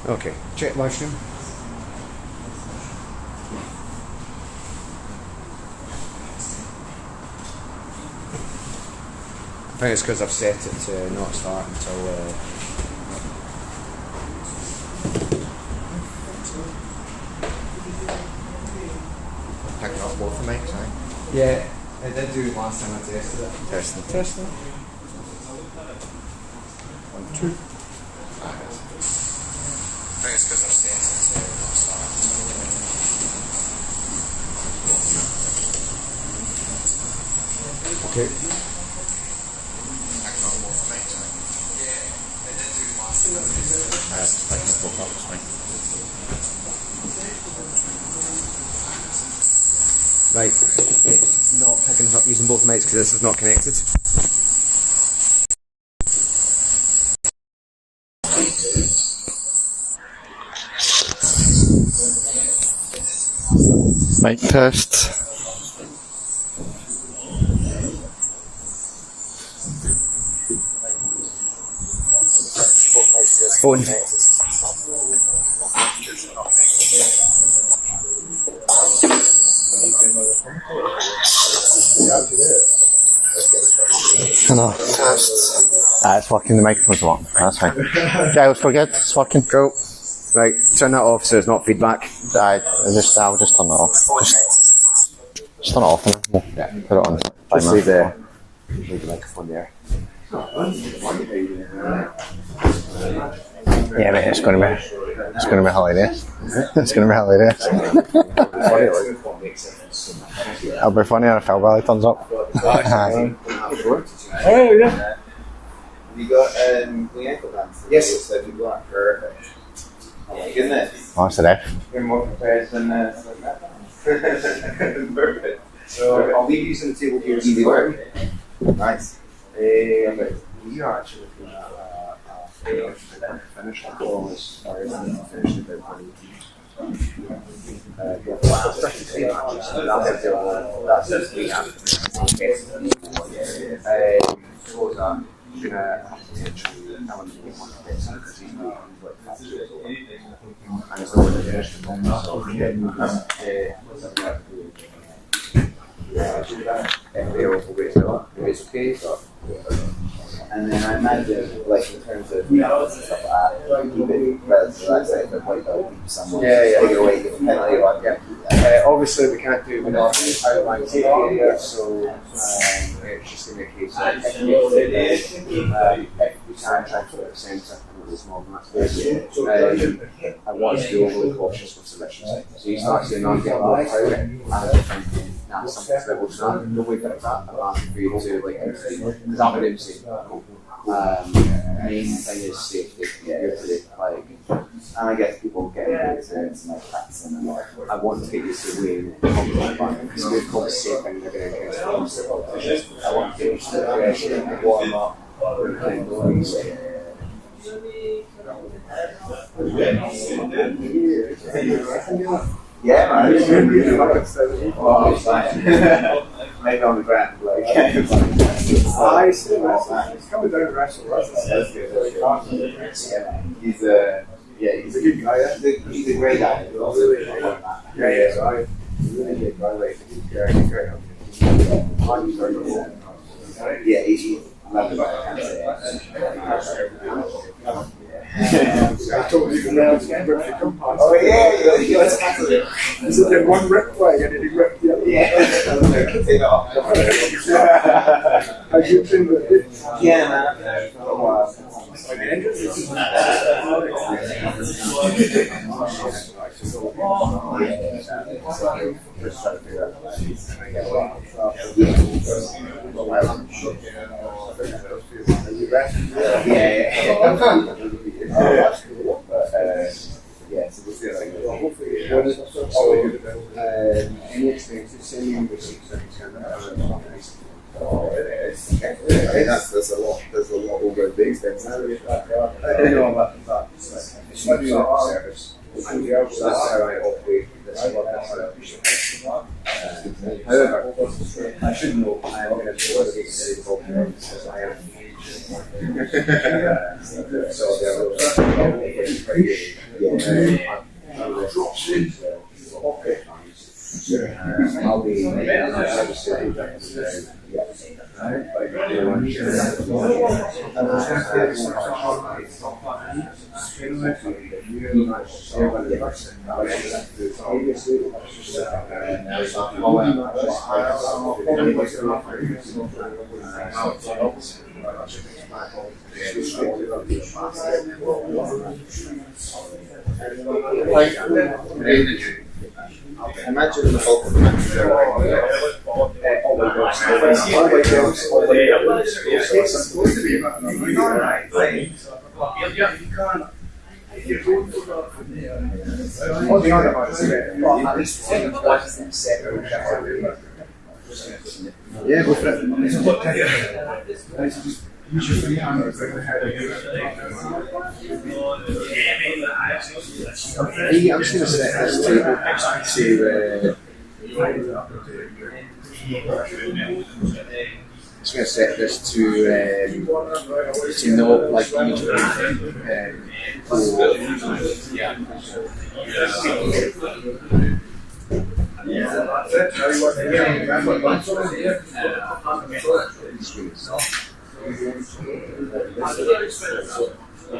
Okay, check live stream. I think it's because I've set it to not start until picking up both the mics, right? Yeah, I did do last time I tested it. Testing. 1, 2. I think it's because I've set it to not start until okay. Picking up both the mics, right? Yeah, I did do last time I tested it. Picking up both up, it's fine. Right, it's not picking us up using both mics because this is not connected. Mic test. Phone. No, test. It's working, the microphone's working. That's fine. Giles, we're good, it's working. Cool. Right, turn that off so it's not feedback. I'll just turn it off. Just turn it off and we'll put it on. Just leave the microphone there. Yeah, mate, it's going to be hilarious. It's going to be hilarious. It'll be funny if Phil Valley turns up. Oh yeah. You got the ankle dance? Yes. You got perfect. Oh my goodness. Oh, it's a ref. You're more prepared than perfect. So I'll leave you some table here. Easy work. Nice. We are actually looking at finish the goal as far as finish the bit funny. And then I imagine, like in terms of and stuff like that, keep it relatively relaxed, but like keep someone take it away, get the penalty on. Obviously, we can't do it without outline safety area, so it's just going to be a case of if we can try to put a centre and it's more than that. I want to be overly cautious with submissions. So you start seeing on get more power, and I'm thinking, nah, something's that was not, nobody fix that, I'm asking for you to, like, because I'm an MC. Main thing is safety. Like, and I guess people get into experience and like practicing and like, I want to get used to winning because we've got safe and they're going to against competitions. I want to get used to the pressure and warm up. Yeah, man. Maybe on the ground, like. I see, it's coming down to wrestle. He's a good guy. He's a great guy. Yeah. So I really get my way. He's great. Yeah, he's lovely. I told you now it's going to rip the compound. Oh, yeah, you got to tackle it. So then one rip flag and then he ripped the other. Yeah, take it off. How do you think that it? Yeah, man. Yeah, so we'll see how that goes. Hopefully, any experiences, send me in receipts that can that's a lot. There's a lot over the expense. I don't know about that. It's not service. That's how I operate this one. However, I should know I am going to do what it is because I am. So I'll be imagine the bulk of the match. Yeah, go for it. I'm just going to set this table to know like each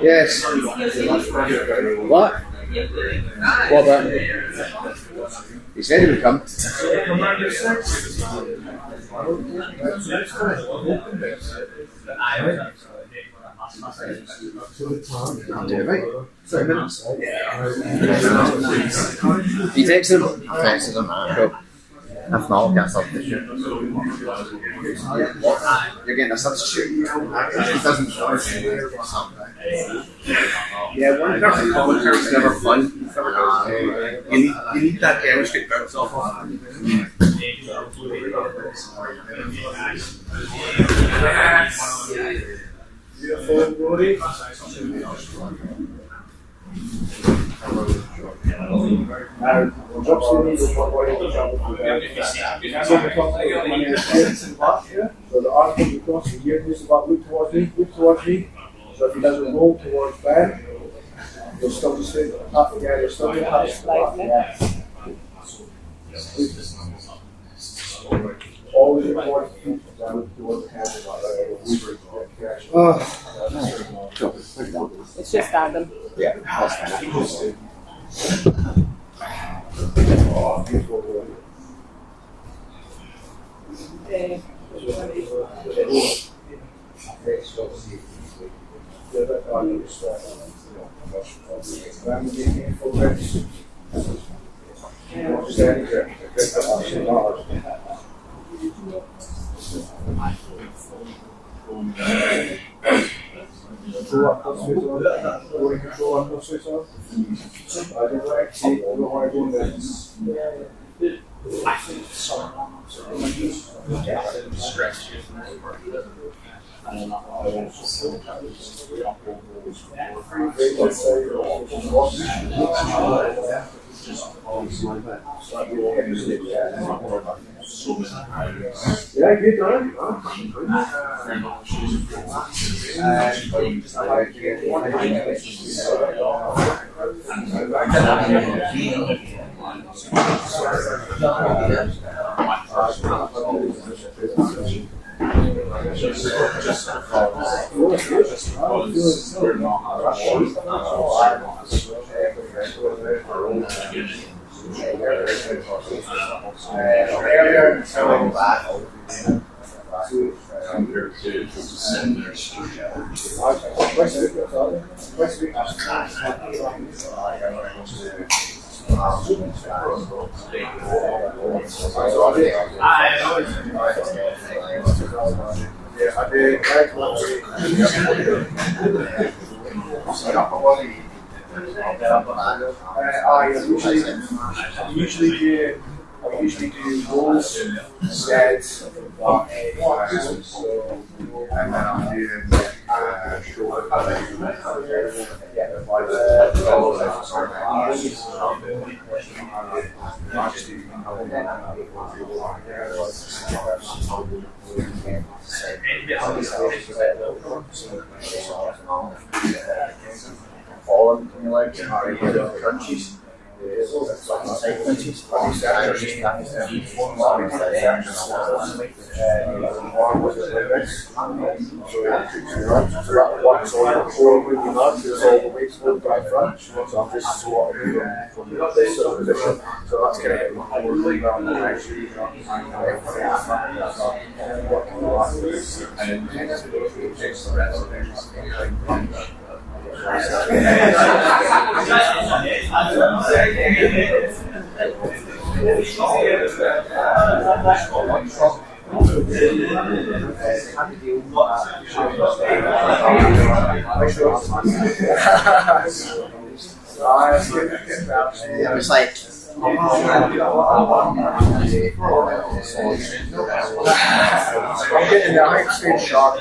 Yes. What? What about? He said he would come. I'll do it, mate. 30 minutes. You text him? Texted him, man. Cool. If not, I'll get a substitute. You're getting a substitute. It doesn't. Yeah, one commentary is never fun. You need that chemistry to bounce itself off. Beautiful, Rory. Drops in need is what we're able to travel through there. So the arm comes across the ear, moves about, look towards me. So if he doesn't roll towards Ben, you'll still just stay up again, you'll still get touched. Always towards the feet, down towards the hands. It's just Adam. Yeah, that's Yeah, good done. I usually do rolls, sets, and then I'm doing all forward between your legs. Crunches. It was like I'm getting the high speed shock.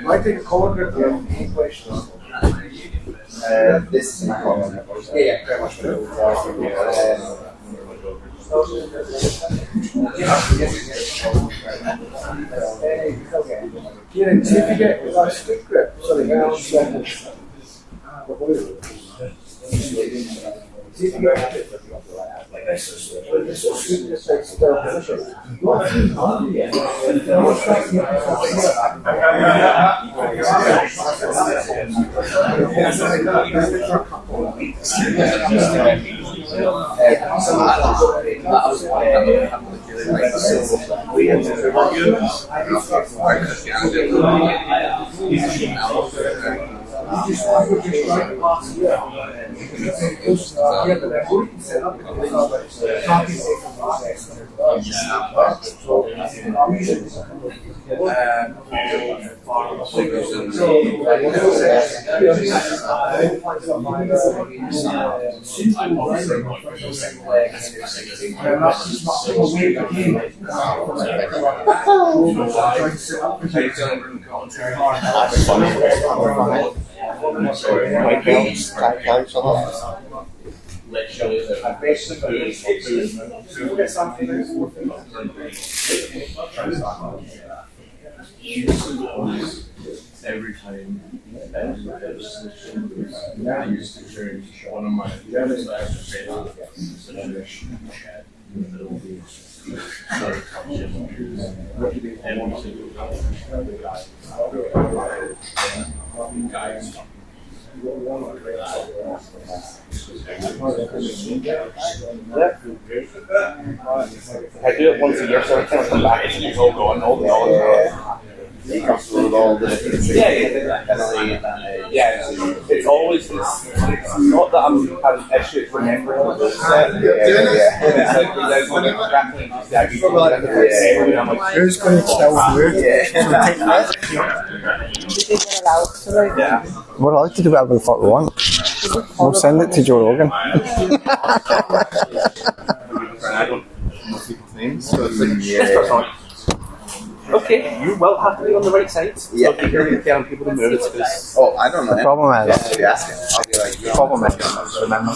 Might take a cold grip here. this is my problem. Yeah, very much. Kieran, see if you get that stick grip. Sorry, hang on a second. See if you get like this. This will suit this still position. Every time I used to change one of my I do it once a year, so I kind of come back and it's all going, all the it's always it's not that I'm having issues remembering what it's Who's going to kill We're allowed to do whatever the fuck we want. We'll send it to Joe Rogan. I don't know people's names, so it's like okay, you will have to be on the right side. So Yeah. if you're going to tell people to move, it's because Oh, I don't know. The problem is, I'll be asking. I'll be like, the problem is, remember,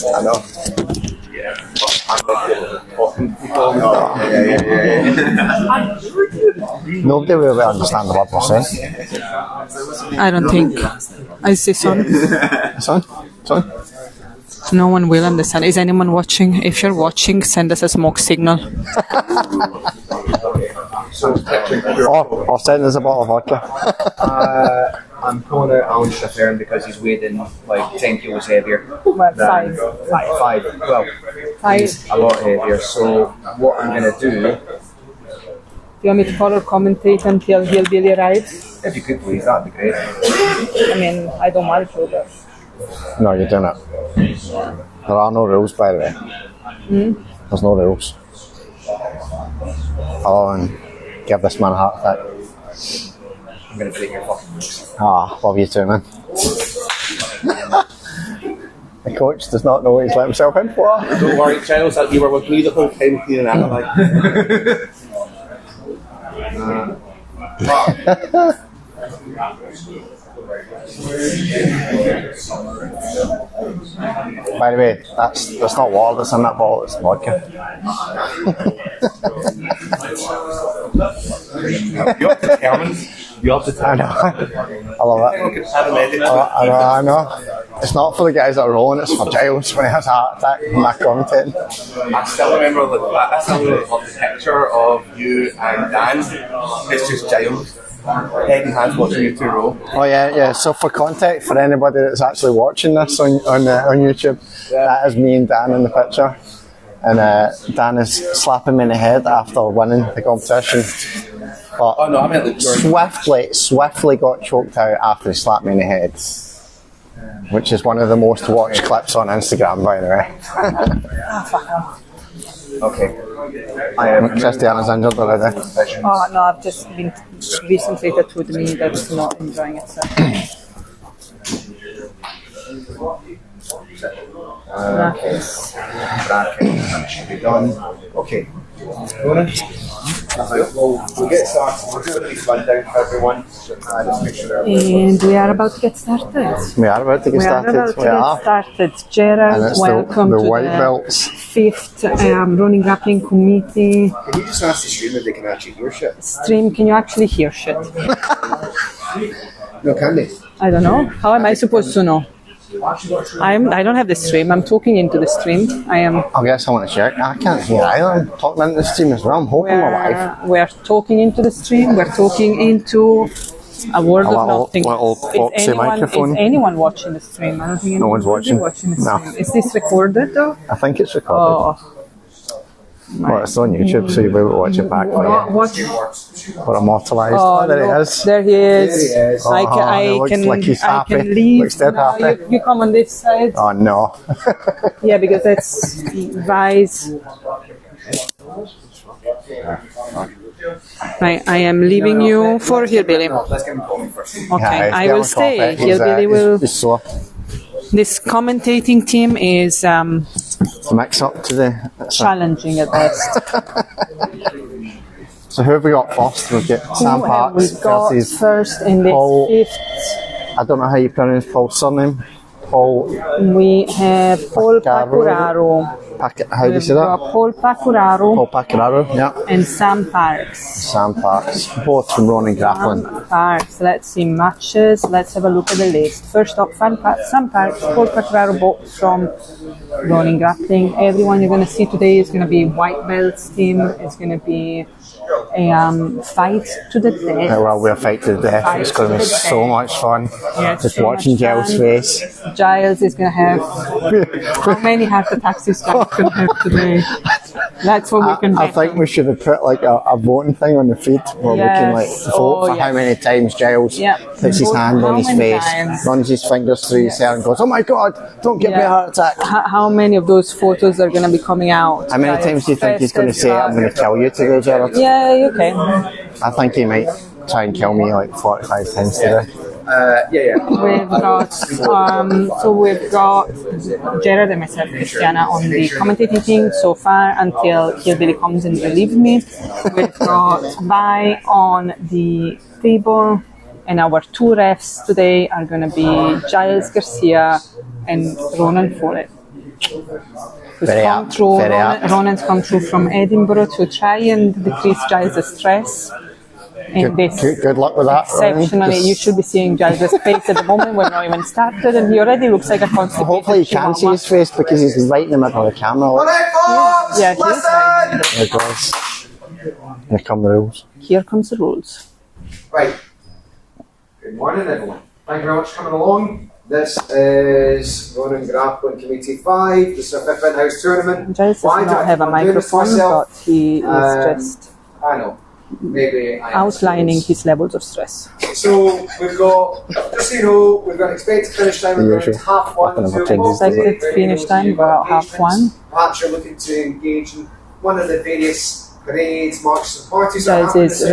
I know. Nobody will really understand what we're saying. I don't think. I see son. Son? No one will understand. Is anyone watching? If you're watching, send us a smoke signal. Or send us a bottle of vodka. I'm calling out Alan Strickland because he's weighed in like 10 kilos heavier. Well, than- Five. Well, he's a lot heavier. So what I'm going to do, Do you want me to color commentate until Hillbilly arrives? if you could please, that'd be great. I mean, I don't mind to, but No, you're doing it. There are no rules, by the way. There's no rules. Other than give this man a heart attack. I'm going to break your fucking nose. Ah, love you too, man. The coach does not know what he's let himself in for. Don't worry, Giles, you were with me the whole time cleaning that. By the way, that's not water that's in that bottle, it's vodka. You're determined. You're I determined. know. I love it. I know. It's not for the guys that are rolling, it's for Giles when he has a heart attack from my commentating. I still remember the picture of you and Dan. It's just Giles. Head and hands watching you two roll. Oh yeah. So for context, for anybody that's actually watching this on YouTube, that is me and Dan in the picture, and Dan is slapping me in the head after winning the competition. But Oh no, I meant the swiftly got choked out after he slapped me in the head, which is one of the most watched clips on Instagram, by the way. Okay. Christiana's injured already. oh no, I've just been recently tattooed me that's not enjoying itself. Brackets. Brackets, that should be done. Okay. Ronan? We'll get started. We'll do a brief rundown for everyone. Just make sure they're And we are about to get started. We are about to get started. started. And Gerard, it's welcome the to white the belts. 5th running grappling Kumite Can you just ask the streamer if they can actually hear shit? stream. Can you actually hear shit? No, can they? I don't know. How am I supposed to know? I don't have the stream. I'm talking into the stream. I guess I want to check. I can't hear either. I'm talking into the stream as well. I'm hoping we're live. We're talking into the stream. We're talking into a world of nothing. little boxy microphone. Is anyone watching the stream? I don't think No one's anyone's watching. the No. stream. Is this recorded though? I think it's recorded. Oh, Well, it's on YouTube, so you'll be able to watch it back what? for immortalised. Oh, there look, it is. There he is. Oh, I looks can, like he's I happy. can leave. Looks dead No, happy. you come on this side. Oh no. Yeah, because it's Vice. Right, I am leaving you for Hillbilly. Let's get him coffee first. Okay, Yeah, I will stay. Hillbilly will. He's sore. This commentating team is Mix up to the. challenging at best. So who have we got first? We've got Sam Who have Parks we got versus first in this Paul. 5th? I don't know how you pronounce Paul's surname. Paul. We have Paul Pacuraro. Pacuraro. How do you We've say got that? Paul Pacuraro Paul Pacuraro. Yeah. and Sam Parks. Sam Parks. Both from Ronin Grappling. Parks. Let's see matches. Let's have a look at the list. First up, Sam Parks, Paul Pacuraro, both from Ronin Grappling. Everyone you're going to see today is going to be white belts team. It's going to be a fight to the death. Well, we're fight to the death. It's going to be so much fun. Yeah, Just so watching much Giles' fun. face. Giles is going to have how many heart attacks is Giles going to have today? That's what we can I bet think on. we should have put like a voting thing on the feed where we can like Yes. vote Oh, for how yes. many times Giles Yeah. puts his Vote hand how on his many face, times. runs his fingers through his hair and goes, "Oh my God, don't give me a Yeah. heart attack." How many of those photos are going to be coming out? How many Giles? times do you think he's going to First say, is, "I'm going to kill you today, Gerard"? Yeah, okay. I think he might try and kill me like 45 times today. Yeah. We've got Gerard and myself, Christiana, on the commentating team so far until Hillbilly comes and relieves me. We've got Vi on the table, and our two refs today are going to be Giles Garcia and Ronan Follett. Who's Very come up, through. very up. Ronan's come through from Edinburgh to try and decrease Giles' stress. In this Good luck with that. Ronan. exceptionally, you should be seeing Giles' face at the moment. We're not even started, and he already looks like a constipated Hopefully you can see chihuahua. his face because he's right in the middle of the camera. Yeah, he is right. There it goes. Here come the rules. Here comes the rules. Right. Good morning, everyone. Thank you very much for coming along. This is Ronan Grappling Kumite 5, the Sir Fifth In-House Tournament. Giles does not have a microphone, but he is just I know. Maybe I outlining his levels of stress. So we've got, just so you know, we've got expected finish time around half one. Expected finish time about half one. Perhaps you're looking to engage in one of the various parades, marches and parties. Giles is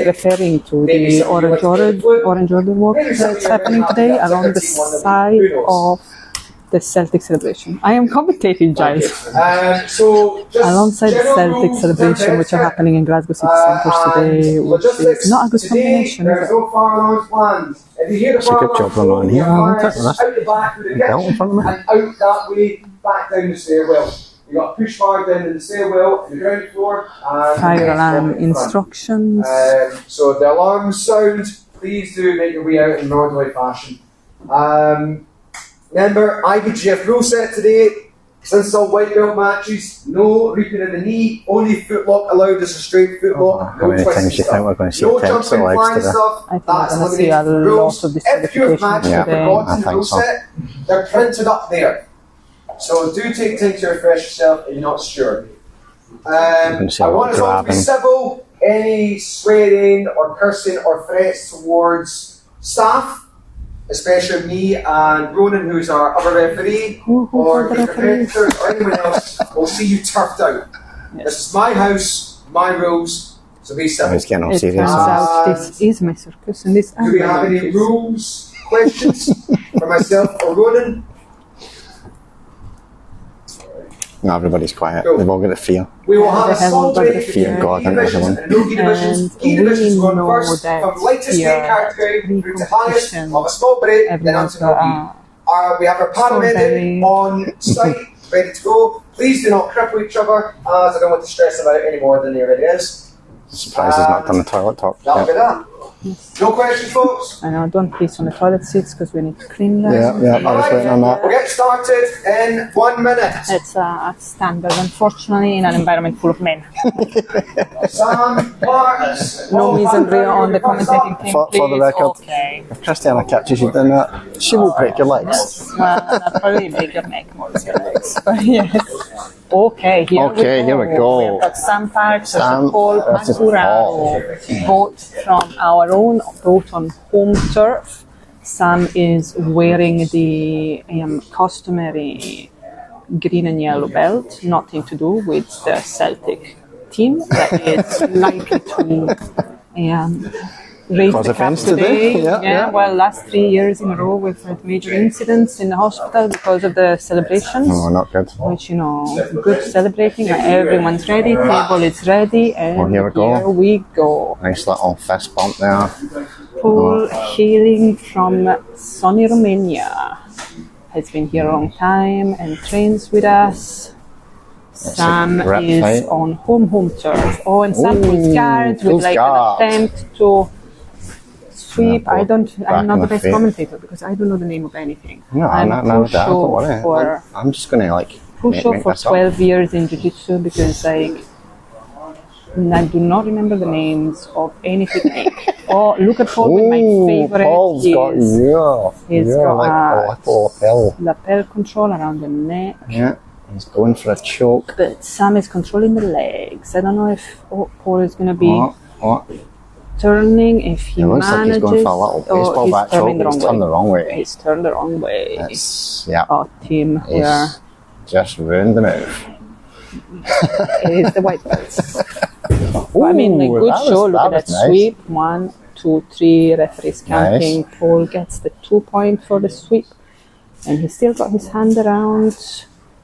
referring to the orange order walk that's happening today along the side of the Celtic celebration. I am commentating, Giles. Alongside the Celtic celebration, which are happening in Glasgow City Centre today, which is not a good combination, is it? It's a good job on here. Out the back with the kitchen and out that way, back down the stairwell. You got a push bar down in the stairwell, in the ground floor. Fire alarm instructions. So the alarms sound. Please do make your way out in an orderly fashion. Remember, IBGF rule set today. Since all white belt matches, no reaping in the knee, only footlock allowed as a straight footlock. How many times do you think we're going to see no attempts at legs today? I think we're going to see a lot of disqualification today. I think so. They're printed up there. So do take time to refresh yourself if you're not sure. I want us all to be civil. Any swearing or cursing or threats towards staff, especially me and Ronan, who's our other referee, or the competitors or anyone else, will see you turfed out. Yes. This is my house, my rules, so be civil. It's getting all It serious. turns out this is my circus and this Do we have any rules, questions for myself or Ronan? No, everybody's quiet. Cool. They've all got a fear. We will have a small break. Fear of God and everyone. And no key divisions. Key divisions run first from lightest weight category through to highest. We'll have a small break, then onto no key. We have our paramedic on site, ready to go. Please do not cripple each other, as I don't want to stress about it any more than there already is. Surprised he's not done the toilet talk. That'll be that. No questions, folks? I know, don't piss on the toilet seats because we need to clean them. Yeah, I was waiting on that. We'll get started in 1 minute. It's a standard, unfortunately, in an environment full of men. Sam, Marks, No mise en rea on the commentating team, For the please. record, Okay. if Christiana catches you doing that, she will break your legs. Well, that'll probably make your neck more than your legs. But yes. Okay, here we go. We've got Sam Parks versus Paul Maturano. Both from our own, both on home turf. Sam is wearing the customary green and yellow belt, nothing to do with the Celtic team that is likely to raise Cause the cap offence today. Yeah. Well, last 3 years in a row we've had major incidents in the hospital because of the celebrations. No, not good. Which, good celebrating. Everyone's ready, table is ready, and here we go. Nice little fist bump there. Paul, hailing from sunny Romania, has been here a long time and trains with us. Sam is on home turf. Oh, and Sam pulls guards with an attempt to sweep. I'm not the best commentator because I don't know the name of anything. No, I'm no doubt. Don't worry. I'm just going to Pusho for 12 years in Jiu-Jitsu because I do not remember the names of any technique. Oh, look at Paul with my favorite. Paul's got he's got a little lapel control around the neck. Yeah, he's going for a choke. But Sam is controlling the legs. I don't know if Paul is going to be turning, if he looks manages. Like he's going for a little baseball bat choke. He's turned the wrong way. He's turned the wrong way. Team, we're just ruined the move. It is the white belts. I mean, a good show. Look at that sweep. 1, 2, 3. Referees counting. Nice. Paul gets the 2 point for the sweep, and he's still got his hand around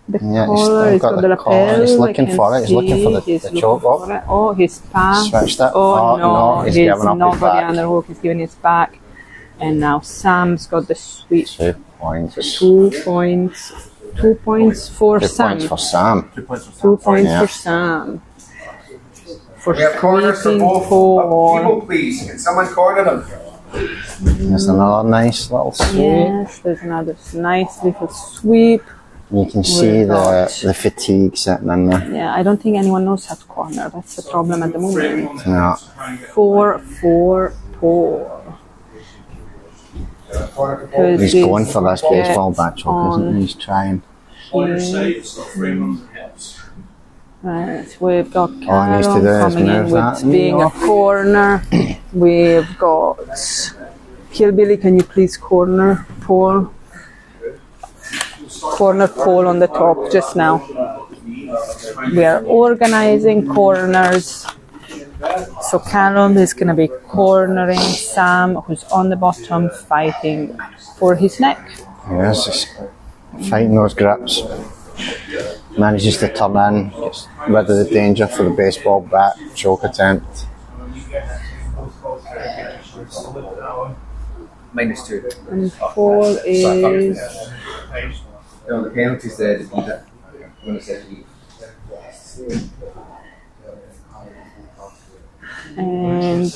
the collar. He's got the lapel. He's looking for it. He's looking for the choke. Oh, his pass. Switched it. Oh no, he's not got the underhook. He's giving his back, and now Sam's got the sweep. 2 points. 2 points. 2 points for Sam. 2 points for Sam. 2 points for Sam. For we have corners for both people, please. Can someone corner them? There's another nice little sweep. Yes, there's another nice little sweep. You can see the fatigue sitting in there. Yeah, I don't think anyone knows how to corner. That's the problem at the moment. Yeah. 4-4-4. He's going for this baseball bat choke, isn't he? He's trying. Right, we've got All he needs to Carol do is coming in move that with knee being a off. corner. We've got Hillbilly, can you please corner Paul? Corner Paul on the top just now. We are organizing corners. So Carol is going to be cornering Sam, who's on the bottom, fighting for his neck. Yes, he's fighting those grips. Manages to turn in, gets rid of the danger for the baseball bat choke attempt. -2. And Paul is... No, the penalty's there to beat it. I'm going to say beat. And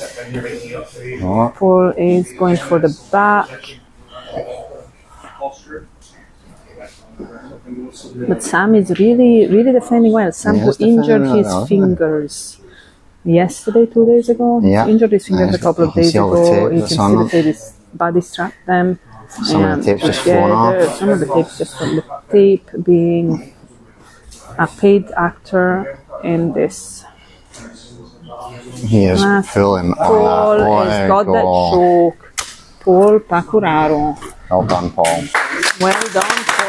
Oh, Paul is going for the back. But Sam is really defending well. Sam He who is defending injured well, his isn't he? fingers yesterday, 2 days ago. Yeah. Injured his fingers a couple of You can days see all the ago. tape You that's can on see the them. tape is body strapped them. Some of the tape's just flown off. Some of the tape's just from the tape being a paid actor in this. he is pulling on Paul that. has got that Boy, choke. Paul Pacuraro. well done, Paul. Well done, Paul.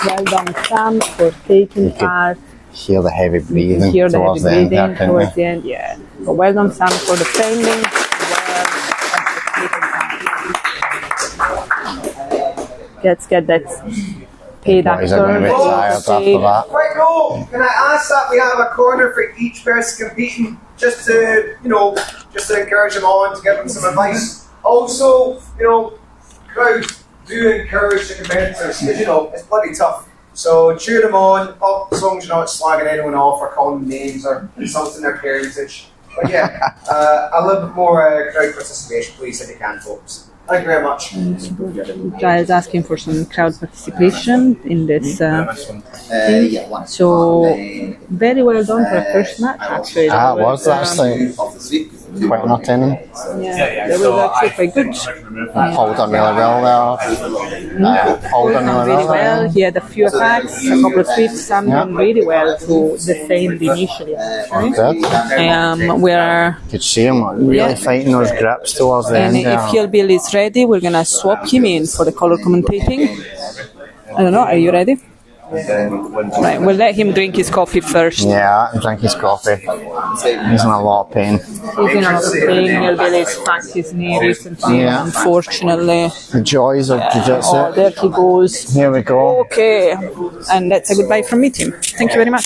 Well done, Sam, for taking part. Hear the heavy You can breathing hear the towards heavy the end there, breathing can't towards you? the end, yeah. But well done, Sam, for defending. Let's get that paid Boys are going to be actor. tired after that. Right, no. Can I ask that we have a corner for each person competing, just to, just to encourage them on, to give them some advice. Also, crowds do encourage the competitors, because, it's bloody tough. So cheer them on, as long as you're not slagging anyone off or calling them names or insulting their parentage. But yeah, a little bit more crowd participation, please, if you can, folks. Thank you very much. Giles asking for some crowd participation in this thing. One. So, very well done for a first match, actually. It was actually quite entertaining. Yeah, that was actually quite good. Paul done really well there. Paul Paul done done really really well. well. He had a few attacks, a couple of sweeps. Sam done really well to defend initially. Good. We're Could see him really Yeah. fighting those grips towards the and end there. if Hillbill is ready, we're gonna swap him in for the color commentating. I don't know. Are you ready? Right, we'll let him drink his coffee first. Yeah, and drink his coffee. He's in a lot of pain. He's in a lot of pain. Hillbilly's cracked his knee recently, Yeah. unfortunately. The joys of Oh, jiu-jitsu. there he goes. Here we go. Okay, and that's a goodbye from me, team. Thank you very much.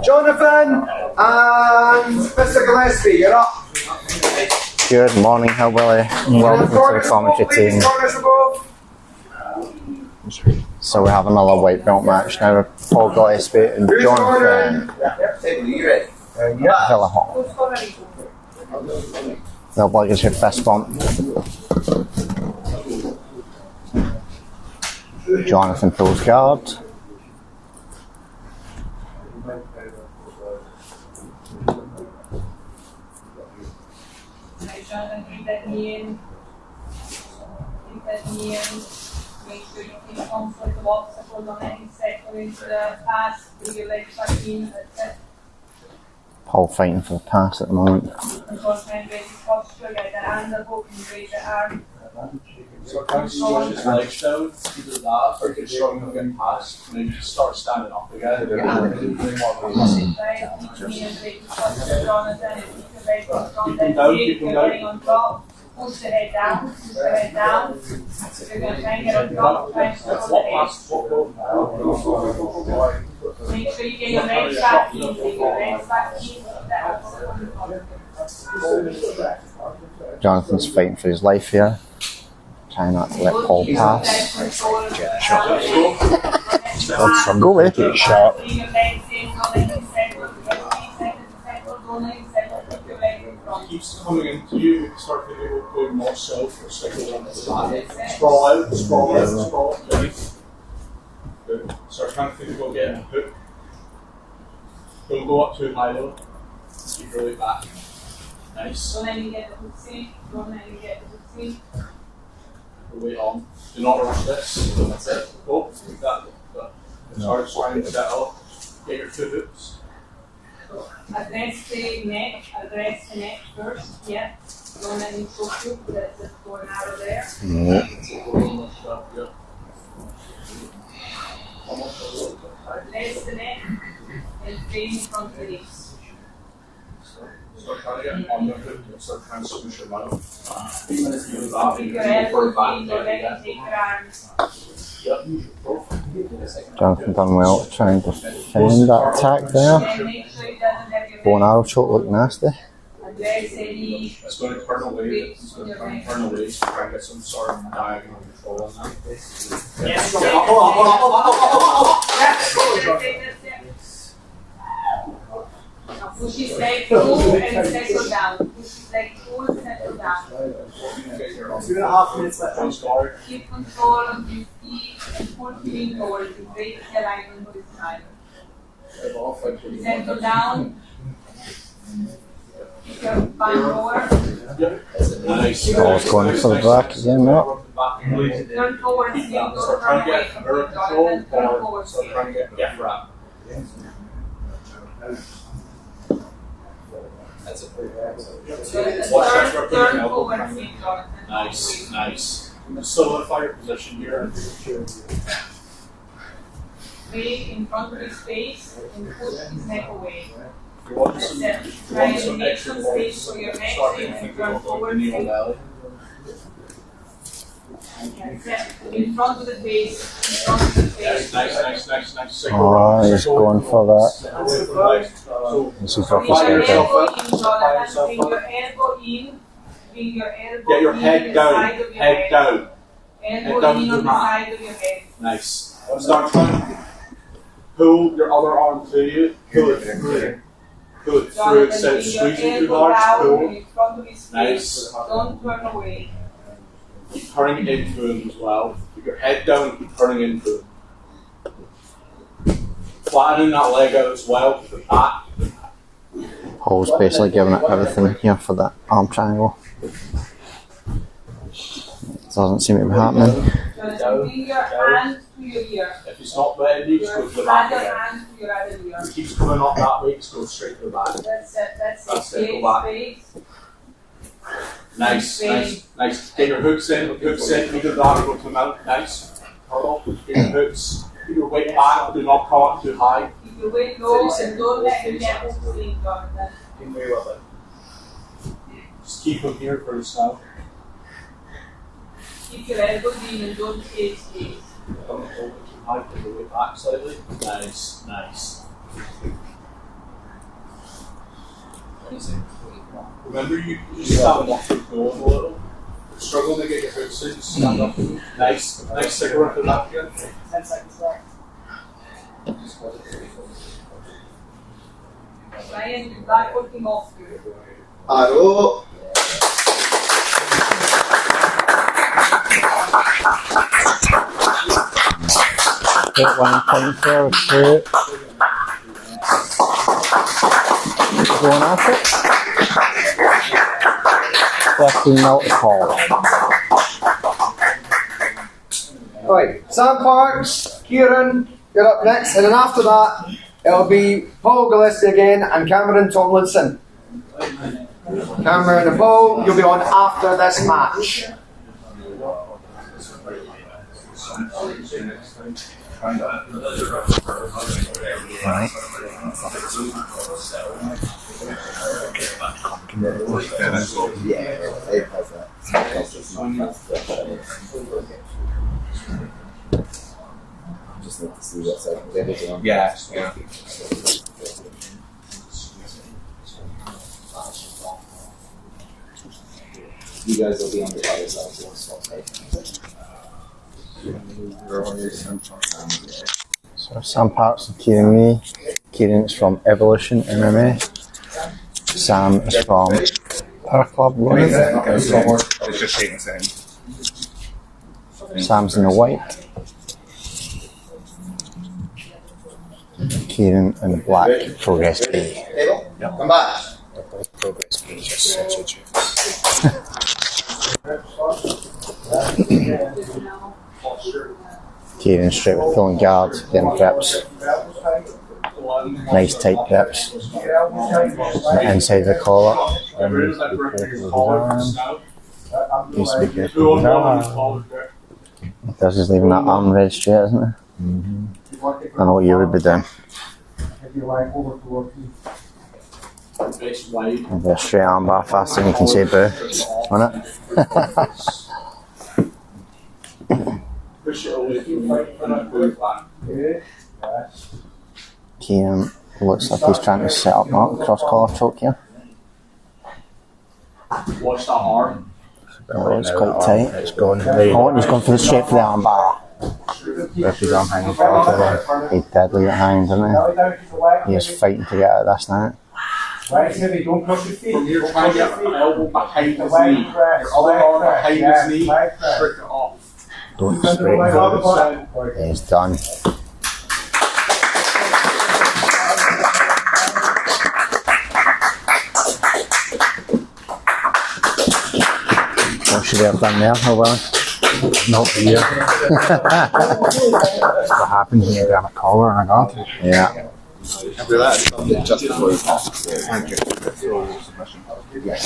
Jonathan and Mr. Gillespie, you're up. Good morning, Hillbilly. Welcome to the commentary team. Corners above. So we have another white belt match now with Paul Gillespie and Who's Jonathan cornering? Villahawk. The obligatory fist bump. Jonathan pulls guard. Jonathan, keep that knee in. Keep that knee in. Make sure you keep comfortable obstacles on any settle into the pass. Bring your legs back in. That's it. Paul fighting for the pass at the moment. Control time, raise his posture. Get the hand up, open, raise the arm. So kind of stretch his legs down, either that or get strong and get past, and then you just start standing up again. Right, keep your knee and raise his posture, Jonathan. Keep your legs on that seat. You're getting on top. Push the head down. Push the head down. You're going to try and get on top. Try and control the head. Make sure you get your legs back easy. Your legs back easy. Jonathan's fighting for his life here. Trying not to let Paul pass. Go away. Get shot. Keeps coming into you, start to be going more south or cycle on the back. Sprawl out, sprawl out, sprawl out. Good. Start trying to think about getting a hook. Don't go up too high though. Keep really back. Nice. Don't let me get the hook in. Don't let me get the hook in. Wait on. Do not rush this. That's it. Go. Like that. Start trying to set up. Get your 2 hooks. Address the neck first. Yeah. Don't let me choke you. That's just going out of there. Address the neck and frame in front of the legs. Start trying to get on the hook and start trying to squish your mouth. Even if you do that, Keep you your can go elbows back in, don't let me take your arms. Jonathan done well trying to defend that attack there. Then make sure it doesn't have your Bow and arrow shot looked nasty. address any It's going to turn away. It's going to turn away so try and get some sort of diagonal control on that. Yes, hold on. Now push his leg through and settle down. Push his leg through and settle down. 2.5 minutes left. Keep control of your feet and pull feet forward to break the alignment with the side. Settle down. Keep your band lower. Nice. I was going for the back again, no? Turn forward, still don't Start run trying to away get from air the control Jonathan. Turn or forward, start trying to get death wrap. Turn forward, still Jonathan. Nice, nice. Solidify your position here. Break in front of his face and push his neck away. You want That's some, it. you Try want and some make extra some blood, space for your neck start and thinking turn about forward. the knee valley. That's it. In front of the face, in front of the face. Nice. Oh, he's going for that. So, This is Bring off your his head. elbow in, Jonathan. Bring your elbow in. Bring your elbow get your in head the down. side of your Head down. Elbow down in to on the the mat. side of your head. Nice. Start trying to pull your other arm to you. Pull it through. Pull it through. Jonathan, Instead of bring your squeezing too elbow hard, down pull. in front of his face. Nice. Don't turn away. Keep turning into him as well. Keep your head down, keep turning into him. Flattening that leg out as well to the back. Paul's basically giving it everything here for that arm triangle. Doesn't seem to be happening. Jonathan, bring your hand to your ear. If he's not letting you, just go to the Your back other again. hand to your other ear. If he keeps coming up that way, just go straight to the back. That's it. That's That's it. it, go back. Space. Nice. Get your hooks in, either that or go to the mount. Nice. Hold on. Get your hooks. Keep your weight back, do not come up too high. Keep your weight low and don't let him get hooks in, Jonathan. Just keep him here for us now. Keep your elbows in and don't stay straight. Don't hold it too high, put your weight back slightly. Nice. Remember, you just stand up and go a little. Struggling to get your hooks in, stand up. Nice cigarette for that again. 10 seconds left. Try and back working off you. Arrow. Get 1 point there, 2. Going after it. 15 out to Paul. Right, Sam Parks, Kieran, you're up next, and then after that, it'll be Paul Gillespie again and Cameron Tomlinson. Cameron and Paul, you'll be on after this match. Right. Just need to see what's everything on. Yeah. You guys will be on the other side of the spot, So Sam Parks and Kieran Me. Kieran is from Evolution MMA. Sam is from Power Club Women. It's just shaking his hand. Sam's in the white. Kieran in the black. Progress B. Come back. Progress B. Kieran straight with pulling guard, getting preps. Nice tight preps. Inside the collar. Needs to be careful with his arm. This is leaving that arm very straight, isn't it? I know what you would be doing. With a straight arm bar faster than you can say boo on it. Kieran looks like he's trying to set up that cross collar choke here. Watch that arm. Oh, it's quite tight. It's gone. Oh, and he's gone straight for the arm bar. Left his arm hanging far. He did leave it hanging, didn't he? He is fighting to get out of this now. Right, maybe don't cross your feet. From here, try and get your elbow behind his knee. Your other arm behind his knee. Trick it off. Don't straighten it. He's done. What should they have done there? Oh well. Not here. That's what happens when you grab a collar and a guard. Yeah. Just before you pass. Thank you. Yes.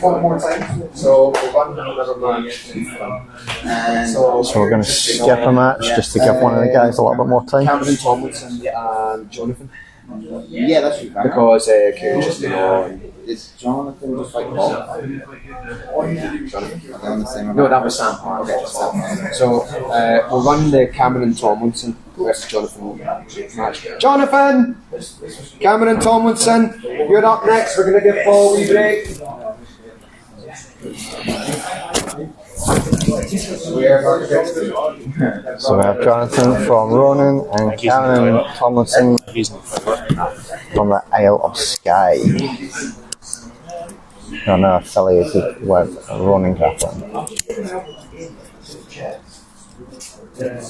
One more time. So we're going to skip a match just to give one of the guys a little bit more time. Cameron Tomlinson and Jonathan. Yeah, that's right. Because just is Jonathan just like Paul? No, that was Sam. Okay, Sam. So we'll run the Cameron Tomlinson versus Jonathan match. Jonathan! Cameron Tomlinson, you're up next. We're going to give Paul a wee break. So we have Jonathan from Ronan and Cameron Tomlinson from the Isle of Skye. They're now affiliated with Ronan Grappling. This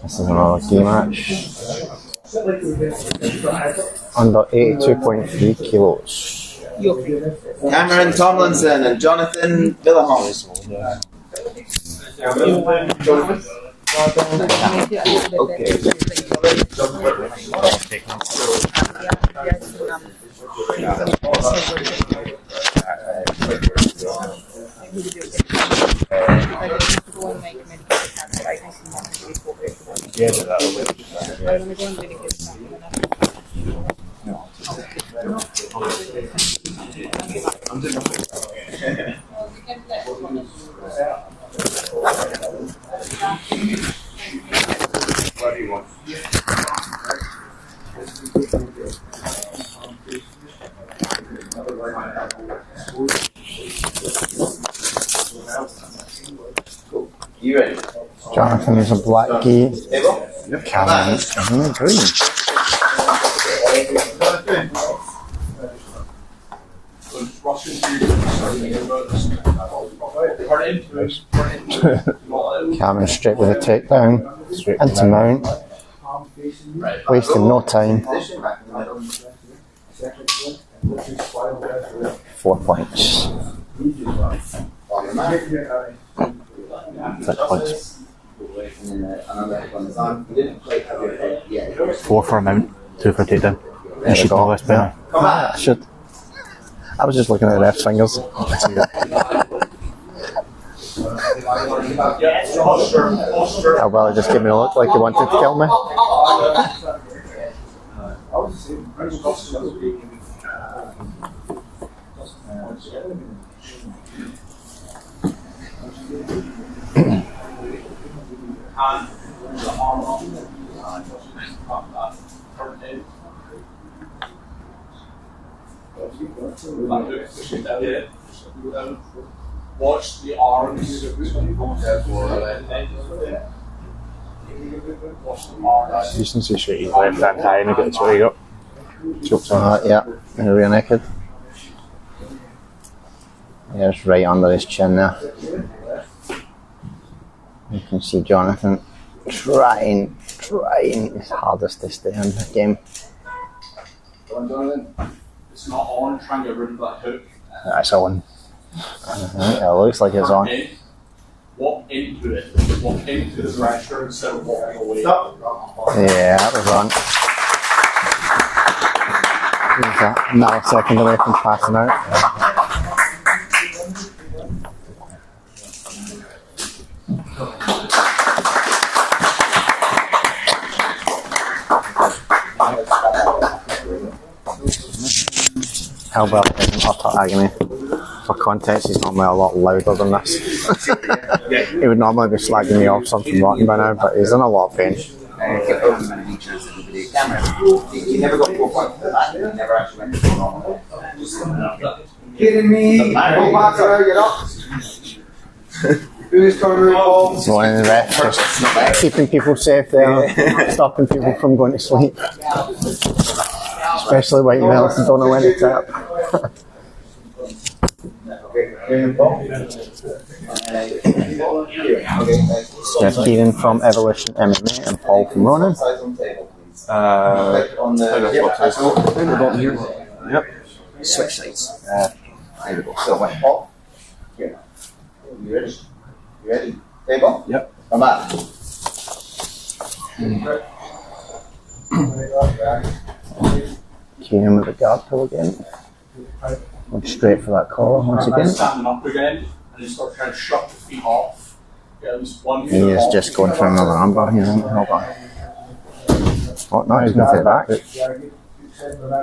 is another key match. Under 82.3 kilos. Cameron Tomlinson and Jonathan Villahong. Okay. What do you want? You ready? Jonathan is a black gi. Cameron is in a green. Cameron straight with a takedown into mount, wasting no time. 4 points. 6 points. 4 for a mount, 2 for a takedown. There we go. Yeah. I should. I was just looking at the ref's fingers. Oh well, he just gave me a look like he wanted to kill me. Watch the arms. You can see straight his left hand high and he gets what he got. Chokes on. Yeah, rear naked. Yeah, it's right under his chin there. You can see Jonathan trying his hardest to stay in the game. It's not on, try and get rid of that hook. That's on. It looks like it's on. Walk into it. Walk into the pressure instead of walking away. Yeah, that was on. He's a millisecond away from passing out. Albert isn't utter agony. For context, he's normally a lot louder than this. He would normally be slagging me off something rotten by now, but he's in a lot of pain. never got 4 points for the back. He never actually went to the normal. Kidding me? Go back around, you're up. Who's coming around? One of the refs just keeping people safe there, stopping people from going to sleep. Especially white males who don't know when to tap. There's Kieran from Evolution MMA and Paul from Ronin. Yep. Switch sides. There we go. So, wait, Paul. Here. You ready? You ready? Table? Yep. Come back. Kieran with the guard pull again. Going straight for that collar once again. Standing up again, and you start trying to shut the feet off. Get at least one He is just going for another armbar here. Hold on. Oh, no, he's going to take it back.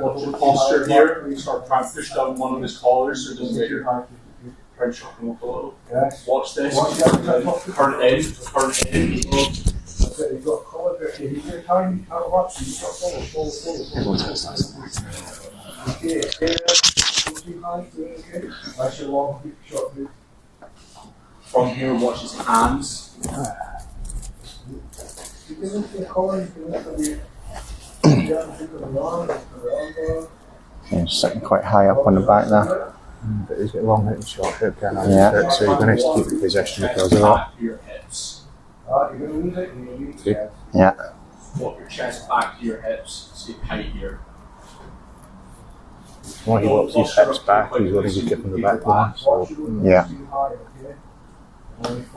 Watch the posture here. You start trying to push down one of his collars so it doesn't get your hand. Try and shut him up a little. Watch this. Turn it in. Turn it in. From here, watch his hands. He's sitting quite high up on the back there. But he's got a long hit and short hip going on Yeah. it, so you're going to have to keep the position because of that. Back to your hips. Yeah. Walk your chest back to your hips. Stay tight here. When he walks his hips back, he's going to be giving the back line. So Yeah.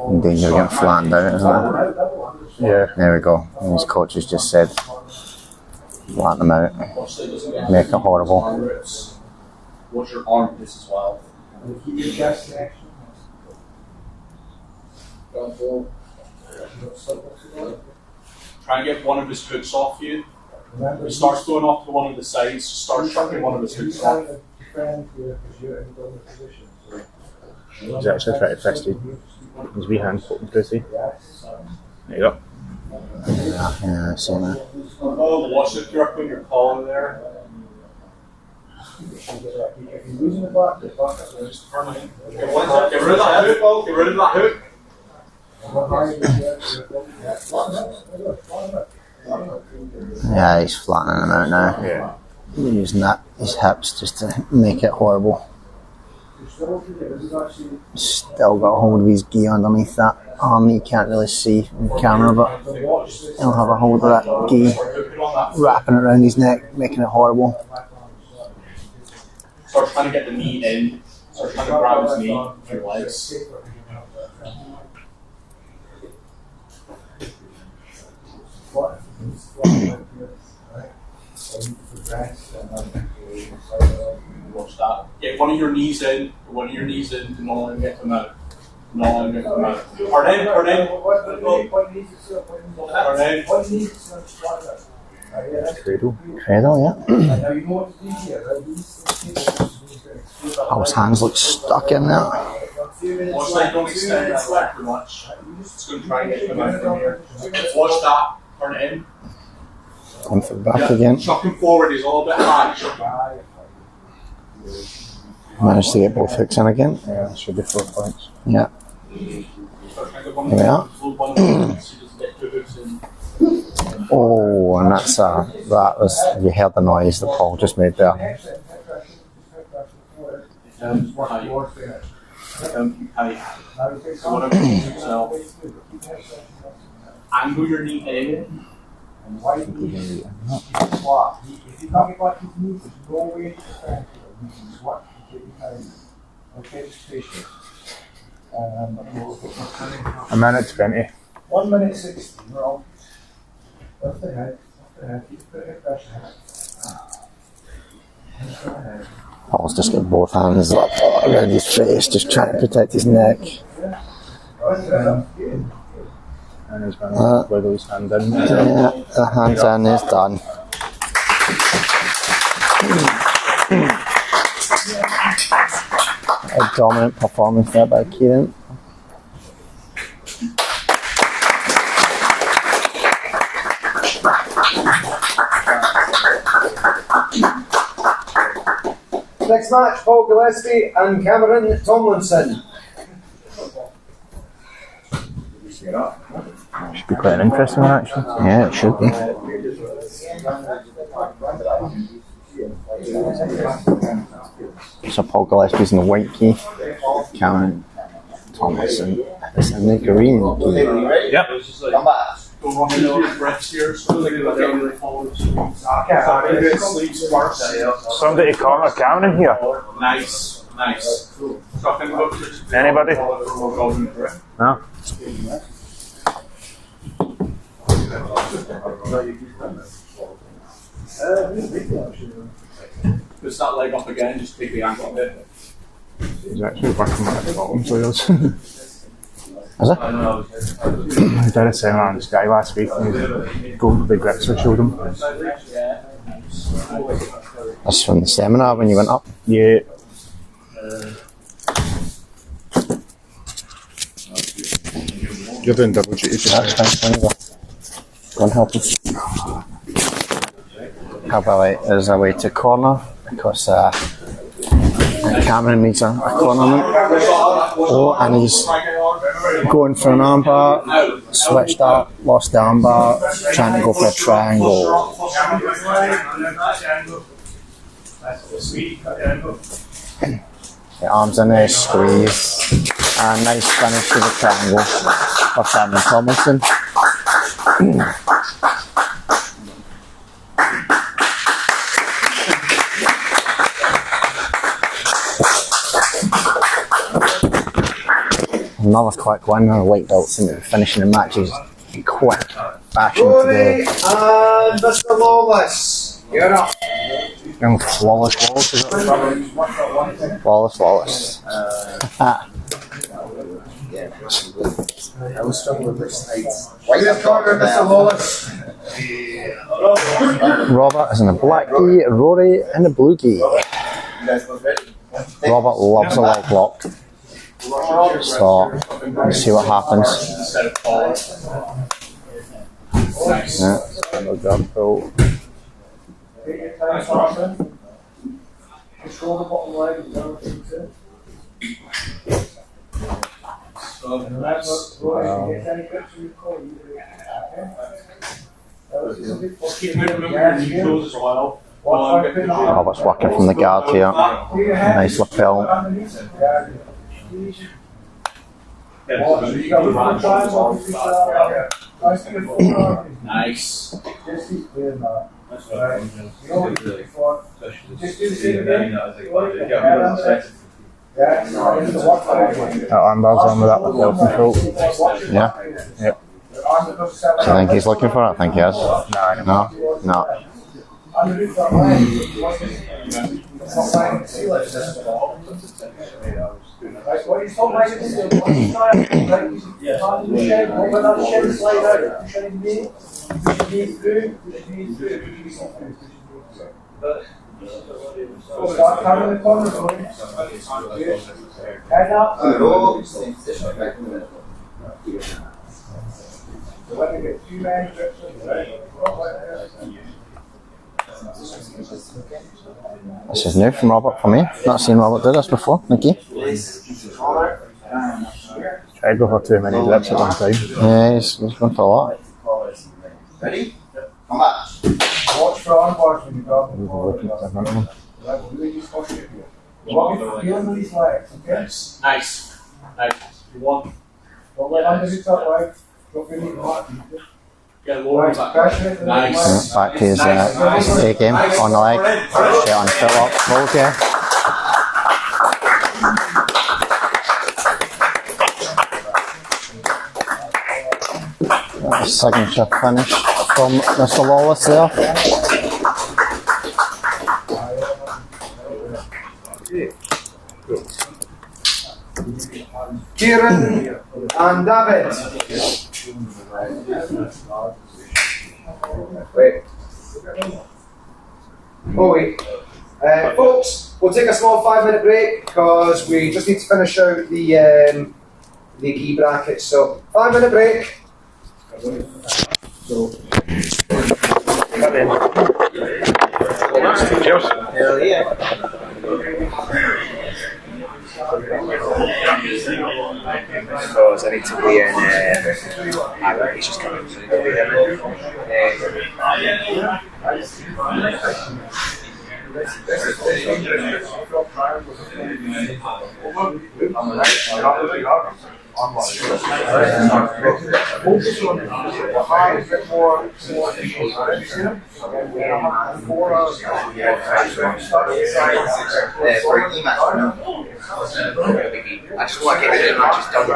In danger of getting flattened out as well. yeah, There we go. And his coach has just said, flatten them out. Watch so it doesn't get Make it horrible. armpits. Watch your armpits as well. Try and get one of his hooks off you. If he starts going off to one of the sides, start chucking one of his hooks off. he's actually trying to fist his wee hand poking through. See? There you go. Yeah, I see that. Oh, watch the grip on your collar there. Just turn it in. Get rid of that hook. Get rid of that hook. Yeah, he's flattening them out now. Yeah. Using his hips just to make it horrible. Still got a hold of his gi underneath that arm. You can't really see on camera, but he'll have a hold of that gi, wrapping it around his neck, making it horrible. Start trying to get the knee in. Start trying to grab his knee with your legs. Watch that. Get one of your knees in. One of your knees in to not let him get them out. Not let him get them out. Turn in. Turn in. Turn in. Cradle. Cradle, yeah. Oh, his hands look stuck in there. Watch that. Don't extend that leg too much. It's going to try and get them out from here. Watch that. Turn it in. Going for the back again. Chuck him forward. He's a little bit high. Chuck him. Managed to get both hooks in again. Yeah, should be 4 points. Yeah. Start trying to get Here we are. one of the so he doesn't get two hooks in. Oh, and that's that was, you heard the noise that Paul just made there. Angle your knee in. And why do you squat? If you can't get back to his knees, there's no way to defend it. You can squat and get behind. Okay, just patient. A minute 20. 1 minute 60, we're all. Lift the head, keep the head pressure. Paul's just got both hands up around his face, just trying to protect his neck. And he's going to wiggle his hand in. Yeah, the hand's in, is done. A dominant performance there by Kieran. Next match, Paul Gillespie and Cameron Tomlinson. Should be quite an interesting one, actually. Yeah, it should be. So Paul Gillespie's in the white key, Cameron Tomlinson is in the green key. Yep. Come back. Don't rush into your breaths here, so think about the forward sleeps first. Somebody to corner Cameron here. Nice. Anybody? No? Push that leg up again, just take the ankle a bit. He's actually working at the bottom, so he is. Is it? I did a seminar on this guy last week and he's going for the grips I showed him. That's from the seminar when you went up? Yeah. You're doing double duty today. That's fine, go and help him. How about there's a way to corner because Cameron needs a cornerman. Oh, and he's going for an armbar, switched up, lost the armbar, trying to go for a triangle. The arms in there, squeeze, and nice finish to the triangle for Cameron Tomlinson. Another quick one, white belt seem to be finishing the matches in quick fashion today. And Mr. Lawless, you're up. Young flawless, is it? Flawless. I was struggling with this night. Right corner, Mr. Lawless. Robert is in the black key, Rory in the blue key. Robert loves a leg lock. So, let's see what happens. Yeah, no jump pull. Take your time, Carson. Control the bottom leg. Robert's working from the guard here. Nice lapel. Nice. That armbar's on with that lapel control. Yeah? Yep. Do you think he's looking for it? I think he is. No. Start covering the corner, head up. Let me get 2 man grips in there. This is new from Robert for me. Not seen Robert do this before. Nikki? Tried go for too many grips at one time. Yeah, he's going for a lot. Ready? extra arm bars when you drop it. Looking at different one. Right, really just push it here. You want to feel into these legs, okay? Nice. You want Don't let underneath that leg. Drop your knee back. get lower back. Pressure into the leg. Back to his take game on the leg. Straight on foot up. Roll here. Signature finish from Mr. Lawless there. Kieran and David. Wait. Oh wait. Folks, we'll take a small 5-minute break because we just need to finish out the key brackets. So 5-minute break. Come in. Cheers. Hell yeah. Because I need to be in. He's just coming. So I need to be Focus on the high, a bit more. I just want to get rid of the matches done.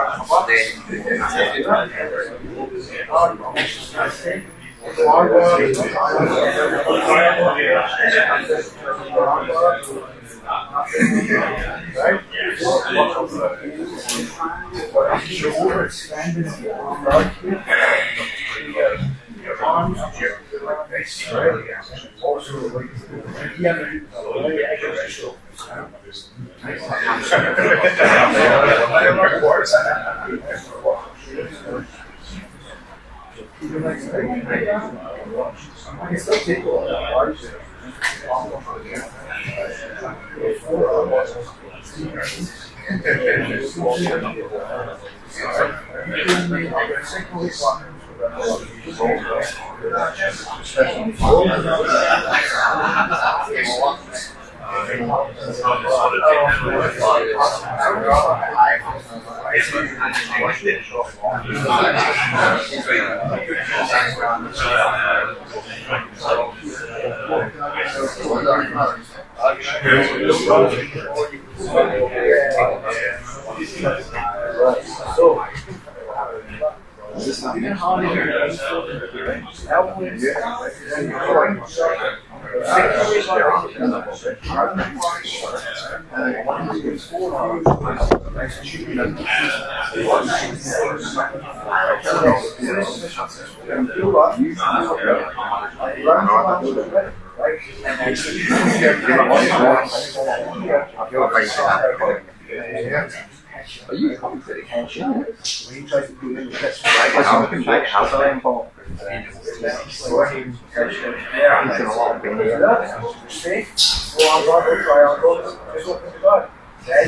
Are you confident? Then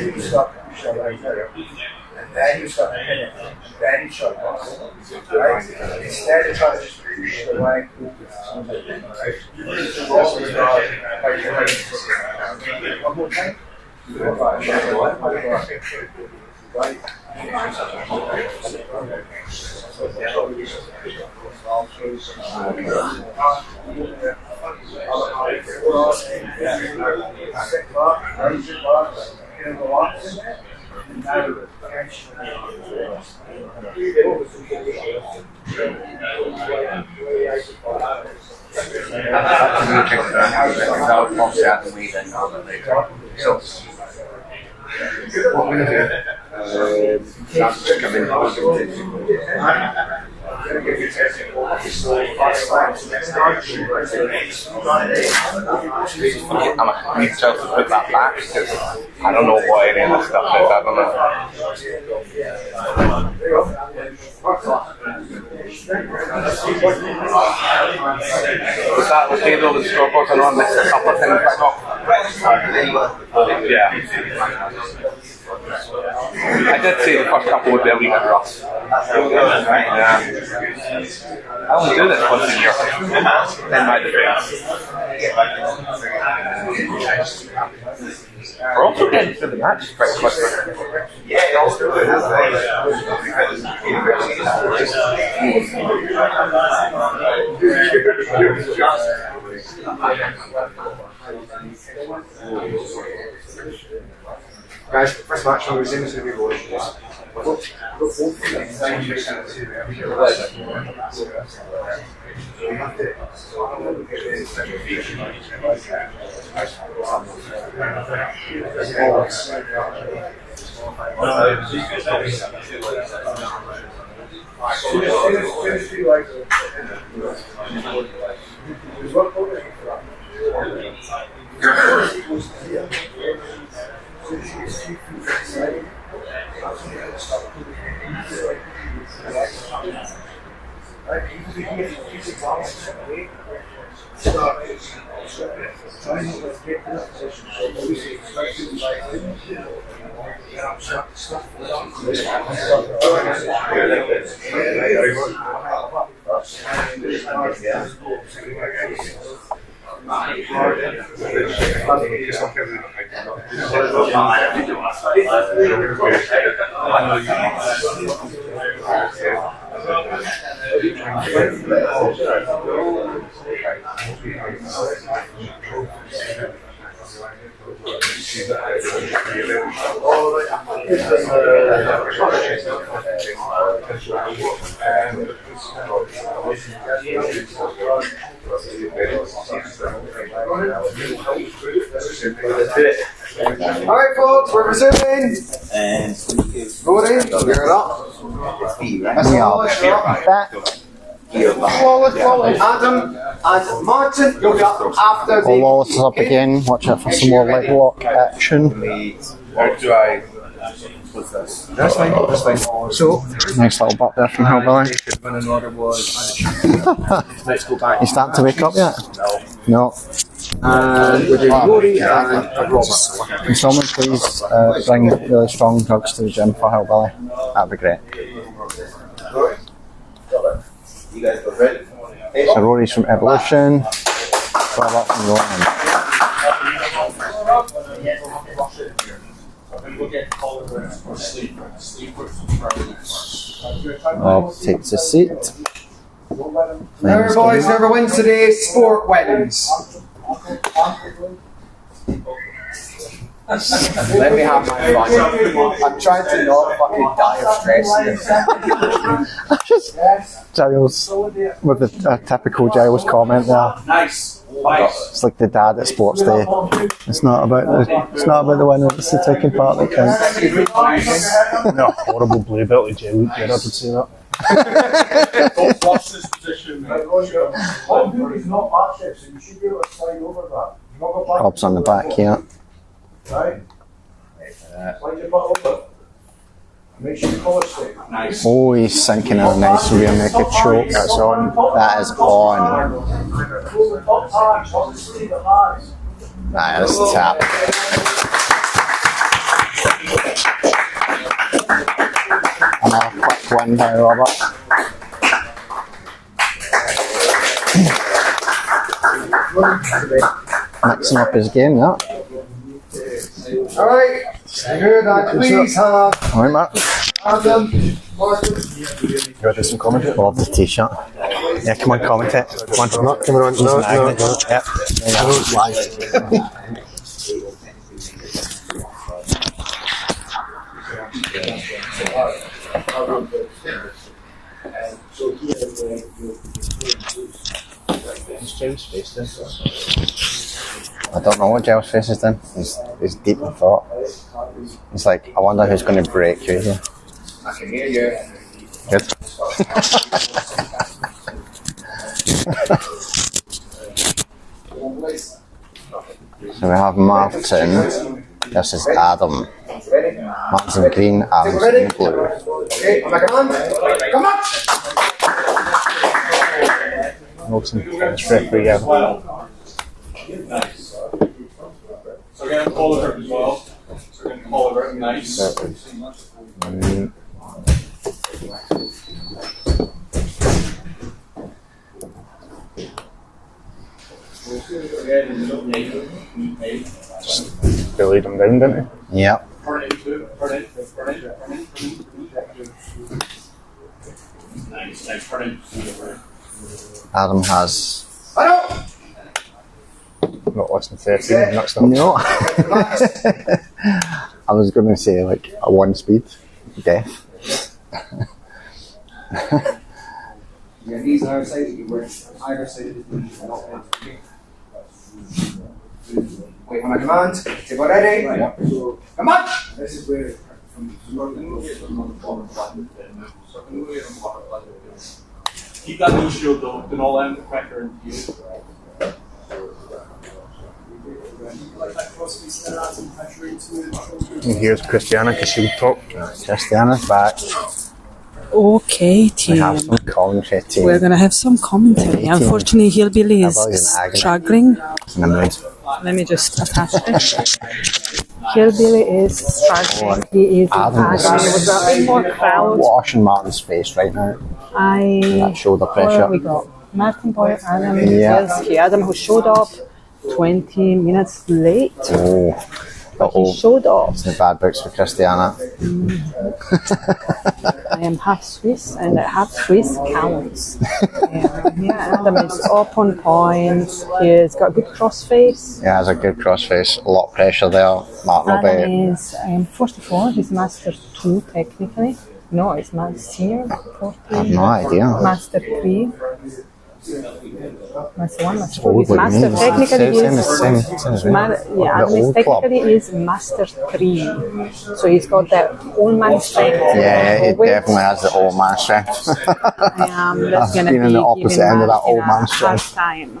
you start to push your right here. And then you start to hit it. Then you shut off. Right? Instead of trying to just push the leg one more time. Right. What we're going to do, that's just come in. I need to put that back because I don't know what any of this stuff is. I don't know. Was that the table with the scoreboards and on? Missed a couple of things back off. Yeah. I did say the first couple would be a wee bit rough. Yeah. I only do this once a year. In my defense. We're also getting through the match quite quickly. Yeah, also Guys, first match on the Zoom is going to be rolling. Alright folks, we're resuming. And Rory, you're up. Adam and Martin, you'll be up after the... Wallace is up again, watch out for some more leg lock action. Or do I... What's this? That's fine, that's fine. So, Nice little butt there from Hillbilly. winning order was... Let's go back. You starting to wake up yet? No. And we're doing Rory and Robert. Can someone please bring really strong drugs to the gym for Hillbilly? That'd be great. you guys go ready? So Rory's from Evolution, Robert from Rowan. Rob takes a seat. Remember boys, whoever wins today, sport wins. Let me have my fun. I'm trying to not fucking die of stress here. Giles, with a typical Giles comment there. Nice. It's like the dad at sports day. It's not about the winner, it's the taking part that counts. No, horrible blue belt like Gerard would say that. Don't lost his position. He's not back chef, so you should be able to slide over that. You've not got back. Rob's on the back here. Right? Slide your butt over. Make sure you collar stay. Nice. Oh, he's sinking in a nice rear naked choke. That's on. That is on. Top hands, not the sleeve, the hands. That is a tap. Another quick win by Robert. Mixing up his game, yeah. Alright, good, and please have Alright, Matt. Adam, Martin. You want to do some commentary? Love the t-shirt. Yeah, come on, comment it. Come on, I'm not coming on. No, no, no. Yep. There you go. What's James' face then? I don't know what Giles' face is then. He's deep in thought. He's like, I wonder who's going to break you here. I can hear you. Good. So we have Martin. This is Adam. Martin in green, Adam's in blue. Okay, on my command. Come on! Wilson, French referee, yeah. So we're going to Oliver as well. So we're going to Oliver, nice. Bullied him down, didn't he? Yep. Adam has Not less than 13, next up. no. I was going to say like a 1 speed death. Yeah, these are outside that you work either side of the knee, not in. Wait on my command. Take it ready. Come on! This is where Keep that knee shield though, do not let him pressure into you. And here's Christiana because she'll talk. Christiana's back. Okay, We team. have some commentary team. We're gonna have some commentary. Unfortunately, Hillbilly is struggling. In a mood. Let me just attach this. Hillbilly is struggling. He is Adam is struggling. With a bit more crowd. washing Martin's face right now. That shoulder Where pressure. we got Martin Boy, Adam Yeah. Bielski. Adam who showed up 20 minutes late. Oh. But he showed up. It's the bad books for Christiana. I am half Swiss and half Swiss counts. Yeah, Adam is up on point. He's got a good crossface. Yeah, has a good crossface. A lot of pressure there. Martin will Adam be. is 44. He's Master 2 technically. No, it's Senior 40. I have no idea. Master 3. Master 1, Master 4. old He's like Master me. technically Same as me. yeah, The Adam is old club. technically is Master 3. So he's got that old man strength. Yeah, it Weight. definitely has the old man strength. That's I've gonna been be on the opposite giving end of that Martin old a man hard strength. time.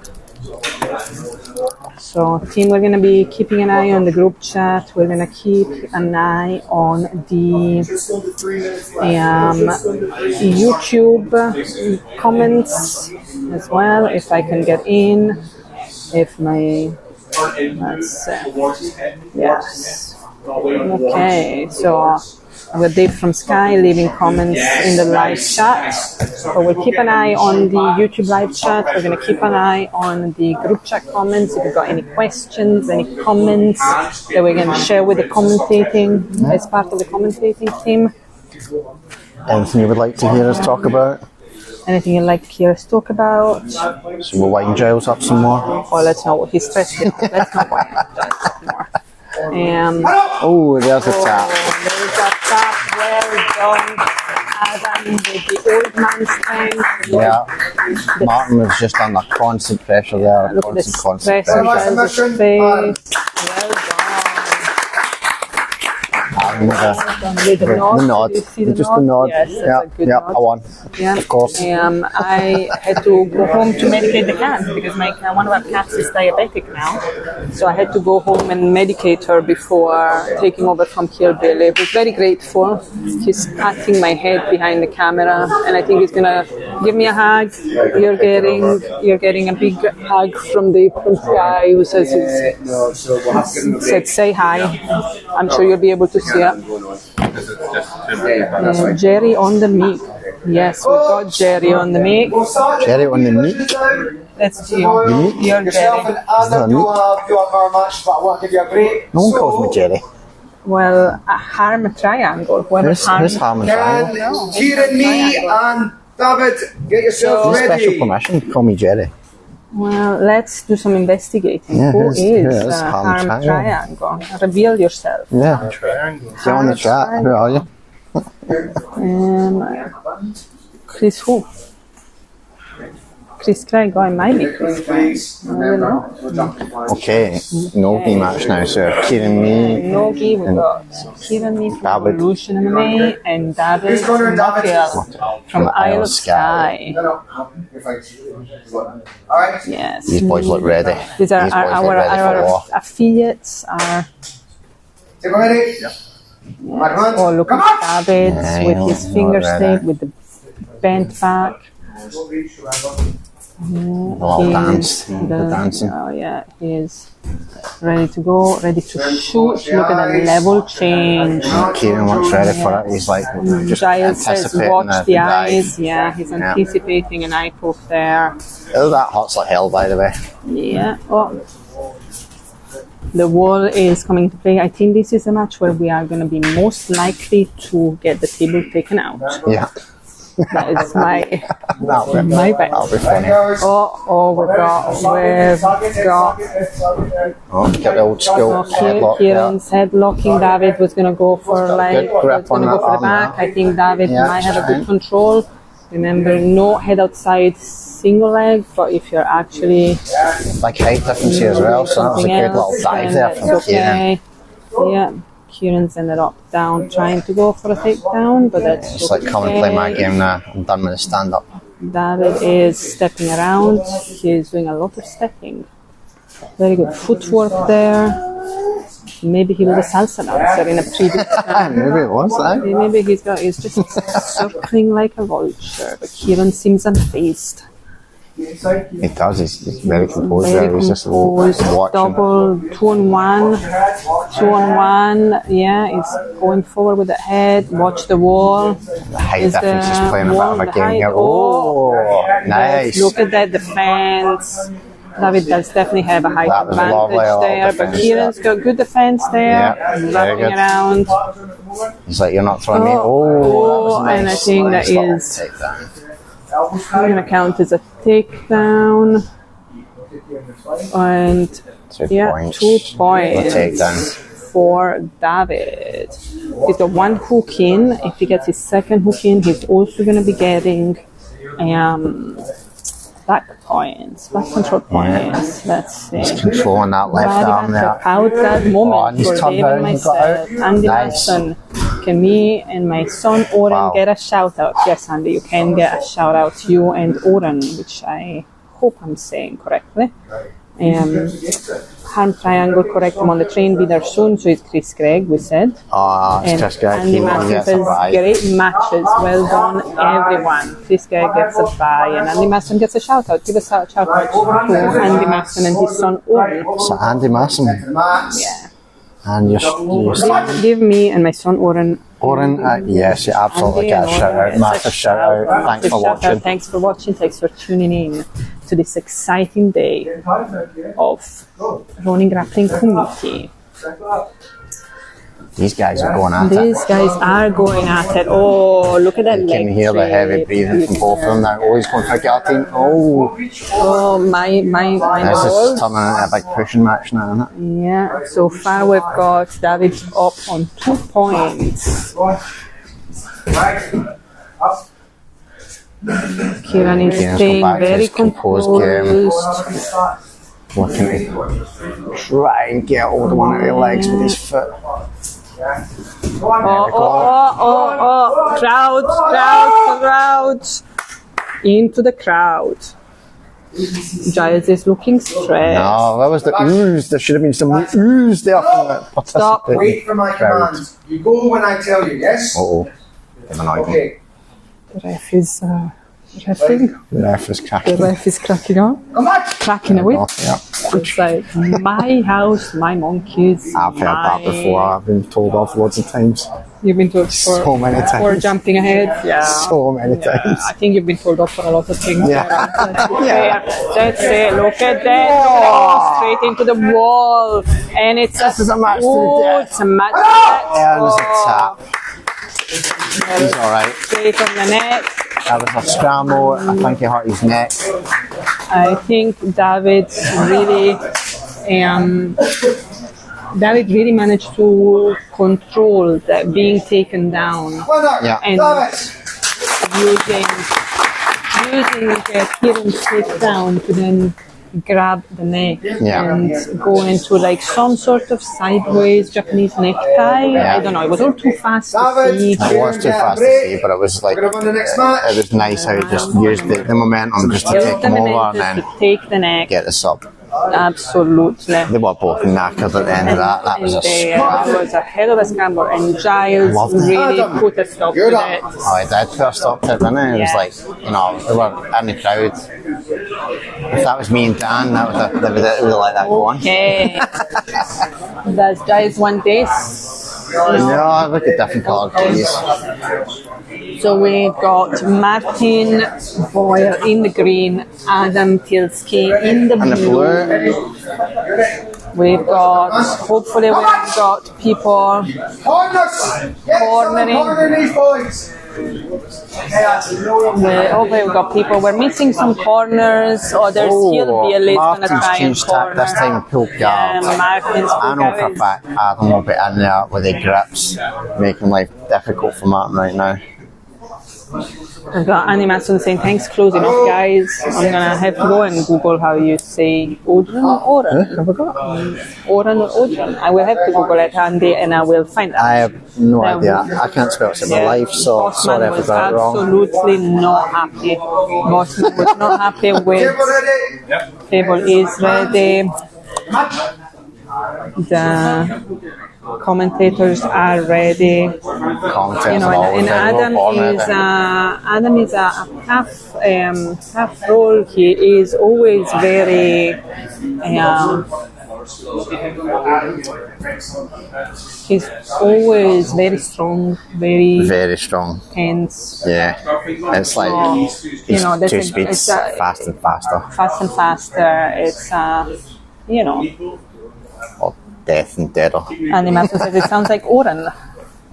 So, team, we're gonna be keeping an eye on the group chat. We're gonna keep an eye on the YouTube comments as well. If I can get in, if my let's yes. Okay, so I've got Dave from Sky leaving comments in the live chat. So we'll keep an eye on the YouTube live chat. We're going to keep an eye on the group chat comments. If you've got any questions, any comments that we're going to share with the commentating as part of the commentating team. Anything you would like to hear us talk about? Anything you'd like to hear us talk about? So we'll wind Giles up some more. Oh, let's not. He's stressed. Let's not wind up more. Oh, there's a tap. There's a tap. Well done, Adam, with the old man strength. Yeah. Martin was just under constant pressure there. Look at the Constant stress pressure. on his face. Well done. With the nod. The nod. Did you see the Just nod? the nod. Yes, that's Yeah, a good yeah, nod. I won. Yeah. Of course. I had to go home to medicate the cat because one of our cats is diabetic now. So I had to go home and medicate her before taking over from Hillbilly. Who's very grateful. He's patting my head behind the camera, and I think he's gonna give me a hug. You're getting a big hug from Dave from Sky, who says said say hi. I'm sure you'll be able to see it. Jerry on the mic. Yes, we've got Jerry on the mic. Jerry on the meat. That's you. You're Yourself Jerry. and Adam, you'll have our match, but I want to give you a break. No one calls me Jerry. Well, a harm triangle. Who's Harm and Triangle? Can Kieran, me, and David get yourself Need special ready? permission to call me Jerry. Well, let's do some investigating. Yeah, Who who's is Harm Harm Triangle? Triangle? Reveal yourself. Yeah. Get on the chat. Who are you? Chris who? Chris Craig. Oh, it might be Chris Craig. I don't know. Okay. No game match now, so Kieran, me. Nogi, we've got Kieran me from David. Evolution MMA and David Who's going to David? Mockiel from Isle of Skye. You're fine. Alright. Yes. These boys look ready. These are These boys look ready for our war. affiliates. Are Take it ready? oh, look at David with his finger not stick, ready. with the bent back. All danced. The dancing. Oh yeah, he is ready to go, ready to shoot. Look at the level change. Kieran looks ready for it. He's like just Giles says, anticipating watch the dive. eyes. Yeah, he's anticipating an eye poke there. Oh, that hurts like hell, by the way. Yeah. Oh. The wall is coming to play. I think this is a match where we are going to be most likely to get the table taken out. Yeah. That is my bet. That'll be funny. We've got. Oh, get the old school headlock. Kieran's headlocking. David was going to go for the back. I think David might have a good control. Remember, no head outside single leg, but if you're actually like height difference here as well, so that was a good little dive there from Kieran. Yeah. Kieran's ended up down trying to go for a takedown, but that's it's like come and play my game now. I'm done with the stand up. David is stepping around. He's doing a lot of stepping. Very good footwork there. Maybe he was a salsa dancer in a previous time. Maybe it was that. Maybe he's just circling like a vulture, but Kieran seems unfazed. He does, he's very composed there. He's just watching. Double 2-on-1. 2-on-1. Yeah, he's going forward with the head. Watch the wall. The height difference is playing a bit of a game here. Nice. Look at that defense. David does definitely have a height advantage there, but Kieran's got good defense there. Wrapping around. He's like, you're not throwing me. That was nice. And I think that is going to count as a takedown. And 2 points for David. He's got one hook in. If he gets his second hook in, he's also going to be getting back points, back control points. Let's see. He's controlling that left arm there. Out that moment for Dave and myself. Andy Matson. Can me and my son Oren get a shout out? Yes, Andy, you can get a shout out. You and Oren, which I hope I'm saying correctly. Harm triangle, correct him on the train. Be there soon. So it's Chris Gregg, we said. It's Chris Gregg. Andy Matson says, great matches. Well done, everyone. Chris Gregg gets a bye, and Andy Matson gets a shout out. Give a shout out to Andy Matson and his son Oren. So Andy Matson. Yeah. And you're give me and my son Oren. Yes, you absolutely get a shout out. Massive shout out. Thanks for watching. Thanks for watching. Thanks for tuning in to this exciting day of Ronin Grappling Kumite. These guys are going at it. These guys are going at it. Oh, look at that leg. You can hear the heavy breathing from both of them now. Oh, he's going for a guillotine. Oh, my. This is turning into a big pushing match now, isn't it? Yeah, so far we've got David up on 2 points. Kieran is staying very composed. Looking to try and get hold of one of your legs with his foot. Crowd. Into the crowd. Giles is looking stressed. No, that was the ooze. There should have been some ooze there from the participant. Stop. Wait for my commands. You go when I tell you, yes? Okay. The ref is reffing. The ref is cracking. The ref is cracking on. Cracking away. Yeah. It's like, my house, my monkeys. I've heard that before. I've been told off loads of times. You've been told so many times. For jumping ahead? Yeah. So many times. I think you've been told off for a lot of things. Yeah. That's it. Look at that. Oh, straight into the wall. And it's a match to the death. It's a match to the death. Yeah, it was a tap. He's alright. Straight on the neck. That was a scramble. I think he hurt his neck. I think David really managed to control that being taken down and using Kieran's takedown to then grab the neck and go into like some sort of sideways Japanese necktie. I don't know, it was all too fast to see. It was too fast to see, but it was like, it was nice how he just used the momentum just to take him over and then take the neck. get the sub. Absolutely. They were both knackered at the end of that. That was a That was a hell of a scramble, and Giles Loved it. really put a stop to it. Oh, he did put a stop to it, didn't he? It was Yeah. like, you know, we were in the crowd. If that was me and Dan, they would have let that go on. Okay. Does Giles want this? No, look at different coloured keys. So we've got Martin Boyle in the green, Adam Tilsky in the And the blue. blue. We've got, hopefully we've got people Cornering these boys. we've got people, we're missing some corners, others he'll be at least going to Martin's try and changed tack corner. this time, pulled Yeah, guard. Martin's I know for a pulled fact Adam will be in there with the grips, making life difficult for Martin right now. I've got Annie Matson saying, thanks, close enough, guys. I'm going to have to go and Google how you say Odrin or Oren. Have I got Oren or Odrin? I will have to Google it, Andy, and I will find out. I have no Now, idea. I can't spell it in my life, so Bossman sorry if I was got it wrong. absolutely not happy. Bossman was not happy with table is ready. The commentators are ready. Commentators You are know, always and ready. Adam is a tough role. He is always very. He's always very strong, Very strong. tense, Yeah. It's like you know, it's there's two a- speeds, it's a- fast and faster. fast and faster. It's you know. Or death and deader. Andy Matthews says it sounds like Oren.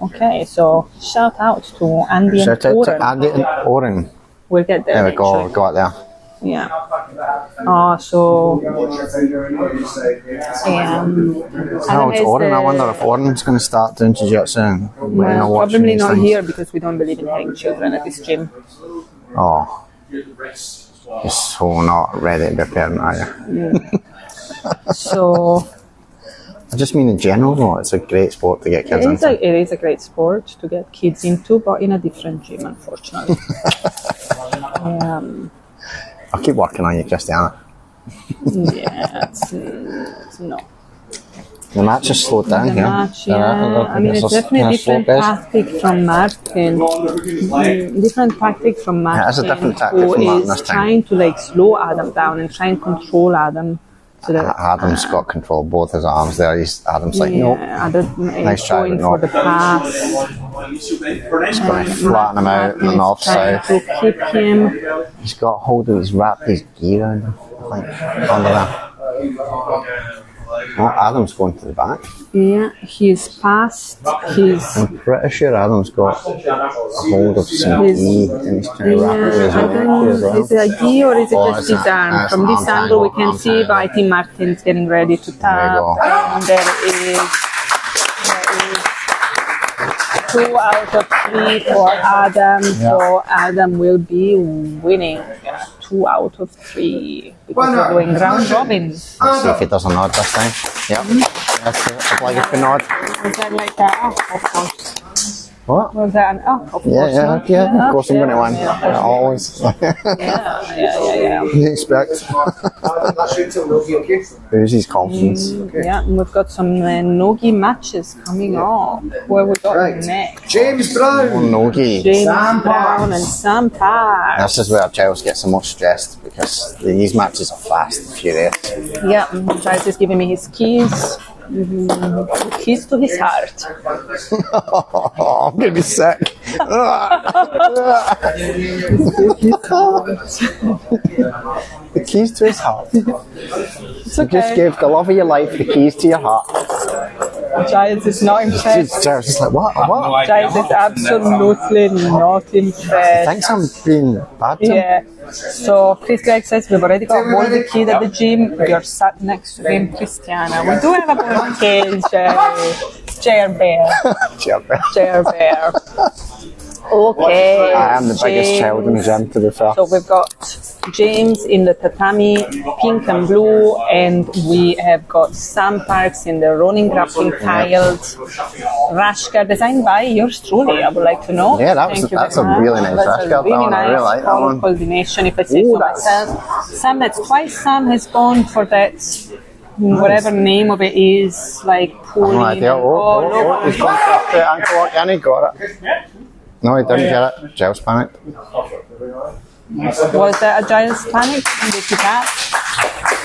Okay, so shout out to Andy and Shout out Oren. to Andy and Oren. We'll get there. There we go, eventually. got there. Yeah. So. No, it's Oren. I wonder if Oren's going to start doing jiu-jitsu and watching Probably these not things. here because we don't believe in having children at this gym. Oh, you're so not ready to be a parent, are you? So I just mean in general, though, it's a great sport to get kids into. it is a great sport to get kids into, but in a different gym, unfortunately. I'll keep working on you, Christiana. Yeah, it's not. The match has slowed down The here. match, yeah. I mean, it's definitely a different tactic from Martin. Different tactic from Martin, Yeah, it's a different tactic who from Martin is this time. trying to like slow Adam down and try and control Adam. So that Adam's got control of both his arms there. Adam's like, nope. Adam Nice is try, going but for no. the pass. He's going to flatten him out on the north Trying side. to keep him. He's got hold of his wrapped his gear around him, like under there. Oh, Adam's going to the back. Yeah, he's passed. He's I'm pretty sure Adam's got hold of some gi and he's trying to wrap it with his I own don't neck as well. know, is it a gi or is it Oh, just it's his arm? it's From an this arm angle we triangle, can see, but I think Martin's getting ready to tap. go. And there is 2 out of 3 for Adam. So Adam will be winning 2 out of 3 because we're doing round robins. Let's see if he does a nod this time. Yep. That's the obligatory nod. Was that like a, of course. What? Was that an, of course. Yeah, not. yeah. Of course I'm going to win. Yeah. Yeah, always. Yeah. You expect. Oozes confidence. Yeah, and we've got some Nogi matches coming up. Where we got next? James Oh, Brown. Nogi. James Brown and Sam Parr. This is where Giles gets the most stressed because these matches are fast and furious. Yeah, Giles is giving me his keys. Keys to his heart. I'm going to be sick. The keys to his heart. It's You just okay. gave the love of your life the keys to your heart. Giles is not impressed. Giles is like, what? What? Giles is absolutely not impressed. Thinks I'm being bad to him? Yeah. So Chris Gregg says we've already got a ball kid at the gym. You're sat next to him, Christiana. We do have a ball cage. Chair bear. Jump. Chair bear. Okay. I am the biggest child in the gym, to be fair. So we've got James in the tatami, pink and blue, and we have got Sam Parks in the running grappling tiled rash guard designed by yours truly. I would like to know. Yeah, that's a really nice rash guard. Really nice I really like that one. coordination, if I say so myself. Sam, that's twice Sam has gone for that. Whatever name of it is, like pulling. No idea. He's gone for the ankle lock and he got it. No, he didn't get it. Giles panicked. Was that a Giles panic? Did he tap?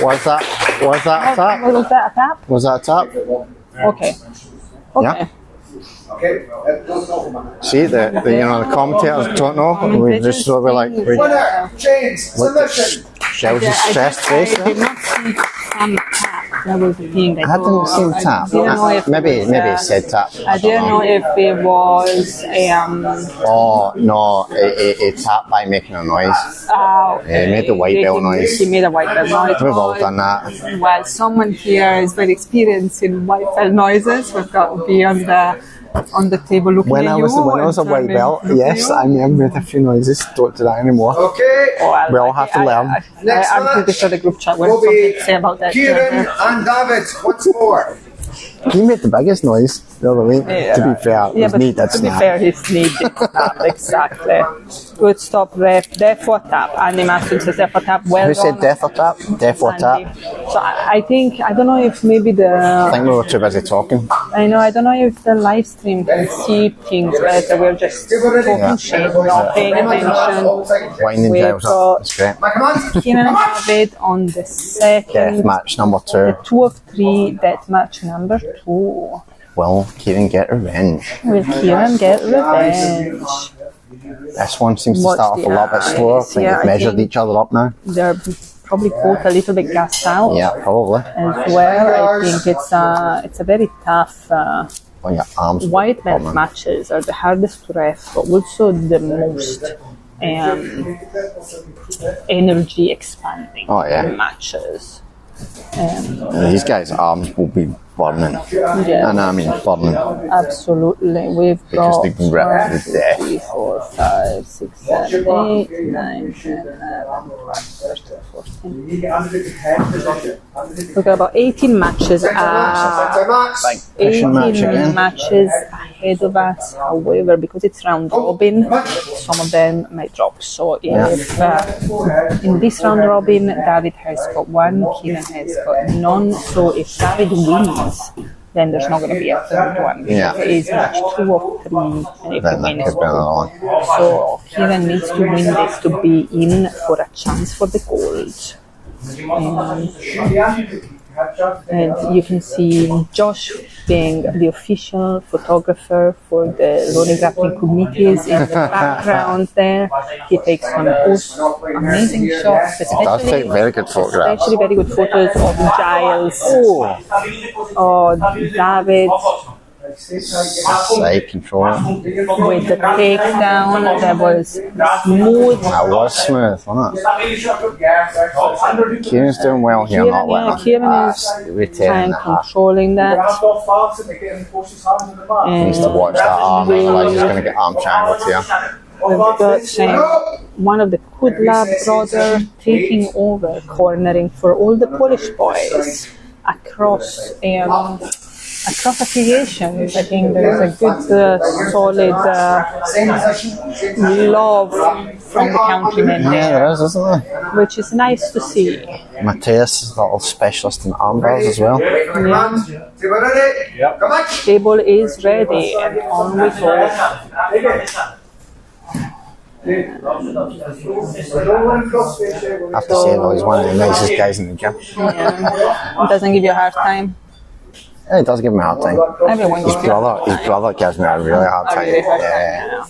Was that a tap? Was that a tap? Was that a tap? Okay. Yeah. See, the commentators don't know. We just sort of like. Winner, James, submission. Giles' stressed face. I did not see Sam tap. That was the thing. I didn't see him tap. Maybe he said tap. I didn't know if it was Oh no! It tapped by making a noise. okay. He made the white belt noise. He made a white belt noise. We've all done that. Well, someone here is very experienced in white belt noises. We've got to be on the table looking When at I you. was a white belt, yes, I may have made a few noises. Don't do that anymore. Okay. We all have to learn. I'm pretty sure the group chat will will something be to say about that. Kieran and David once more. He made the biggest noise the other week. To be fair, his knee did to be snap. fair, his knee did snap, exactly. Good stop, ref. Death or tap. Andy Maston says death or tap. Well Who said done, death or tap? Death or Andy. tap? So I think, I don't know if maybe I think we were too busy talking. I don't know if the live stream can see things better. We're just talking shit, not paying attention. Winding We've Giles up. got That's great. My command. Keenan and David on the second. Death match number 2. 2 of 3, death match number 2. Will Kieran get revenge? Will Kieran get revenge? This one seems to Watch start off a the little bit slower. I eyes. think Yeah, they've I measured think- each other up now. They're probably both a little bit gassed out. Yeah, probably. As well, I think it's a very tough. On your arms. White belt Problem. matches are the hardest to ref, but also the most energy expanding Oh, yeah. matches. These guys' arms will be burning. Yeah. And I mean burning. Absolutely. We've Because got they can rip to death. 3, 4, 5, 6, 7, 8, 9, 10, 11, 12, 13, 14. We've got about 18 matches. Fishing match 18 again. matches ahead of us. However, because it's round robin, some of them might drop. So if in this round robin, David has got 1, Kieran has got none. So if David wins, then there's not going to be a third one. Yeah. It is match 2 of 3, and if Then he that wins, could be another one. so Kieran needs to win this to be in for a chance for the gold. And you can see Josh being the official photographer for the running grappling Kumites in the background there. He takes some amazing shots, Does take very good photographs. especially very good photos of Giles, David Side control. with the takedown that was smooth. That was smooth, wasn't it? Kieran's doing well here, not well. Kieran is retaining that. controlling that. He needs to watch that arm, otherwise he's going to get arm triangled here. We've got one of the Kudlab brothers taking over, cornering for all the Polish boys across affiliations. I think there's a good, solid love from the countrymen Yeah, there, there is, isn't there? which is nice to see. Matthias is a little specialist in arm bars as well. Table is ready, and on we go. I have to say though, he's one of the nicest guys in the gym. Yeah. It doesn't give you a hard time. Yeah, he does give me a hard time. Everyone His gives you a hard brother gives me a really hard time. Yeah.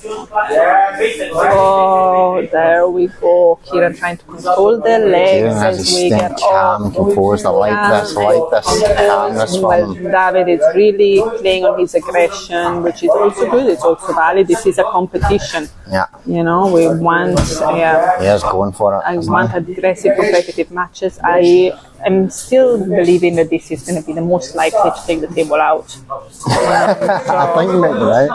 Oh, there we go. Kieran trying to control the legs Kieran has as his we stint get calm, composed. I like this calmness Well, from him. David is really playing on his aggression, which is also good. It's also valid. This is a competition. Yeah, You know, we want, he is going for it. I isn't want he? aggressive competitive matches. I am still believing that this is going to be the most likely to take the table out. I think you might be right.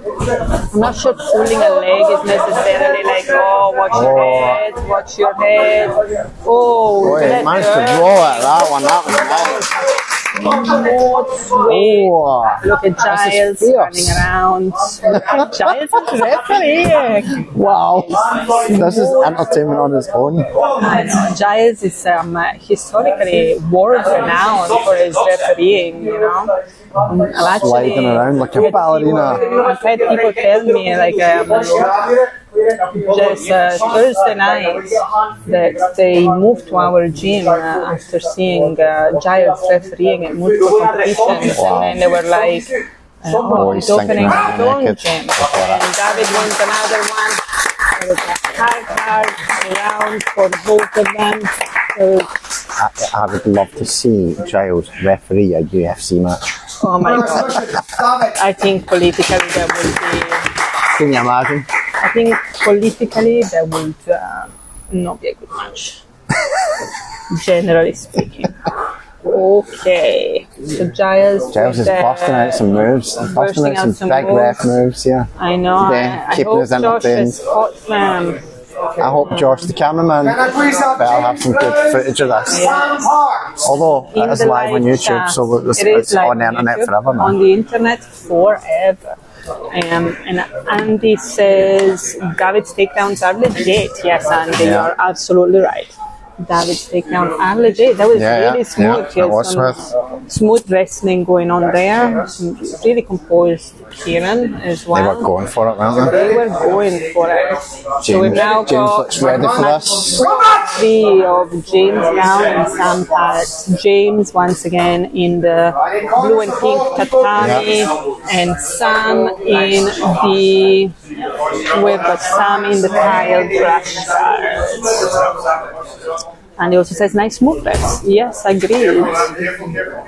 I'm not sure pulling a leg is necessarily like, oh, watch your head. Oh, Boy, he managed to roll at that one. That was nice. Look at Giles running around. Giles is refereeing. Wow, this is entertainment on its own. I know. Giles is historically world renowned for his refereeing, you know. Sliding around like a ballerina. I've had people tell me, like, just Thursday night, that they moved to our gym after seeing Giles refereeing at multiple competitions, and then they were like, he's opening his own gym. And David wins another one. It was a hard round for both of them. I would love to see Giles referee a UFC match. Oh my god. I think politically that would be... Can you imagine? I think politically that would not be a good match. Generally speaking. Okay. So Giles is busting out some moves. Busting out some big ref moves, yeah. I know. Yeah, I keeping hope us Josh entertained. is hot, man. I hope Josh, the cameraman, better have some good footage of this. Although it is live on YouTube, so it's on the internet forever now. On the internet forever. And Andy says David's takedowns are legit. Yes, Andy, you're absolutely right. David's takedowns are legit. That was really smooth. That was smooth wrestling going on there. Some really composed Kieran as well. They were going for it, weren't they? They were going for it. So we've now James got looks ready for this. 3 of James now and Sam Parks. James once again in the blue and pink tatami, and Sam in the tiled brush cards. And he also says nice movements. Yes, agreed.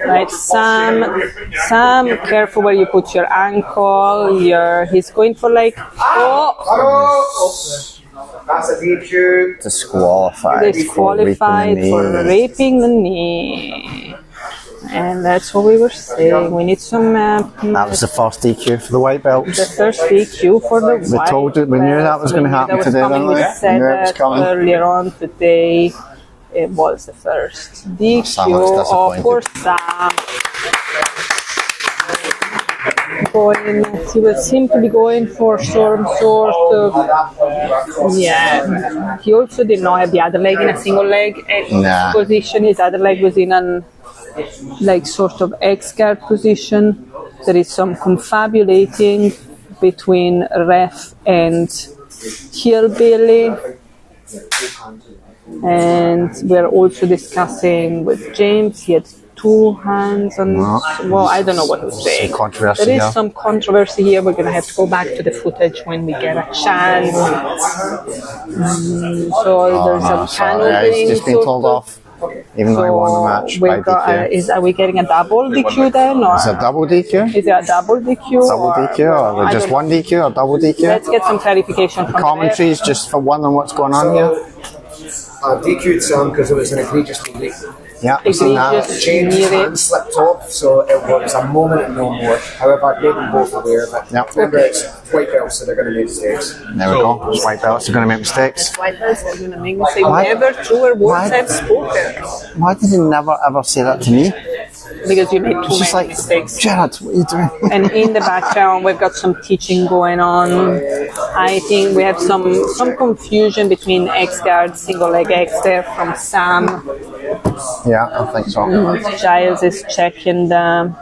Right, Sam, careful where you put your ankle. He's going for like, That's a DQ. Disqualified for raping the knee. And that's what we were saying. We need some... that was the first DQ for the white belt. The first DQ for the white belt. We knew that was going to happen today, didn't we? We said that earlier on today. It was the first DQ. Poor Sam. He would seem to be going for some sort of... Yeah. He also did not have the other leg in a single leg position. His other leg was in an sort of X-guard position. There is some confabulating between ref and Hillbilly. And we're also discussing with James. He had 2 hands on... Well, I don't know what to say. There is some controversy here. We're going to have to go back to the footage when we get a chance. There's some canoeing. He's just been told off. Even though he won the match by DQ. Are we getting a double DQ then? Or? Is it a double DQ? Is it a double DQ? Double DQ or just one DQ or double DQ? Let's get some clarification from commentary is just for wondering what's going on here. DQ'd Sam because it was an egregious knee. Yeah, we've seen that. James' hand slipped off, so it was a moment and no more. However, they were both aware of it. Yep. Remember, it's white belts, so they're going to make mistakes. There we go. It's white belts are going to make mistakes. White belts are going to make mistakes. Never truer words have spoken. Why did he never ever say that to me? Because you made too many mistakes. Jared, what are you doing? And in the background, we've got some teaching going on. I think we have some confusion between X-guard, single leg X there from Sam. Yeah, I think so. Giles is checking the...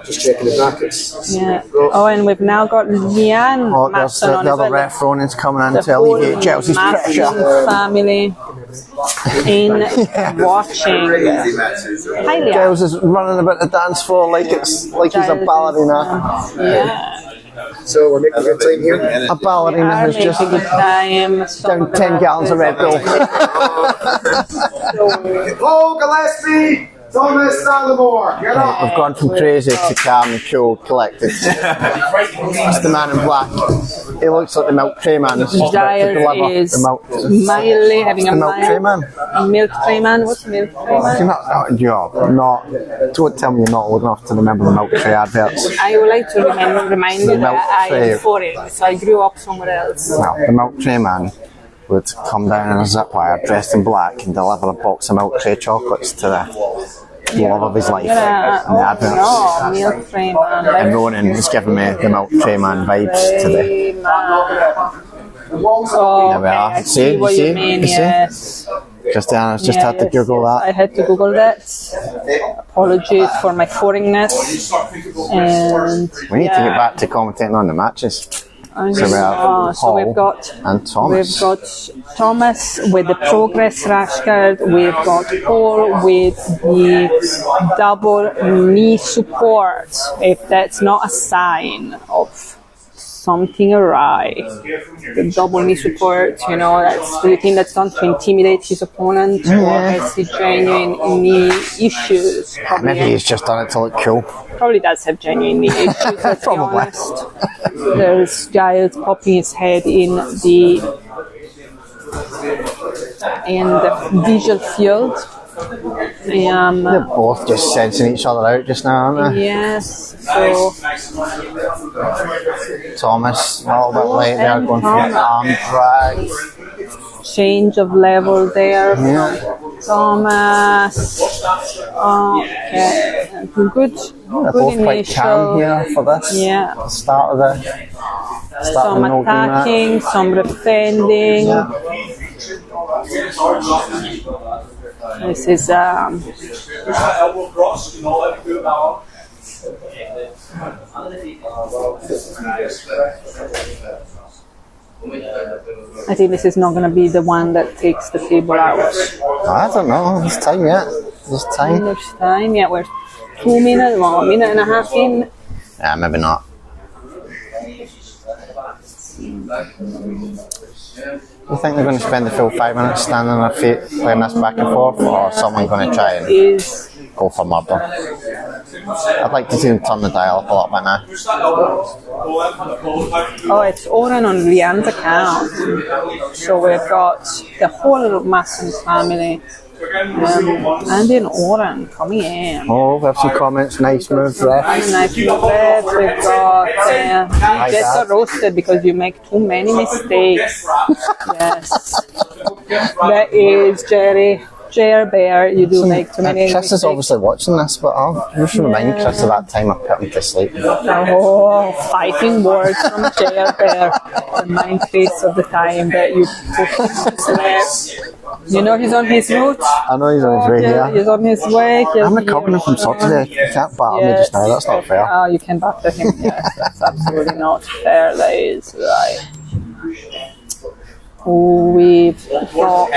Just checking the brackets. Yeah. Oh, and we've now got Leanne there's the other ref Ronan's coming in to alleviate Chelsea's pressure. Family in watching. Hi, Leanne. Giles is running about the dance floor like he's a ballerina. Yeah. So we're making good time here. A ballerina who's just down 10 gallons of Red Bull. Oh, Gillespie! Thomas Sallamore, get up. We've gone from crazy to calm and cool, collected. It's the man in black. He looks like the milk tray man. This is about to Giles deliver is the milk. mildly having a The milk tray man. milk tray man. What's milk tray man? You're not, don't tell me you're not old enough to remember the milk tray adverts. I would like to remind you The milk that I tray. am foreign, so I grew up somewhere else. Well, the milk tray man would come down in a zip wire dressed in black and deliver a box of milk tray chocolates to the love of his life. Yeah, And the adverts. no, milk tray man. And Ronan is giving me the milk tray man vibes today. Tray man. There Oh, we okay, are. I see what you mean, yes. Christiana's just had to Yes, Google yes, that. I had to Google that. Apologies for my foreignness. And We need to get back to commentating on the matches. And So we have so we've Paul got and Thomas. We've got Thomas with the progress rash guard. We've got Paul with the double knee support. If that's not a sign of something awry, the double knee support, you know, that's the thing that's done to intimidate his opponent, or has he genuine knee issues? Maybe he's just done it to look cool. Probably does have genuine knee issues, let's be Probably. honest. There's Giles popping his head in the visual field. They're both just sensing each other out just now, aren't they? Yes, so Thomas, a little bit late there, going for the arm drag. change of level there. Yeah. Thomas. Okay, They're good. Good both quite calm initial. here for this. Yeah. The start of the Some no game match. attacking, some defending. This is elbow cross, you know, let it go now. I think this is not going to be the one that takes the table out. I don't know, there's time yet. There's time. There's time. Yeah, we're 2 minutes, well, a minute and a half in. Yeah, maybe not. Do you think they're going to spend the full 5 minutes standing on their feet playing this back and forth, or is someone going to try and Is go for murder? I'd like to see them turn the dial up a little bit now. oh, it's Oren on Rianne's account. So we've got the whole Masson family and in Oren coming in. Oh, we have some comments. Nice move, ref. And nice red. We've got you get so roasted because you make too many mistakes. Yes, that is Jerry. Jer Bear, you do make too many Chris mistakes. is obviously watching this, but I'll just remind Chris of that time I put him to sleep. Oh, fighting words from Jer Bear. Remind Chris of the time that you put him to sleep. You know he's on his route. I know he's on his way here. He's on his way. I'm recovering from surgery. You can't battle me just now. That's not fair. Oh, you can batter him. Yes, that's absolutely not fair. That is right. We've got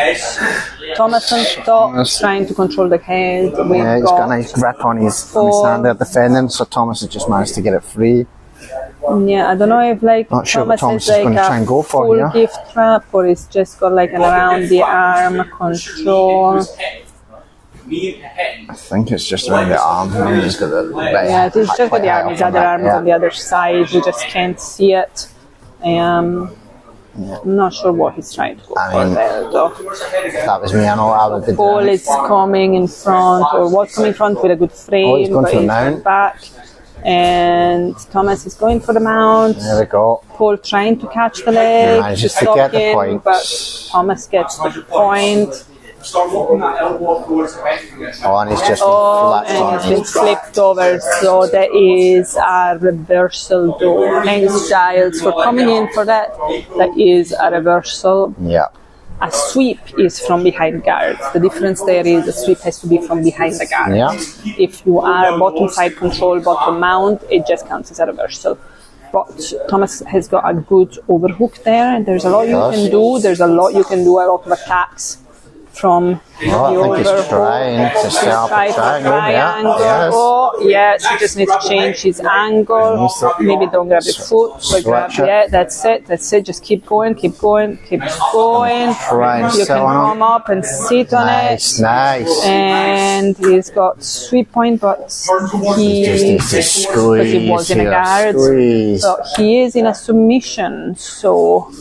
Thomas on top, trying to control the head. We've Yeah, he's got a nice grip on his hand there defending, so Thomas has just managed to get it free. Yeah, I don't know if like Not sure what Thomas Thomas is has going like to try and go a for full here. gift trap, or it's just got like an around the arm control. I think it's just around the arm. I mean, he's got the Yeah, it's just got the arm. His other arm is on the yeah. other side. You just can't see it. I'm not sure what he's trying to go I for mean, there, though. If that was me, I know I would be Paul doing it. is coming in front, or was coming in front with a good frame, Oh, he's going but for the he's mount. back. And Thomas is going for the mount. There we go. Paul trying to catch the leg, manages to stop get the him, point. but Thomas gets the point. Start walking that elbow towards the head. Oh, and he's just Oh, flat and on. it's been flipped over, so that is a reversal door. Thanks, Giles, for coming in for that. That is a reversal. Yeah. A sweep is from behind guards. The difference there is a sweep has to be from behind the guard. Yeah. If you are bottom side control, bottom mount, it just counts as a reversal. But Thomas has got a good overhook there, and there's a lot you can do. There's a lot you can do, a lot of attacks from Oh, I think he's trying to set up a triangle. Yeah. Oh, yes, he just needs to change his angle. Maybe don't grab your foot, but grab, that's it, just keep going, keep going. Try and You sit can on come up and sit on it. Nice. And he's got sweep point, but he just needs to squeeze because he was in a here, guard. squeeze. So he is in a submission, so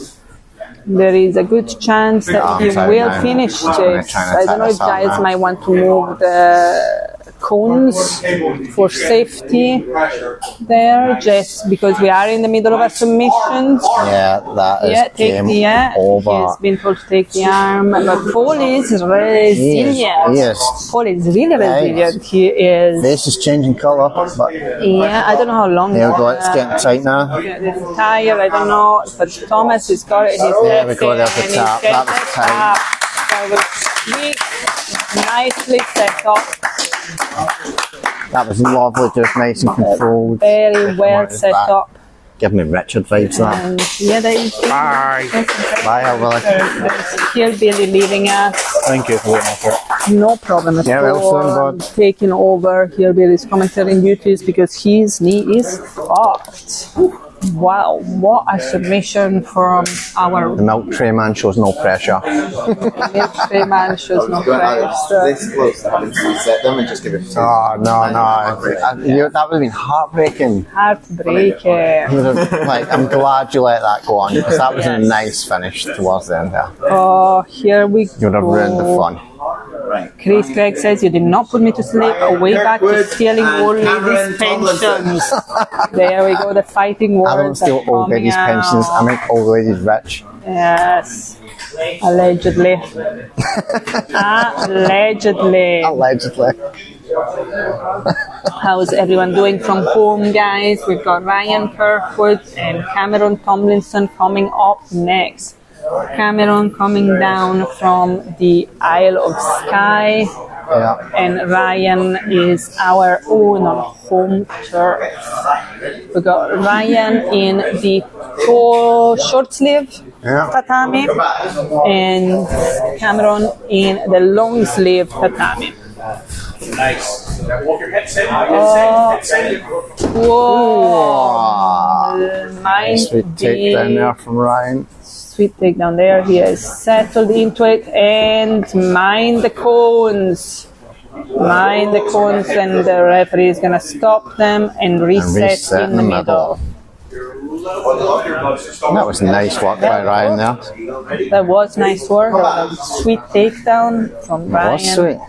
there is a good chance that he will finish this. I don't know if guys might want to move the cones for safety there, just because we are in the middle of a submission. Yeah, that is game over. He's been told to take the arm, but Paul is resilient. Yes. Paul is really resilient. He is. This is changing colour, but yeah, I don't know how long. there we go. It's getting tight now. It's tired, I don't know, but Thomas has got it. There we go. There's the tap. That was tight. That was sweet, nicely set up. That was lovely, just nice and controlled. Very well set up. Give me Richard vibes, that. And yeah, there is. Bye, Hillbilly. Hillbilly leaving us. Thank you for waiting for it. No problem at Yeah, well all. done, bud. Taking over Hillbilly's commentary duties because his knee is fucked. Wow, what a submission from our The milk tray man shows no pressure. milk tray man shows no pressure. This close to having to set them and just give it. Oh, no. That would have been heartbreaking. Heartbreaking. I'm glad you let that go on, because that was a nice finish towards the end there. Oh, here we You would have ruined the go. fun. Chris Craig says, you did not put me to sleep. Away back to stealing old ladies' pensions. There we go, the fighting words. I don't steal old ladies' pensions, I make old ladies rich. Yes. Allegedly. Allegedly. Allegedly. How's everyone doing from home, guys? We've got Ryan Kirkwood and Cameron Tomlinson coming up next. Cameron coming down from the Isle of Skye, and Ryan is our own on home turf. We got Ryan in the short sleeve tatami, and Cameron in the long sleeve tatami. Nice. Now walk your hips in. Whoa! Sweet takedown there from Ryan. Sweet takedown there. He has settled into it, and mind the cones. Mind the cones, and the referee is going to stop them and reset in the middle. That was nice work by Ryan there. That was nice work. Sweet takedown from Ryan. Was sweet.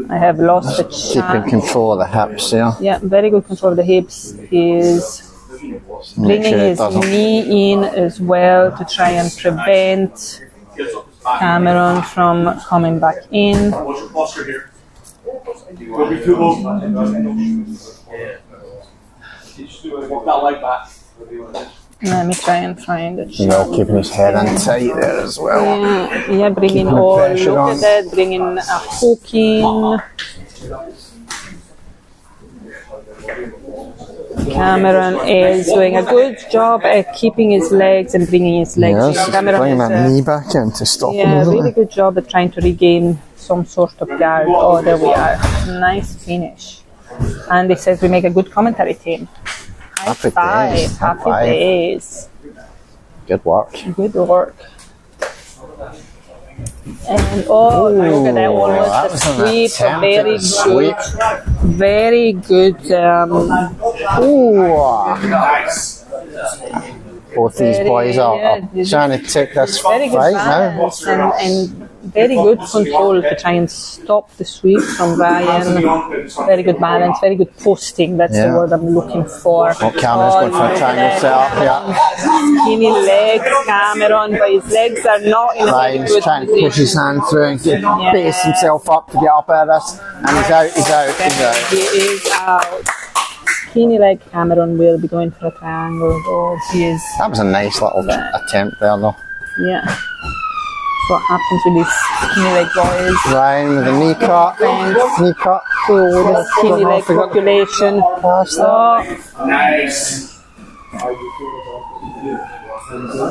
I have lost the chance. Keeping control of the hips there. Yeah, very good control of the hips. He's bringing his knee in as well to try and prevent Cameron from coming back in. What's your posture here? Will be too low. Walk that leg back. Let me try and find it. Keeping his head in tight there as well. Yeah, bringing all, look at that, bringing a hooking. Cameron is doing a good job at keeping his legs and bringing his legs in. Yes, Cameron bringing is, that knee back in to stop him, yeah, isn't really it? good job at trying to regain some sort of guard. Oh, there we are. Nice finish. And it says we make a good commentary team. Happy Five. days. Happy days. Good work. Good work. And look at that one. that Was was the an sweep. attempt Very at a good. sweep. Very good. Nice. Both these boys are trying to take this Very good fight now. balance and very good control to try and stop the sweep from Ryan. Very good balance, very good posting. That's the word I'm looking for. Oh, Cameron's going for a triangle setup. Skinny legs, Cameron, but his legs are not in a very Ryan's good trying to push his position. hand through and base himself up to get up at us. And he's out. He is out. Skinny leg Cameron will be going for a triangle. Oh, he is. That was a nice little attempt there, though. Yeah. That's what happens with these skinny leg boys. Ryan with a knee cut. Knee cut. Oh, the skinny leg population. Oh, Nice.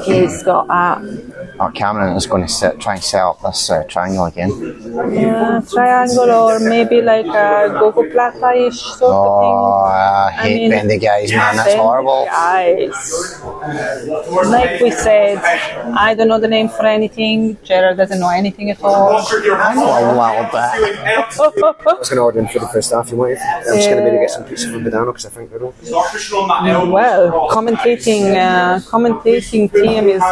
he's got a Cameron is going to try and set up this triangle again. Yeah, triangle or maybe like a Gogo Plata-ish sort of thing. I hate bendy guys, man. That's bendy horrible. Guys. Like we said, I don't know the name for anything. Gerard doesn't know anything at all. I know a little bit. I was going to order in for the first half, you wanted. I'm just going to maybe get some pizza from Badano because I think they're all. Well, commentating team is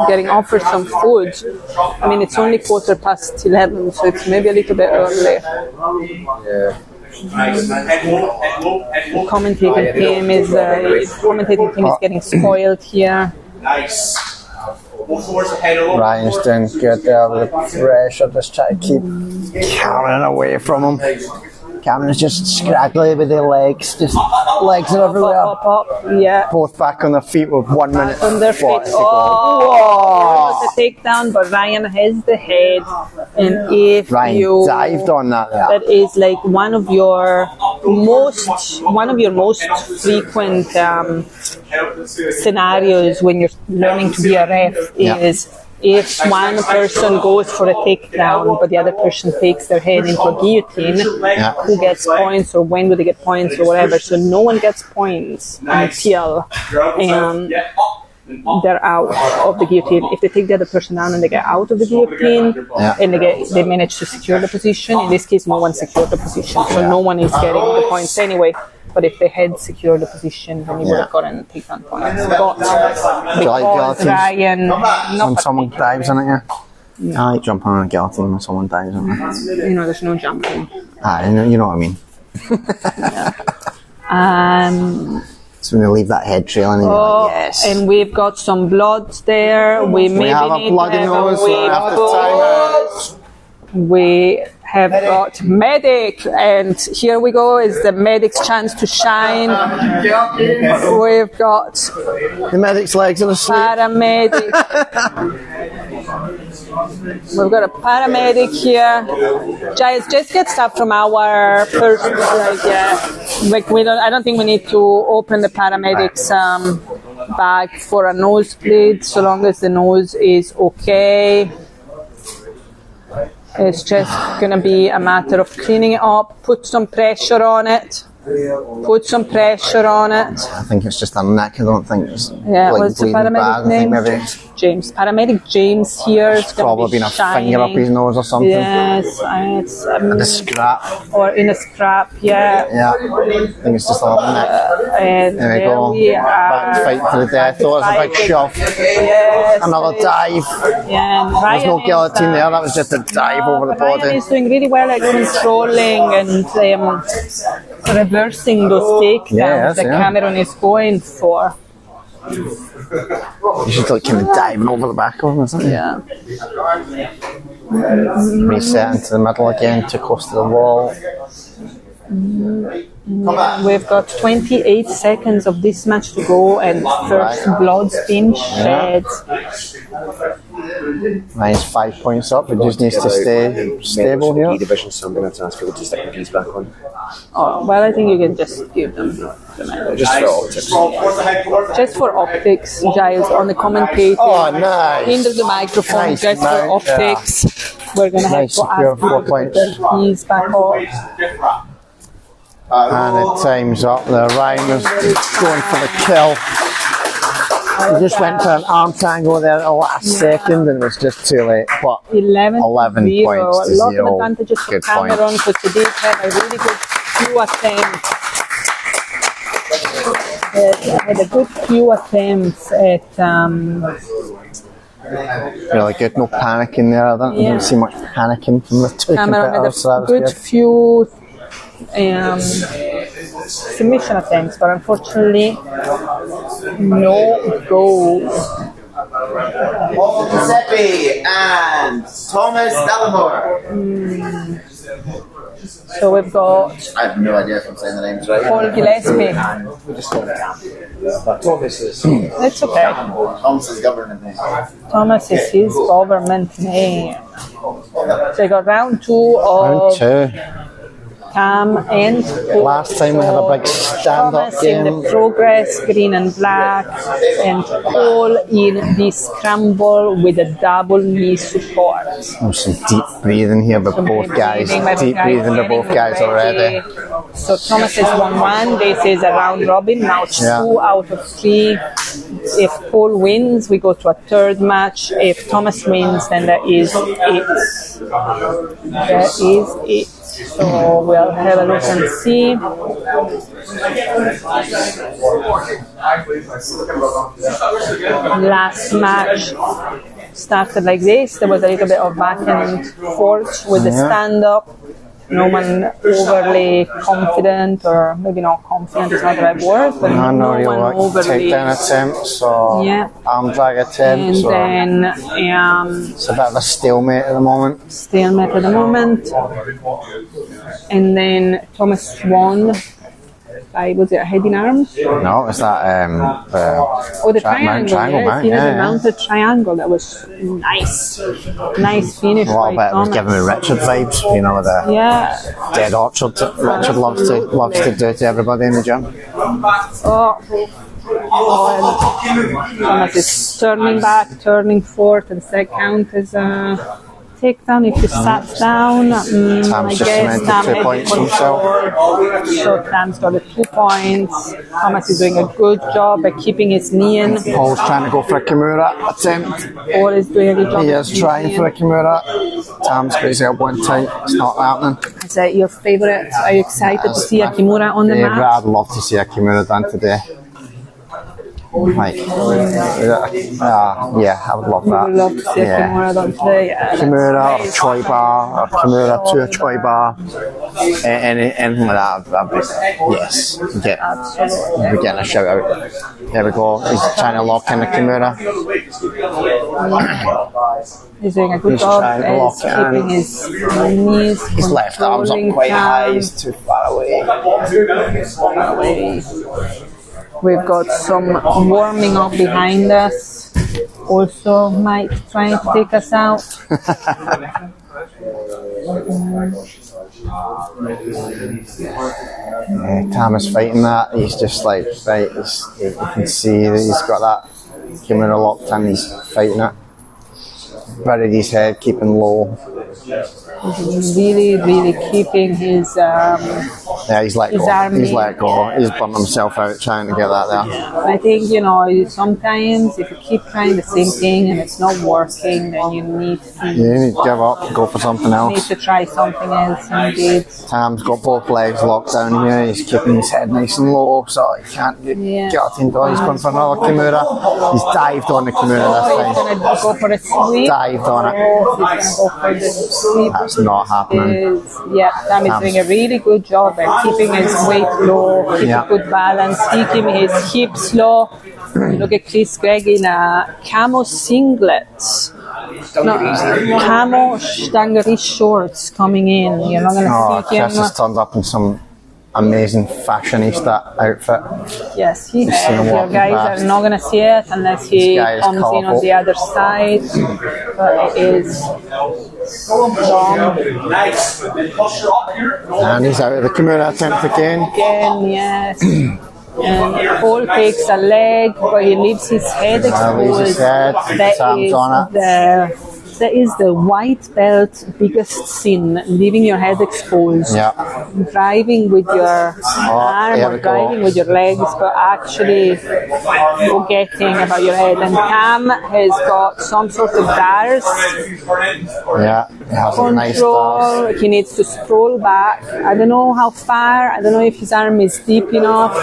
getting offered some food. I mean, it's only 11:15, so it's maybe a little bit early. Yeah. Commentating team is getting spoiled here. Nice. Ryan's doing good there with the pressure, just trying to keep Cameron away from him. Cameron's just scraggly with their legs, just legs are everywhere. Up. Yeah. Both back on their feet with 1 minute. On their feet. Whoa! It was a takedown, but Ryan has the head, and if Ryan you dived on that. that is like one of your most frequent scenarios when you're learning to be a ref is if one person goes for a takedown but the other person takes their head into a guillotine, who gets points or when do they get points or whatever. So no one gets points until they're out of the guillotine. If they take the other person down and they get out of the guillotine and they manage to secure the position, in this case no one secured the position, so no one is getting the points anyway. But if they had secured the position, then you would have gotten a takedown points. But because Ryan, when someone dives in it, I like jumping on a guillotine when someone dives in it. You know, there's no jumping. You know what I mean. So when they leave that head trail and you're like, yes. And we've got some blood there. We have a bloody nose. We have got medic, and here we go. Is the medic's chance to shine? We've got the medic's legs are asleep. Paramedic. We've got a paramedic here. Giles, just get stuff from our first. I don't think we need to open the paramedic's bag for a nosebleed, so long as the nose is okay. It's just going to be a matter of cleaning it up, put some pressure on it. I think it's just a neck, I don't think it's what's the paramedic name? James. Paramedic James here is probably been a finger up his nose or something. Yes, it's in a scrap. Or in a scrap, Yeah, I think it's just a little neck. And there we go. Back to fight for the death. Oh, it's a big shove. Yes. Another dive. Yeah, there's no guillotine there, that was just a dive over the body. Ryan is doing really well at controlling and reversing those takedowns that Cameron is going for. You should kind of diving over the back of him or something. Yeah. Reset into the middle again, too close to the wall. We've got 28 seconds of this match to go, and first blood's been shed. Ryan's 5 points up, but just needs to stay stable here. Division, so I'm going to transfer the 2 second keys back on. Oh, well, I think you can just give them just for optics. Just for optics, Giles, on the commentator. Oh, nice. Into the microphone, nice, just for optics. We're going to have to ask 4 points. the keys back on. And it time's up there. Ryan was going for the kill. He just went for an arm triangle there at the last second and it was just too late. But 11 points to 0. A lot of advantages for Cameron because he did have a really good few attempts. Had a good few attempts at really good, no panicking there. I didn't see much panicking from the two competitors. Cameron had a good few submission attempts, but unfortunately no goals. Giuseppe and Thomas Dallimore. So we've got I have no idea if I'm saying the names right. Paul Gillespie. Thomas is. It's okay. Thomas is government name. Thomas is his government name. So we got round 2 of Cam and Last time we had a big stand-up Thomas in game. the progress, green and black, and Paul in the scramble with a double knee support. There's some deep breathing here with both guys. Deep breathing with both guys already. So Thomas is 1-1. This is a round robin. Now it's 2 out of 3. If Paul wins, we go to a third match. If Thomas wins, then that is it. That is it. So we'll have a look and see. Last match started like this. There was a little bit of back and forth with the stand-up. No one overly confident, or maybe not confident is not the right word, but no one overly takedown attempts or arm drag attempts. And then it's a bit of a stalemate at the moment. And then Thomas won by, was it a head in arms? No, it's that the triangle. He had a mounted triangle that was nice finish. A little bit was giving me Richard vibes, you know, the dead orchard Richard loves to do to everybody in the gym. Thomas is turning back, turning forth, and that count as a takedown. If you sat down, I guess Tam had 2 points himself. So Tam's got 2 points. Thomas is doing a good job at keeping his knee in. Paul's trying to go for a Kimura attempt. Paul is doing a good job. He is trying for a Kimura. Tam's got his elbow in tight. It's not happening. Is that your favourite? Are you excited to see a Kimura on the mat? I'd love to see a Kimura done today. Like, I would love that. Would love to see a Kimura done today. Kimura or Choi bar, or Kimura to a Choi bar, anything like that. I'd be, yes, we're getting a shout out. There we go. He's trying to lock in the Kimura. He's doing a good job at keeping his knees. His left arm's up quite high. He's too far away. We've got some warming up behind us. Also, Mike trying to take us out. Tam is fighting that. He's just like, right, you can see that he's got that Kimura locked in. He's fighting it. Buried his head, keeping low. He's really keeping his he's let go. He's let go. He's burnt himself out trying to get that there. I think, sometimes if you keep trying the same thing and it's not working, then you need to give up, go for something else. You need to try something else indeed. Tam's got both legs locked down here. He's keeping his head nice and low, so he can't get up into it. He's going for another Kimura. He's dived on the Kimura this time. He's going to go for a sweep. Dived on it. He's going to go for the sweep. That's not happening. Tam is doing a really good job at keeping his weight low, keeping good balance, keeping his hips low. Look at Chris Gregg in a camo singlet. Camo Stangerie shorts coming in. You're not going to see him. Chris has turned up in some amazing fashionista outfit. Yes, he has. Your guys are not going to see it unless he comes in on the other side. But it is long. And he's out of the Kimura attempt again. Yes. And Paul takes a leg, but he leaves his head exposed. That is the white belt biggest sin, leaving your head exposed. Driving with your arm or driving with your legs, but actually forgetting about your head. And Cam has got some sort of bars. Control. He needs to scroll back. I don't know how far. I don't know if his arm is deep enough.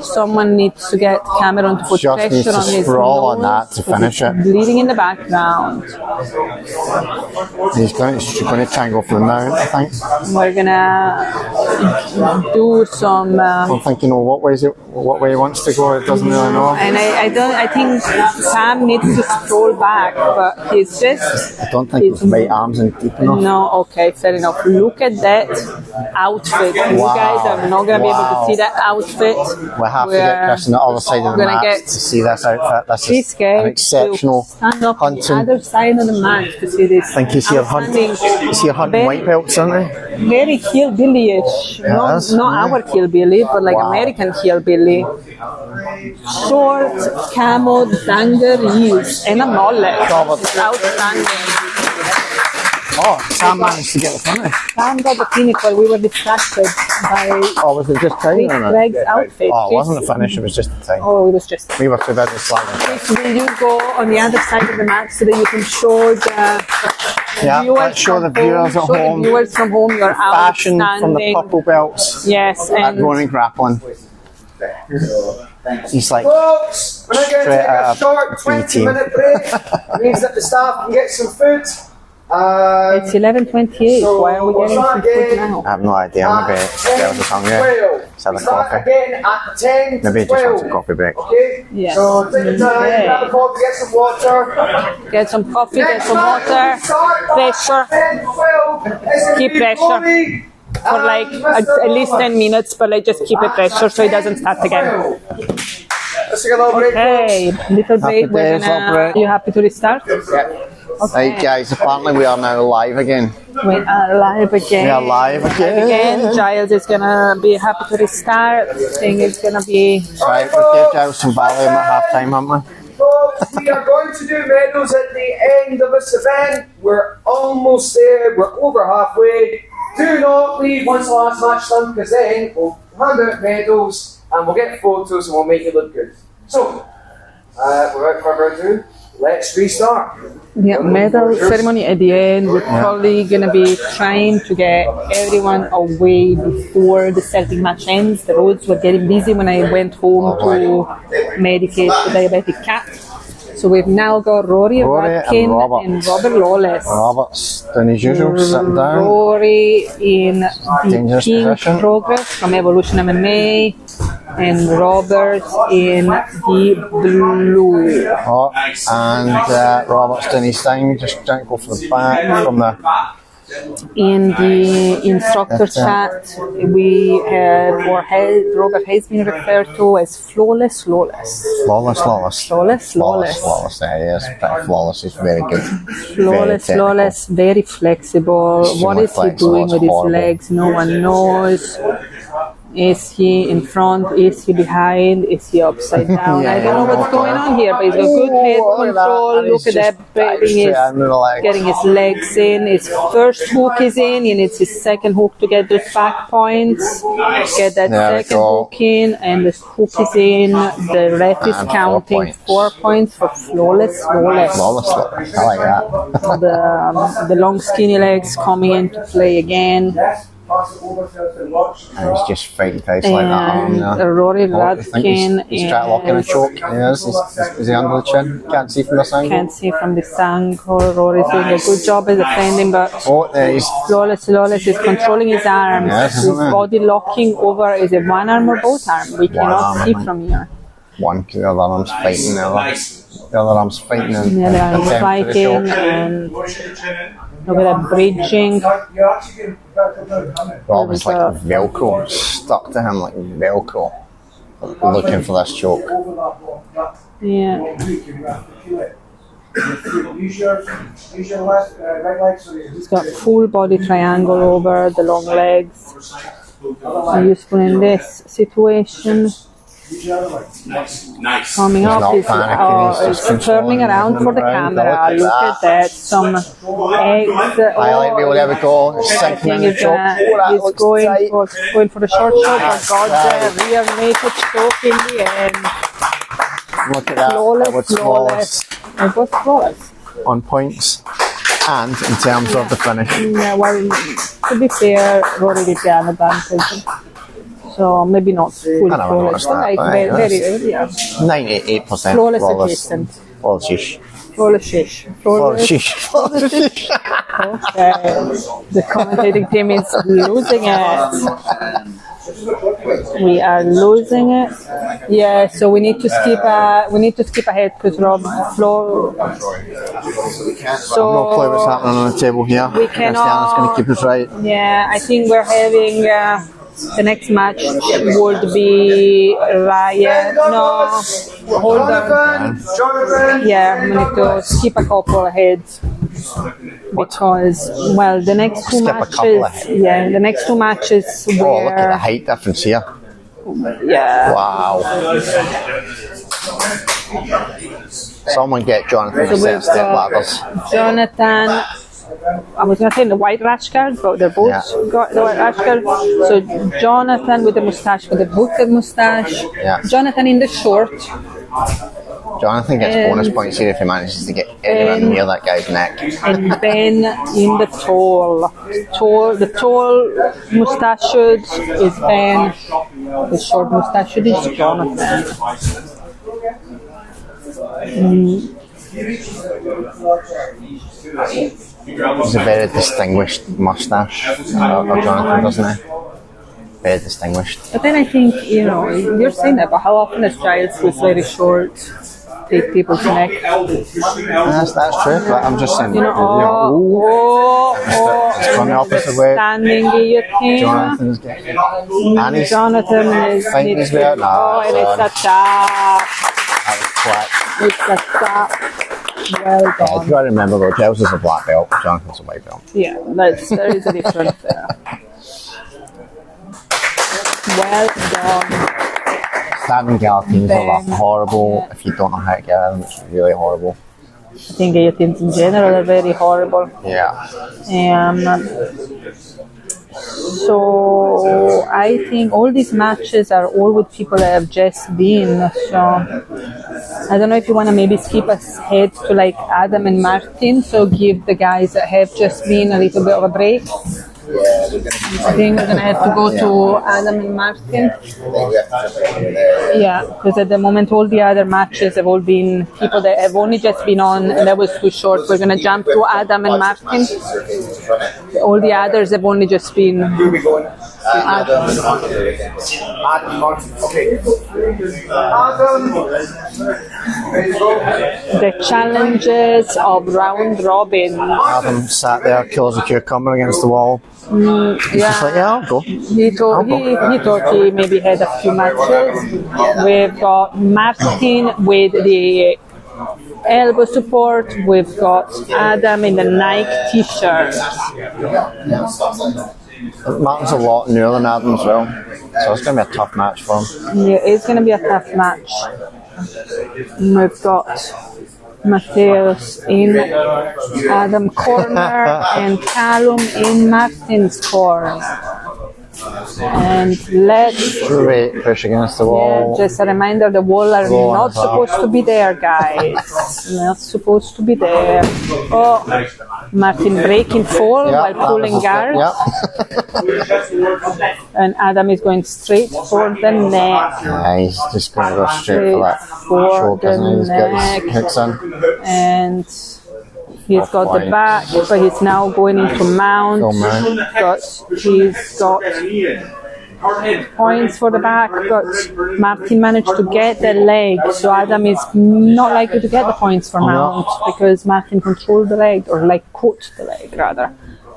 Someone needs to get Cameron to put pressure on his nose. On that to finish it. Bleeding in the background. He's going to try and go for the mount, I think. We're going to do some... I don't think you know what way he wants to go. It doesn't really know. And I think Sam needs to scroll back, but he's just... I don't think his right arms in deep enough. No, okay, fair enough. Look at that outfit. You guys are not going to be able to see that outfit. We have to get Chris on the other side of the mat to see this outfit. This is an exceptional stand up hunting. on the other side of the mat to see this. I think he's here hunting white belts, isn't he? Very hillbilly-ish. Not our hillbilly, but like American hillbilly. Short camo danger heels and a mullet. Outstanding. Oh, Sam managed to get the finish. Sam got the finish while we were distracted by was it just time? Greg's outfit. Oh, it wasn't the finish, it was just the time. Oh, it was just. We were too busy slagging. Will you go on the other side of the mat so that you can show the let's show the viewers at home. The viewers from home your fashion from the purple belts. Yes, at Ronin Grappling. He's like folks, we're going to take a short 20-minute break. It means that the staff can get some food. It's 11:28. So why are we getting some food now? I have no idea. Maybe girls are hungry. Let's have a coffee. Again at 10 Maybe just wants a coffee break. Okay. Yeah. So take the time, grab a coffee, get some water. Get some coffee, get some water. Pressure. Keep pressure. For like at least 10 minutes, but like just keep it pressure so it doesn't start again. Let's take a little break. Okay, little break. You happy to restart? Yeah. Okay. Right, guys, apparently we are now live again. We are live again. We are live again. Giles is gonna be happy to restart. Thing is gonna be. Right, we'll give Giles some Valium at half time, haven't we? Folks, we are going to do medals at the end of this event. We're almost there. We're over halfway. Do not leave once the last match done, because then we'll hand out medals and we'll get photos and we'll make it look good. So, without further ado, let's restart. Yeah, medal ceremony at the end. We're probably gonna be trying to get everyone away before the Celtic match ends. The roads were getting busy when I went home to medicate the diabetic cat. So we've now got Rory Radkin and Robert Lawless. Robert's doing his usual, sitting down. Rory in the Dangerous pink position. progress from Evolution MMA, and Robert in the blue. Oh, and Robert's doing his thing, just don't go for the back from the. In the instructor chat, we have, Robert has been referred to as flawless. Flawless. There he is. Flawless is very good. Flawless, very flexible. What is he doing with his legs? No one knows. Is he in front? Is he behind? Is he upside down? I don't know what's going on here, but he's got good head control. Look at that, getting his legs in. His first hook is in. He needs his second hook to get those back points. Get that second hook in, and the hook is in. The ref is counting 4 points for flawless. I like that. The long skinny legs coming into play again. And he's just fighting tight like that. Rory Radkin. He's trying to lock in a choke. Is he under the chin? Can't see from this angle. Can't see from this angle. Rory's doing a good job at defending, but Flawless is controlling his arms. His body locking over. Is it one arm or both arms? We cannot see from here. One, the other arm's fighting. The other arm's fighting. Yeah, they are fighting and look at that bridging. Rob is like Velcro, stuck to him like Velcro, looking for this choke. Yeah. He's got full body triangle over the long legs. Useful in this situation. Nice. Coming up, is turning around for the camera. Look at that. Some eggs. There we go. He's going for the short choke, but got the rear naked choke in the end. Look at that. Flawless. It was flawless. On points and in terms of the finish. Yeah, well, to be fair, Rory did get an advantage. So maybe not fully flawless, but like very 98%. Flawless adjacent. Flawless shish. Okay. The commentating team is losing it. We are losing it. Yeah, so we need to skip ahead because Rob Flo. So no clue what's happening on the table here. We cannot. Christiana's going to keep us right. Yeah, I think we're having The next match would be Riot. No, hold on. Yeah, I'm going to skip a couple ahead. Because, well, the next two matches. Yeah, the next two matches where. Oh, look at the height difference here. Yeah. Wow. Someone get Jonathan a set of step ladders. Jonathan. I was going to say the white rash guard, but they're both got the white rash guard. So Jonathan with the moustache, with the hooked moustache. Yeah. Jonathan in the short. Jonathan gets bonus points here if he manages to get anywhere near that guy's neck. And Ben in the tall. The tall mustached is Ben. The short mustached is Jonathan. He's a very distinguished moustache of Jonathan, doesn't he? Very distinguished. But then I think, you're saying that, but how often is Giles with very short take people's neck? That's true, but I'm just saying. It's gone the opposite way. Standing guillotine. Jonathan's getting. And he's Jonathan is fighting his way out. and it's a tap. Black. It's a tap. Well Yeah, done. you've got to remember though, Giles is a black belt, Jonathan's a white belt. Yeah, there is a difference there. Well done. Standing guillotines are horrible. If you don't know how to get at them, it's really horrible. I think guillotines in general are very horrible. Yeah. So I think all these matches are all with people that have just been. So I don't know if you want to maybe skip ahead to like Adam and Martin. So give the guys that have just been a little bit of a break. I think we're gonna have to go to Adam and Martin. Yeah, because at the moment all the other matches have all been people that have only just been on, and that was too short. We're gonna jump to Adam and Martin. All the others have only just been. Adam Martin. Okay. Adam. The challenges of round robin. Adam sat there, kills a cucumber against the wall. Yeah. Just like, yeah, I'll go. He thought he maybe had a few matches. We've got Martin with the elbow support. We've got Adam in the Nike t-shirt. Martin's a lot newer than Adam as well, so it's going to be a tough match for him. Yeah, it's going to be a tough match. We've got Mateus in Adam corner and Callum in Martin's corner. And let's Great push against the wall. Yeah, just a reminder, the wall are Go on not top. supposed to be there, guys. Not supposed to be there. Oh, Martin breaking fall while pulling guard. And Adam is going straight for the neck. Yeah, he's just going to go straight for that choke, isn't he? He's got his hooks in. And he's got the back, but he's now going into mount. He's got points for the back, but Martin managed to get the leg, so Adam is not likely to get the points for mount because Martin controlled the leg, or like caught the leg rather.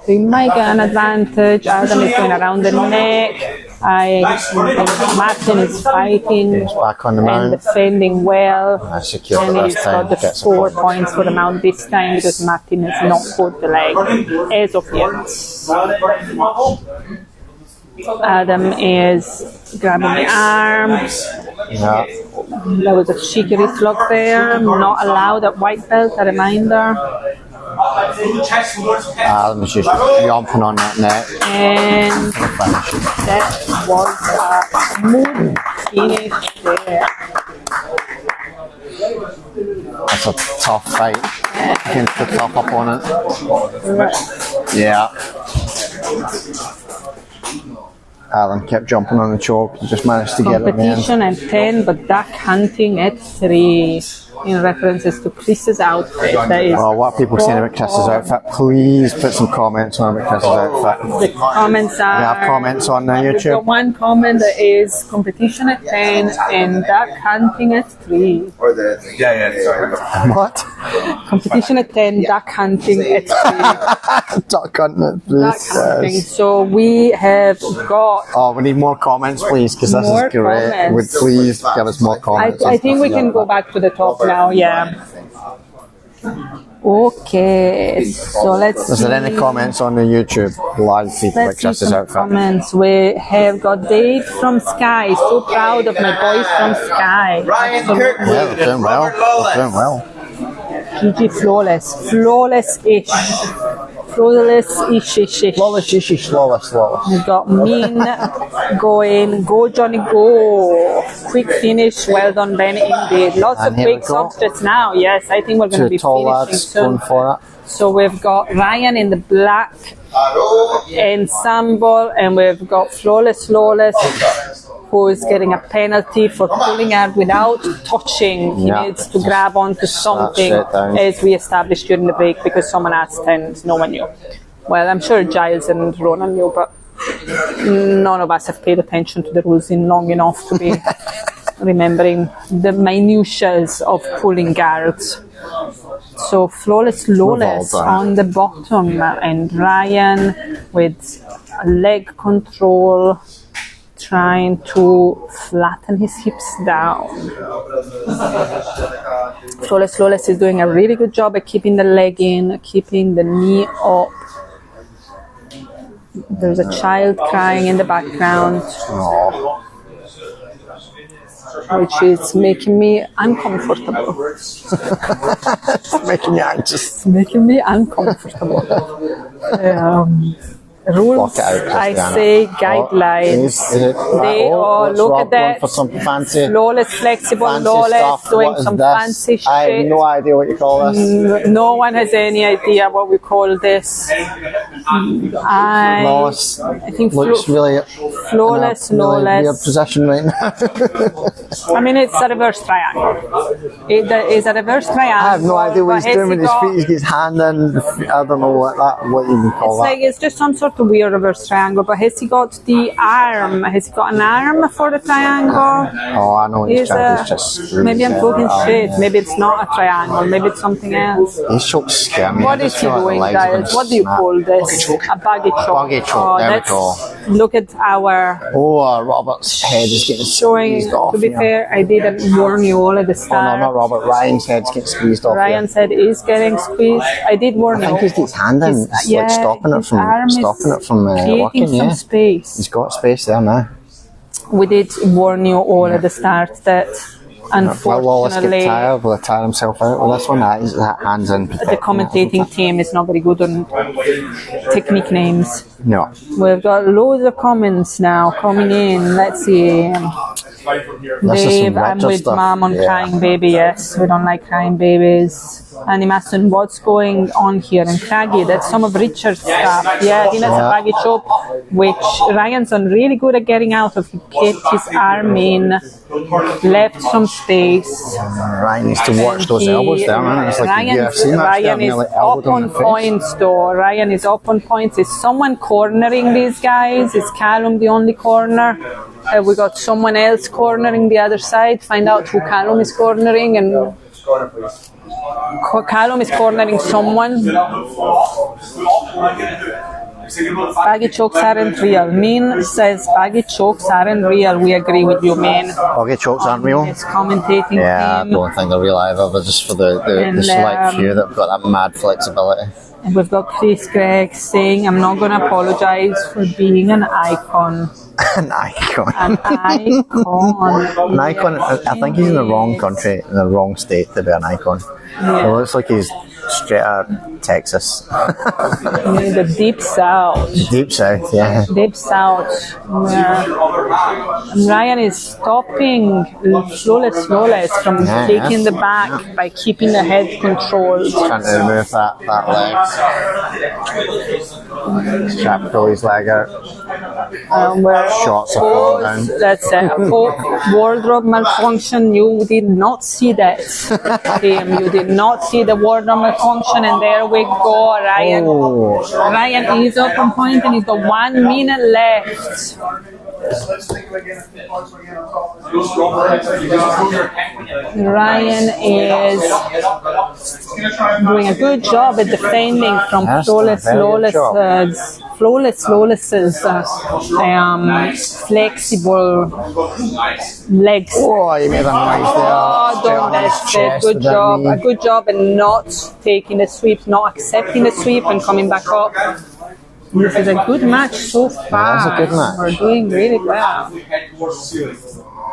So he might get an advantage. Adam is going around the neck. Martin is fighting Back on the and mount. defending well. Secure And it he's this got time. the Gets 4 points for the mount this time because Martin has not caught the leg as of yet. Adam is grabbing the arm. Yeah. There was a cheeky wrist lock there. Not allowed at white belt, a reminder. Adam's just jumping on that neck. And that was a smooth finish there. That's a tough fight against the top opponent. Yeah. Adam kept jumping on the choke. He just managed to get it in the end. Competition at 10, but duck hunting at 3. In references to Chris's outfit. That is Well, what are people saying about Chris's outfit? Please put some comments on about Chris's outfit. the comments are. We have comments on the We've YouTube. got one comment that is competition at 10 and duck hunting at 3. Yeah, sorry. What? Competition at 10, duck hunting at 3. Duck hunting, Duck please. hunting. Yes. So we have got. Oh, we need more comments, please, because this More is great. comments. Would please give us more comments. I think we can go back to the top now, yeah. Okay, so let's Is there any comments on the YouTube live feed like Let's see Chris's some outfit? comments. We have got Dave from Sky. So proud of my boys from Sky. Ryan Absolutely. Kirkwood. Yeah, they're doing well. They're doing well. PG flawless. Flawless-ish. Flawless-ish. Flawless. We've got Mean going. Go, Johnny, go. Quick finish. Well done, Ben, indeed. Lots And of here we quick go. subs just now. Yes, I think we're going to Two be tall finishing lads soon. going for it. So we've got Ryan in the black ensemble, and we've got Flawless, who is getting a penalty for pulling out without touching. He Yeah. needs to grab onto something, straight down. as we established during the break, because someone asked and no one knew. Well, I'm sure Giles and Ronan knew, but none of us have paid attention to the rules in long enough to be remembering the minutiae of pulling guards. So Flawless Revolver. on the bottom, and Ryan with a leg control, trying to flatten his hips down. Flawless is doing a really good job at keeping the leg in, keeping the knee up. There's a child crying in the background, which is making me uncomfortable. Making you anxious. It's making me uncomfortable. Rules, Block it out, I Christiana. say guidelines. Is it? They all what's look Rob at going that. for some fancy Flexible, fancy lawless, stuff. doing What is some this? fancy shit. I have no idea what you call this. No one has any idea what we call this. Flawless. I think Looks really flawless, in a really weird lawless. position right now. I mean, it's a reverse triangle. It is a reverse triangle. I have no idea what but he's doing with his got- feet. He's got his hand in. I don't know what you can call that. It's just some sort of weird reverse triangle, but has he got the arm? Has he got an arm for the triangle? Oh, I know he's just screwed maybe I'm his talking head. shit. Maybe it's not a triangle. Maybe it's something else. He's so scary. What is he doing, guys? What do you call this? A baggy choke. Baggy choke, there we that's- go. Look at our Oh, Robert's head is getting showing. squeezed off. To be here. fair, I didn't warn you all at the Oh no, start. not Robert. Ryan's head's getting squeezed off. Ryan said he's getting squeezed. I did warn I you. think he's got his hand in. It's like stopping it his arm from is creating working. some Yeah, space. he's got space there now. We did warn you all at the start that Will Wallace get unfortunately tired? Will he tire himself out with this one? That hand's in. the commentating team is not very good on technique names. No. We've got loads of comments now coming in. Let's see. This is Dave, some I'm retro with stuff. Mom on Yeah. crying baby. Yes, we don't like crying babies. Annie Maston, what's going on here? And Craggy, that's some of Richard's stuff. Yeah, I think that's a baggy choke, which Ryan's done really good at getting out of. He kept his arm in, left some space. Ryan needs to watch those elbows there, man. It's like a UFC match. Ryan is up on points, though. Ryan is up on points. Is someone cornering these guys? Is Callum the only corner? We got someone else cornering the other side. Find out who Callum is cornering, and Callum is cornering someone. Baggy chokes aren't real. Min says baggy chokes aren't real. We agree with you, Min. Baggy chokes aren't real. It's commentating Yeah, I team. don't think they're real either, but just for the And, select few that have got that mad flexibility. And we've got Chris Gregg saying, I'm not going to apologise for being an icon. An icon. An icon. An icon. I think he's in the wrong country, in the wrong state to be an icon. Yeah. It looks like he's straight out of Texas. In the deep south. Deep south, yeah. Deep south. Where Ryan is stopping Flawless from Yeah, taking yeah. the back by keeping the head controlled. Trying to remove that leg. Trying to pull his leg out. Where Shots are falling down. That's a wardrobe malfunction. You did not see that, Tim. You did not see the wardrobe malfunction, and there we go. Ryan Oh. is up on point, and he's got 1 minute left. let's think of again if the points were again on top. Ryan is doing a good job at defending from flawless flexible legs. Oh, you made a noise there. Oh, don't miss it. Good job. A good job in not taking the sweep, not accepting the sweep and coming back up. This is a good match so far. That's a good match. We're doing really well.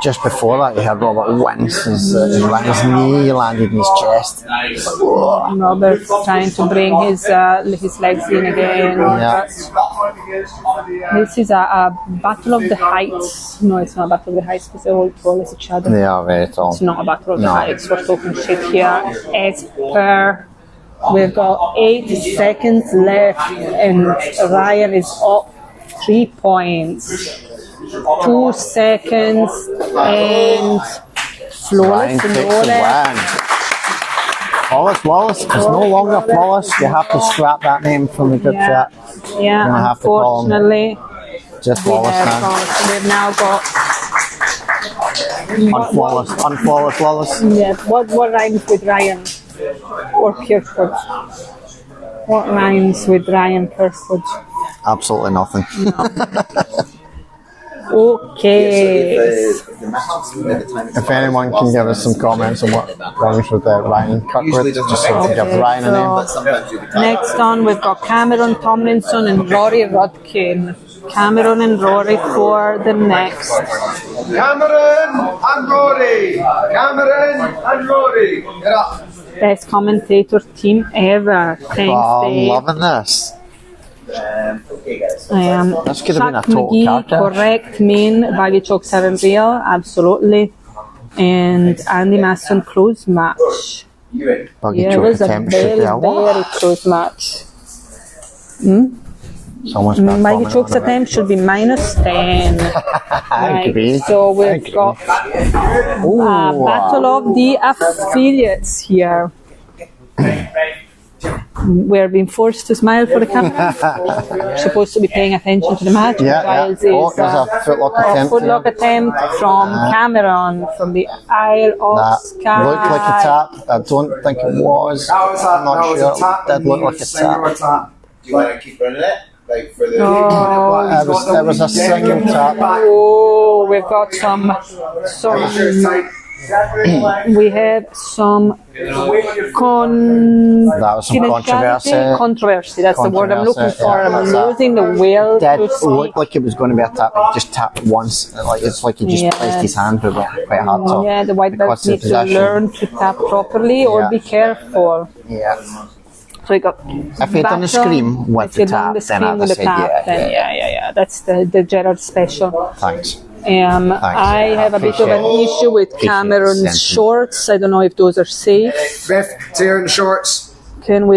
Just before that, you had Robert wince. His knee landed in his chest. Robert's trying to bring his legs in again. Yeah. This is a battle of the heights. No, it's not a battle of the heights because they're all tall as each other. They are very tall. It's not a battle of the heights. We're talking shit here. As per, we've got 8 seconds left, and Ryan is up 3 points. 2 seconds, and flawless. Flawless is no longer flawless. You have to scrap that name from the group chat. Yeah, unfortunately. Just flawless now. We've now got flawless. Yeah, what rhymes with Ryan or Kirkwood? What rhymes with Ryan Kirkwood? Absolutely nothing. Okay. If anyone can give us some comments on what rhymes with Ryan Kirkwood, just so we can give Ryan a name. Next on, we've got Cameron Tomlinson and Rory Rudkin. Cameron and Rory for the next. Cameron and Rory. Get up. Best commentator team ever. Thanks, I'm Dave. loving this. This could have been a Chuck total McGee, car crash. correct. Main value chokes are real, absolutely. And Andy Masson close match. Buggy Yeah, it choke was a attempt should very, be a what? very close match. Someone's been Buggy commenting chokes on it. attempt should be -10. Could be. So we've got a battle of the affiliates here. We're being forced to smile for the camera. We're supposed to be paying attention to the match. Giles Oh, is there's a footlock attempt. footlock attempt from Cameron from the Isle of That Skye. looked like a tap. I don't think it was. I'm not sure. It did look like a tap. Do you want to keep running it? Like for the. There was a single tap. Oh, we've got some we have some That was some controversy. That's the word I'm looking for. I'm losing the will That to see. looked like it was going to be a tap. He just tapped once. It's like he just placed his hand with it quite hard. So Yeah, the white belts need to learn to tap properly or be careful. Yeah. So we got If you done a scream with the tap, then I'd have said yeah. That's the Gerard special. Thanks. I have a bit of an issue with Cameron's shorts. I don't know if those are safe. Ref, tearing shorts. Can we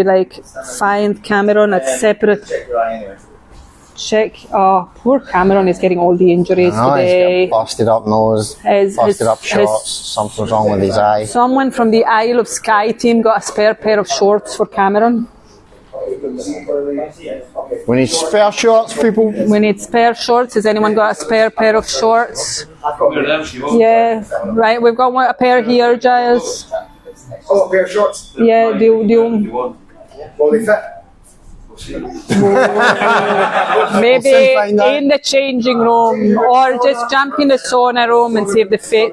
find Cameron a separate check? Oh, poor Cameron is getting all the injuries today. He's got busted up nose, busted up shorts, something's wrong with his eye. Someone from the Isle of Skye team got a spare pair of shorts for Cameron. We need spare shorts, people. We need spare shorts. Has anyone got a spare pair of shorts? Yeah, right. We've got a pair here, Giles. Oh, a pair of shorts. Yeah, do you? Will they fit? Maybe in the changing room, or just jump in the sauna room and see if they fit.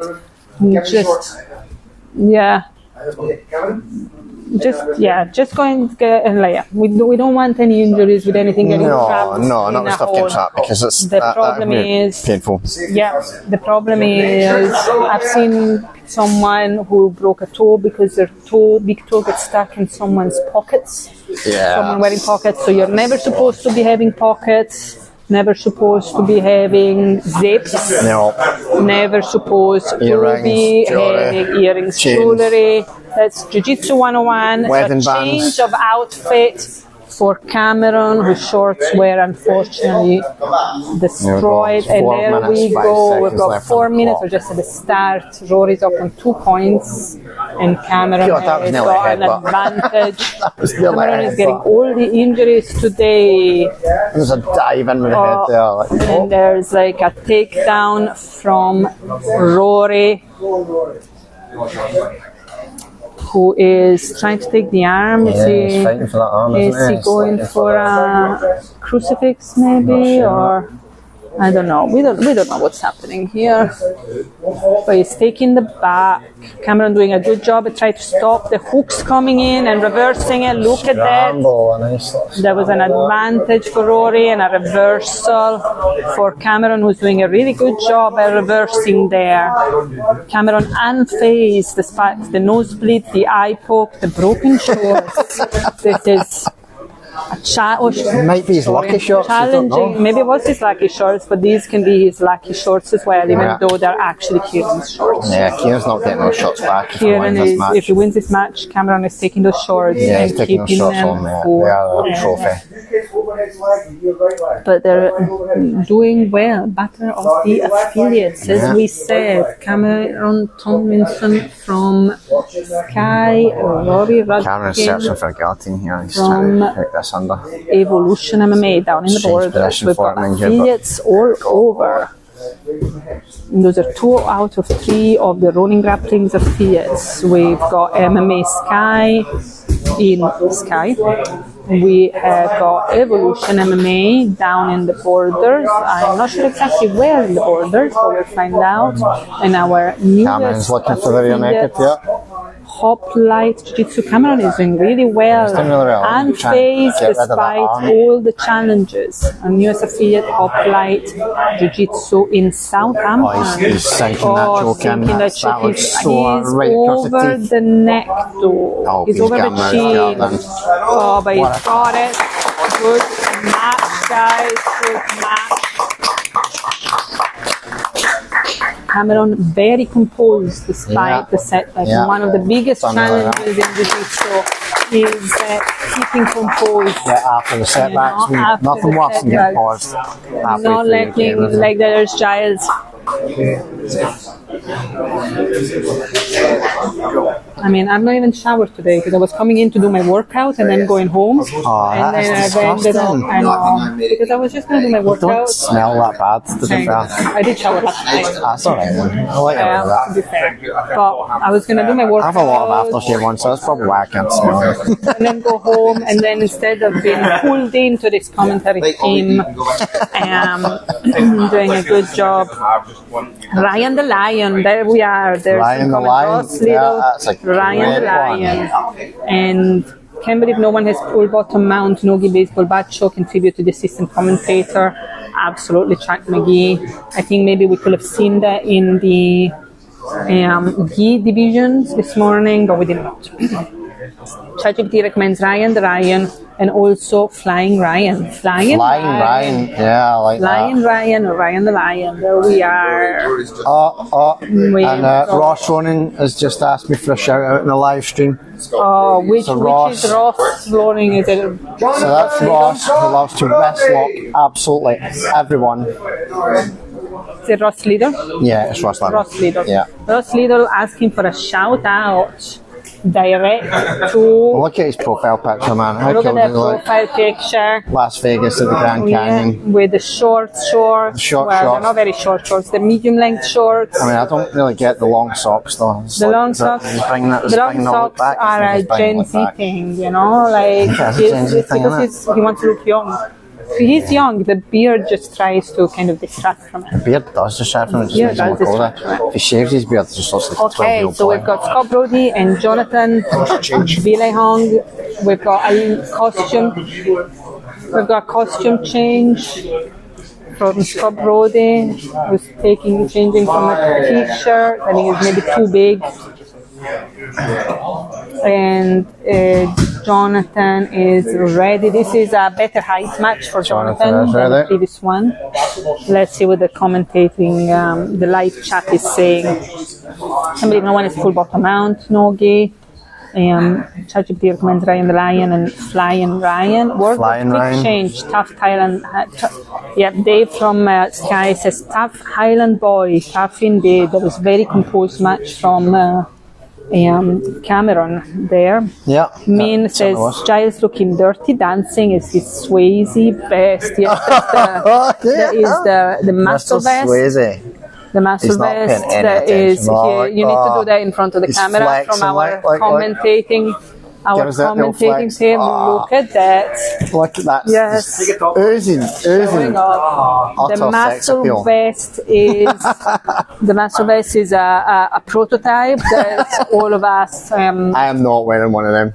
Just go and get and we don't want any injuries with anything getting trapped. No, not with stuff getting trapped because it's the problem is painful. Yeah, the problem is I've seen someone who broke a toe because their big toe gets stuck in someone's pockets. Yeah. Someone wearing pockets, so you're never supposed to be having pockets. Never supposed to be having zips. No. Never supposed to be having earrings, chains. jewelry. That's Jiu-Jitsu 101. Wedding a change bands. of outfit for Cameron, whose shorts were unfortunately destroyed. Yeah, and 4 there minutes, we 5 go. We've seconds got left 4 on the minutes. clock. We're just at the start. Rory's up on 2 points, and Cameron God, that was has nearly a got an headbutt. advantage. was nearly a Cameron is headbutt. getting all the injuries today. There's a dive in with the head there. Like, And there's like a takedown from Rory, who is trying to take the arm. yeah, he's fighting for that arm, Is isn't he He's going looking for a crucifix maybe, or I don't know. We don't know what's happening here. But he's taking the back. Cameron doing a good job at trying to stop the hooks coming in and reversing it. Look at that. Scramble, a nice little There was an advantage for Rory and a reversal for Cameron, who's doing a really good job at reversing there. Cameron unfazed despite the nosebleed, the eye poke, the broken shorts. This is a It might be his lucky shorts, I don't know. challenging. Maybe it was his lucky shorts, but these can be his lucky shorts as well, even Yeah. though they're actually Kieran's shorts. Yeah, Kieran's not getting those shots back if he Kieran wins this is, match. if he wins this match, Cameron is taking those shorts Yeah, and he's taking those keeping shots them home. Yeah, for they are a trophy. but they're doing well. Battle of the affiliates, as Yeah. we said. Cameron Tomlinson from Sky, Rory Cameron's searching Rudkin for a guillotine here. He's trying to hook this under. Evolution MMA down in the Strange borders. position We've for got him in here, but- affiliates all over. And those are 2 out of 3 of the rolling grappling's affiliates. We've got MMA Sky in Sky. We have got Evolution MMA down in the borders. I'm not sure exactly where in the borders, but we'll find out. And our Cameron's newest looking for the rear naked, affiliate, yeah. Hoplite Jiu-Jitsu. Cameron is doing really well. He's doing really well. And He's trying to faced get rid of that despite arm. all the challenges. Our newest affiliate, Hoplite Jiu-Jitsu in Southampton. Oh, he's sinking that choke in. Sinking that That choke. looks He's so right across the over teeth. the neck though. Oh, he's he's over got him the out chin. there then. Oh, but What he's a- got it. Good match, guys. Good match. Cameron very composed despite Yeah. the setback. Yeah. One of the biggest Something like challenges in Jiu-Jitsu is keeping composed. Yeah, after the setbacks, You know, after nothing the worse than getting setbacks. paused. halfway Not through the letting game, isn't it? like the others Giles. I mean, I've not even showered today because I was coming in to do my workout and then going home. Oh, and that then is I've ended up, disgusting. I know, because I was just going to do my Don't workout. smell that bad, to be fair. I did shower last night. That's alright then. I'll let you know To be that. fair. But I was going to do my I workout. have a lot of aftershave on, so that's probably why I can't smell it. And then go home, and then instead of being pulled into this commentary team, doing a good job. Ryan the Lion, there we are. There's Ryan some the comments. Lion? Ross Yeah, Little, that's a Ryan the great Lion. And can't believe no one has pulled bottom mount, Nogi baseball bat choke in tribute to the assistant commentator. Absolutely, Chuck McGee. I think maybe we could have seen that in the gi divisions this morning, but we did not. ChatGPT recommends Ryan the Ryan and also Flying Ryan. Flying Ryan, yeah, I like Flying that. Ryan or Ryan the Lion. There we are. And Ross Ronan has just asked me for a shout out in the live stream. Which So is Ross Ronan? Is it? So that's Ross, who loves to wrist lock absolutely everyone. Is it Ross Liddell? Yeah, it's Ross Liddell. Ross Liddell. Yeah. Ross Liddell asking for a shout out direct to. Look at his profile picture, man. How Look at cool that does it look? profile picture. Las Vegas at the Grand Canyon. With the shorts. Short Well, shorts. they're not very short shorts. They're medium length shorts. I mean, I don't really get the long socks though. It's The like, long is that- socks, is bringing that- is the long bringing the look socks back? are a Is bringing Gen the look Z back? thing, you know, like Yeah, it's a Gen Z it's thing, because isn't he wants to look young. If he's young, the beard just tries to kind of distract from it. The beard does distract from it, just Yeah, makes him it look does older. distract from it. If he shaves his beard, it just looks like a Okay, 12-year-old so boy. we've got Scott Brody and Jonathan Villehong. We've got a costume. We've got a costume change from Scott Brody, who's changing from a t-shirt. I think it's maybe too big. And Jonathan is ready. This is a better height match for Jonathan Jonathan is than the ready. previous one. Let's see what the commentating, the live chat is saying. Somebody, no one is full bottom mount, Nogi. ChatGPT recommends Ryan the Lion and Flying Ryan. Word Flying quick Ryan. change. Tough Highland. Dave from Sky says tough Highland boy, tough in bed. There was very composed match from Cameron there. Yeah. Min yeah, says was. Giles looking dirty dancing is his Swayze best. Yes, that is the master Mr. vest. Swayze. The master He's not vest paying any that is attention. Oh, here. You need to do that in front of the he's camera from flexing our like- commentating. Our Give us that little commentating flex. team. Ah. Look at that. Look at that. Yes. Oozing. Showing off. The Utter sex master appeal. vest is the master vest is a prototype that all of us I am not wearing one of them.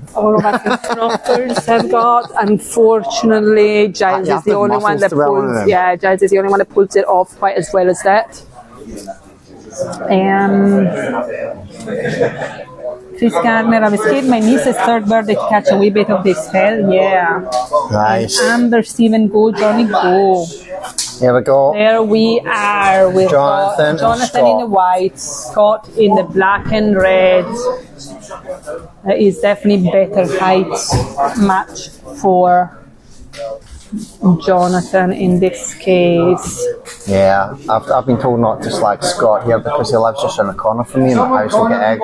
instructors have got. Unfortunately, Giles You is have the to have only one muscles that to wear one of pulls. them. Yeah, Giles is the only one that pulls it off quite as well as that. Chris Gardner, I've escaped my niece's third birthday to catch a wee bit of this. Hell yeah. Nice. Amber, Stephen, go, Johnny, go. Here we go. There we are. We've Jonathan got and Jonathan in the white, Scott in the black and red. That is definitely better height match for Jonathan in this case. Yeah, I've been told not to slag Scott here because he lives just around the corner from me and the house will get egged.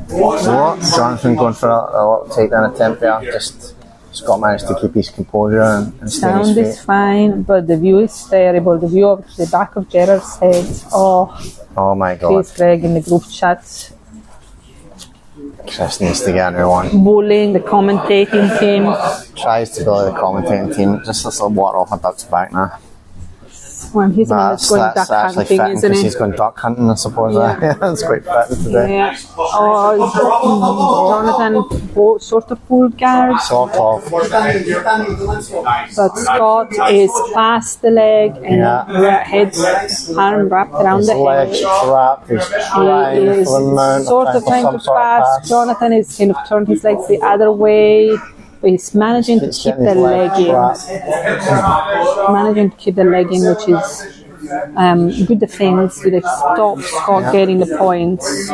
What? Jonathan going for a little takedown attempt there. Just Scott managed to keep his composure and stay on his Sound feet. is fine, but the view is terrible. The view of the back of Gerard's head. Oh my god. Chris Greg in the group chat. Chris needs to get a new one. Bullying the commentating team. Tries to bully the commentating team. Just a little water off my duck's back now. Well, he's the one that's going duck actually hunting, fitting isn't because he? he's going duck hunting, I suppose. Yeah. That's quite fitting today. Yeah. Jonathan sort of pulled guard, Sort of. but Scott is past the leg and head arm wrapped around His the legs head. trapped. He's He trying is for the mount. sort of trying to pass. Jonathan is kind of turned his legs the other way, but he's managing to He's keep getting the his leg legs in. trapped. Managing to keep the leg in, which is good defense. Would have stopped Scott getting the points.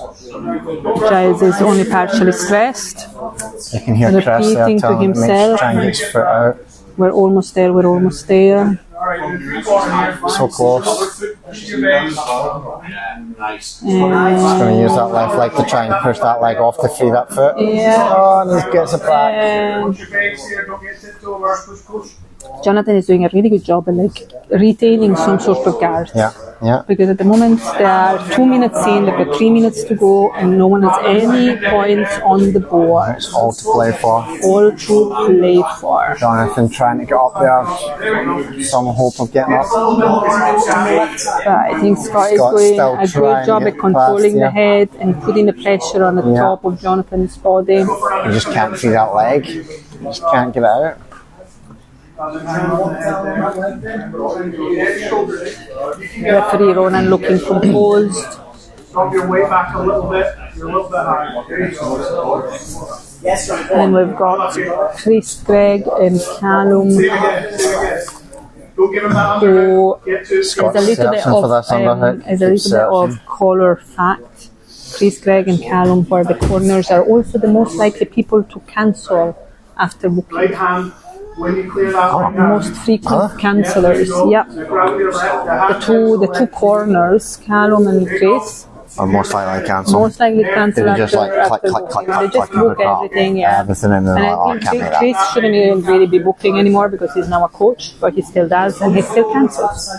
Giles is only partially stressed. You can hear Chris there Repeating to telling him to himself. try and get his foot out. We're almost there. We're almost there. So close. Nice. He's going to use that left leg to try and push that leg off to free that foot. Yeah. Oh, and he gets it back. And Jonathan is doing a really good job of retaining some sort of guard. Yeah, yeah. Because at the moment there are 2 minutes in, they've got 3 minutes to go, and no one has any points on the board. It's all to play for. All to play for. Jonathan trying to get up there. Some hope of getting up. But I think Scott is Scott's doing still a trying great job to at get controlling past, the head and putting the pressure on the top of Jonathan's body. You just can't free that leg. You just can't get it out. Referee Ronan looking composed. Drop your weight back a little bit. You're a little bit high. And we've got Chris, Greg and Callum, Go give him that who Get to is a little bit searching for this underhook. is a little bit of color fact. Chris, Greg and Callum, where the corners are also the most likely people to cancel after booking. right hand. When you clear that right hand. Most frequent cancellers. Yep. Grab your left, The two corners, Callum and Chris, Or most likely to cancel. most likely to cancel They after, just like click, after click, click, booking. They click, just click, book click, everything, yeah. everything in there. And Like, oh, I I can't think make that. Chris shouldn't even really be booking anymore because he's now a coach, but he still does and he still cancels.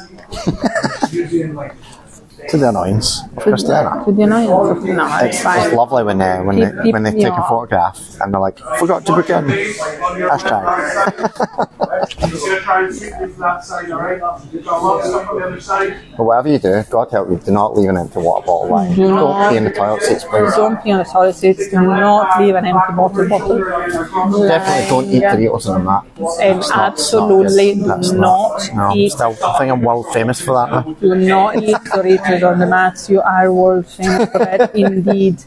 To the annoyance of Christiana. To the annoyance of no, it's It's fine. lovely when they take a photograph and they're like, forgot to book in. Hashtag. He's going to try and sweep you to that side, alright? You've got a lot of stuff on the other side. But whatever you do, God help you, do not leave an empty water bottle lying. Don't pee in the toilet seats, please. Don't pee on the toilet seats. Do not leave an empty water bottle. Definitely don't eat Doritos on the mat. And absolutely That's not No, eat. still, I think I'm world famous for that now. Do not eat Doritos on the mats. You are world famous for that, indeed.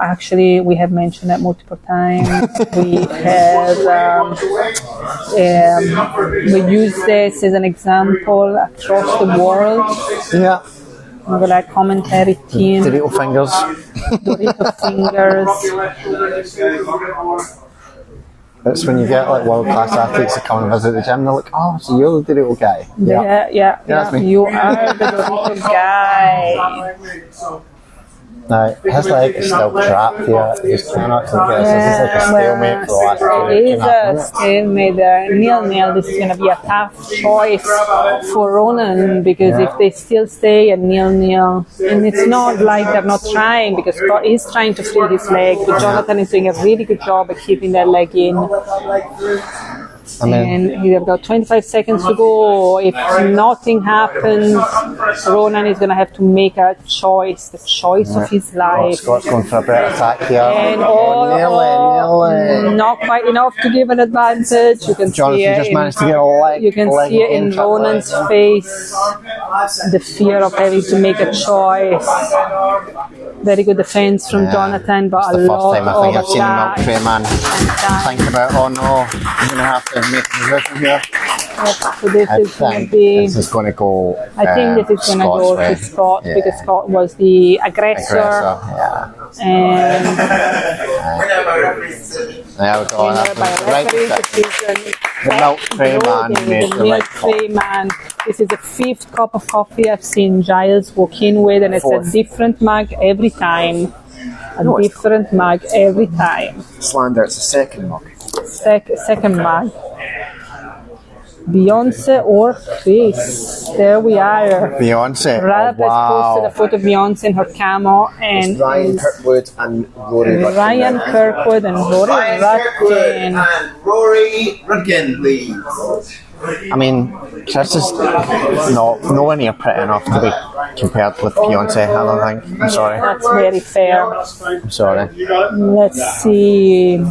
Actually, we have mentioned that multiple times. We have we use this as an example across the world. Yeah. Another like commentary team. Dorito fingers. Dorito fingers. It's when you get like world class athletes that come and visit the gym, they're like, oh, so you're the Dorito guy. Yeah. That's me. You are the Dorito guy. Now, his leg is still trapped here. He's trying not to get this. This is like a stalemate for the last 2 It is a stalemate. 0-0. This is going to be a tough choice for Ronan because if they still stay at 0-0, and it's not like they're not trying because Scott is trying to free his leg, but Jonathan is doing a really good job at keeping that leg in. And he's got 25 seconds to go. If nothing happens, Ronan is going to have to make a choice, the choice of his life. Scott's going for a better attack here. And nearly. Not quite enough to give an advantage. You can Jonathan see it. just managed to get a leg. You can see it in Ronan's face, the fear of having to make a choice. Very good defense from Jonathan, but it's the first time I think I've seen a milk that. tray man think about, oh no, I'm going to have to make a position here. So this is going to be. This is going to go. I think this is going to go to Scott because Scott was the aggressor. And there we go. The milk tray man made the right call. This is the 5th cup of coffee I've seen Giles walk in with, and it's a different mug every time. Different mug every time. Slander, it's a second mug. Second mug. Beyonce or Chris. There we are. Beyonce. Ralph has posted a photo of Beyonce in her camo and it's Ryan Kirkwood and Rory Rudkin. Ryan Kirkwood and Rory Rudkin. And Rory Rudkin, please. I mean, Chris is not nowhere near pretty enough to be compared with Beyonce, I don't think. I'm sorry. That's very fair. I'm sorry. Let's see.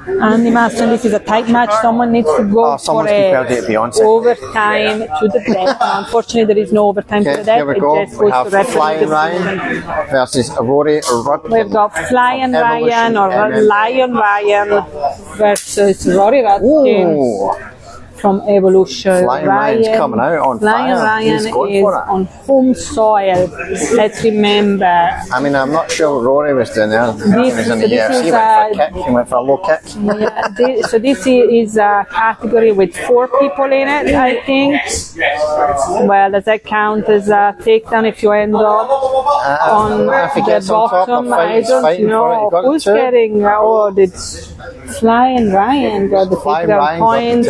Andy Master, this is a tight match. Someone needs to go for overtime to the death. Unfortunately, there is no overtime to the death. Here we go. We have Flying Ryan versus Rory Rudkin. We've got Flying Ryan or Lion Ryan versus Rory Rudkin. From Evolution. Flying Ryan's coming out on Flying fire. Ryan He's going is for it. on home soil. Let's remember. I mean, I'm not sure what Rory was doing there. He was in the UFC. He went for a kick. He went for a low kick. So this is a category with 4 people in it, I think. Well, does that count as a takedown if you end up on the bottom? I don't know. Who's getting? Did Flying Ryan got the takedown points?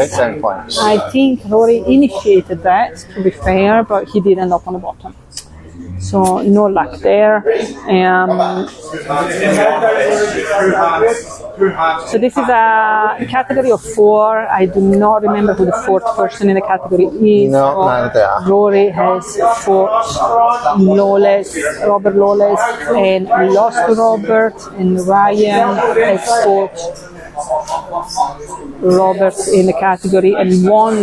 I think Rory initiated that, to be fair, but he did end up on the bottom. So no luck there. So this is a category of 4. I do not remember who the 4th person in the category is. No, neither. Rory has fought Robert Lawless, and lost to Robert, and Ryan has fought Robert in the category and won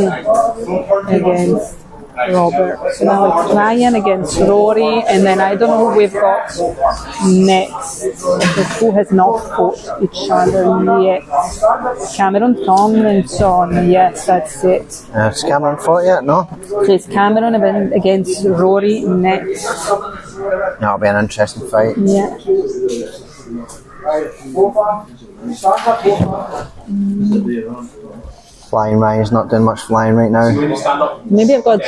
against Robert. So now it's Ryan against Rory, and then I don't know who we've got next, because who has not fought each other yet. Cameron Tomlinson, yes, that's it. Has Cameron fought yet? No? So it's Cameron against Rory next. That'll be an interesting fight. Yeah. Flying Ryan's not doing much flying right now. Maybe I've got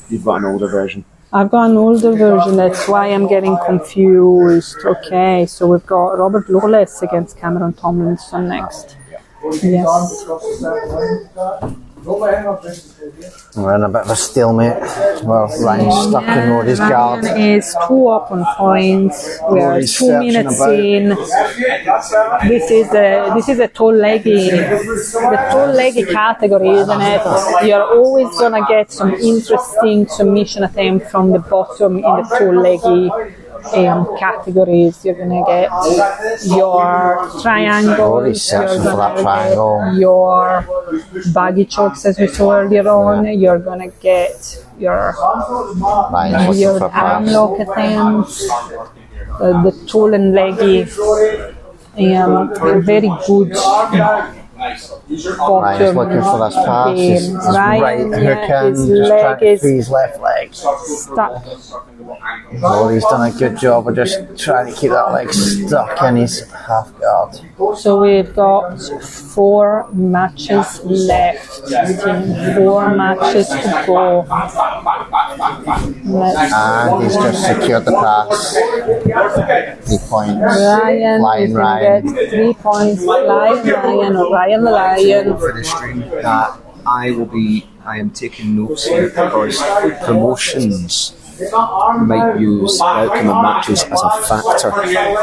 You've got an older version. I've got an older version, that's why I'm getting confused. Okay, so we've got Robert Lawless against Cameron Tomlinson next. Yes. We're in a bit of a stalemate. Well, Ryan's stuck in Rory's guard. Ryan is 2 up on points. We are 2 minutes in. This is a tall leggy category, isn't it? You're always gonna get some interesting submission attempt from the bottom in the tall leggy categories. You're gonna get your triangles, you're gonna get your baggy chokes as we saw earlier on, you're gonna get your arm lock attempts. the tall and leggy, very good Ryan's looking for this pass. He's right hook in, his just leg trying to is free his left leg. stuck. Rory's done a good job of just trying to keep that leg stuck in his half guard. So we've got 4 matches left. 4 matches to go. And he's just secured the pass. 3 points. Ryan, Flying we Ryan. can get 3 points. Flying Ryan or Ryan the Lion. For the stream that I am taking notes here because promotions might use the outcome of matches as a factor.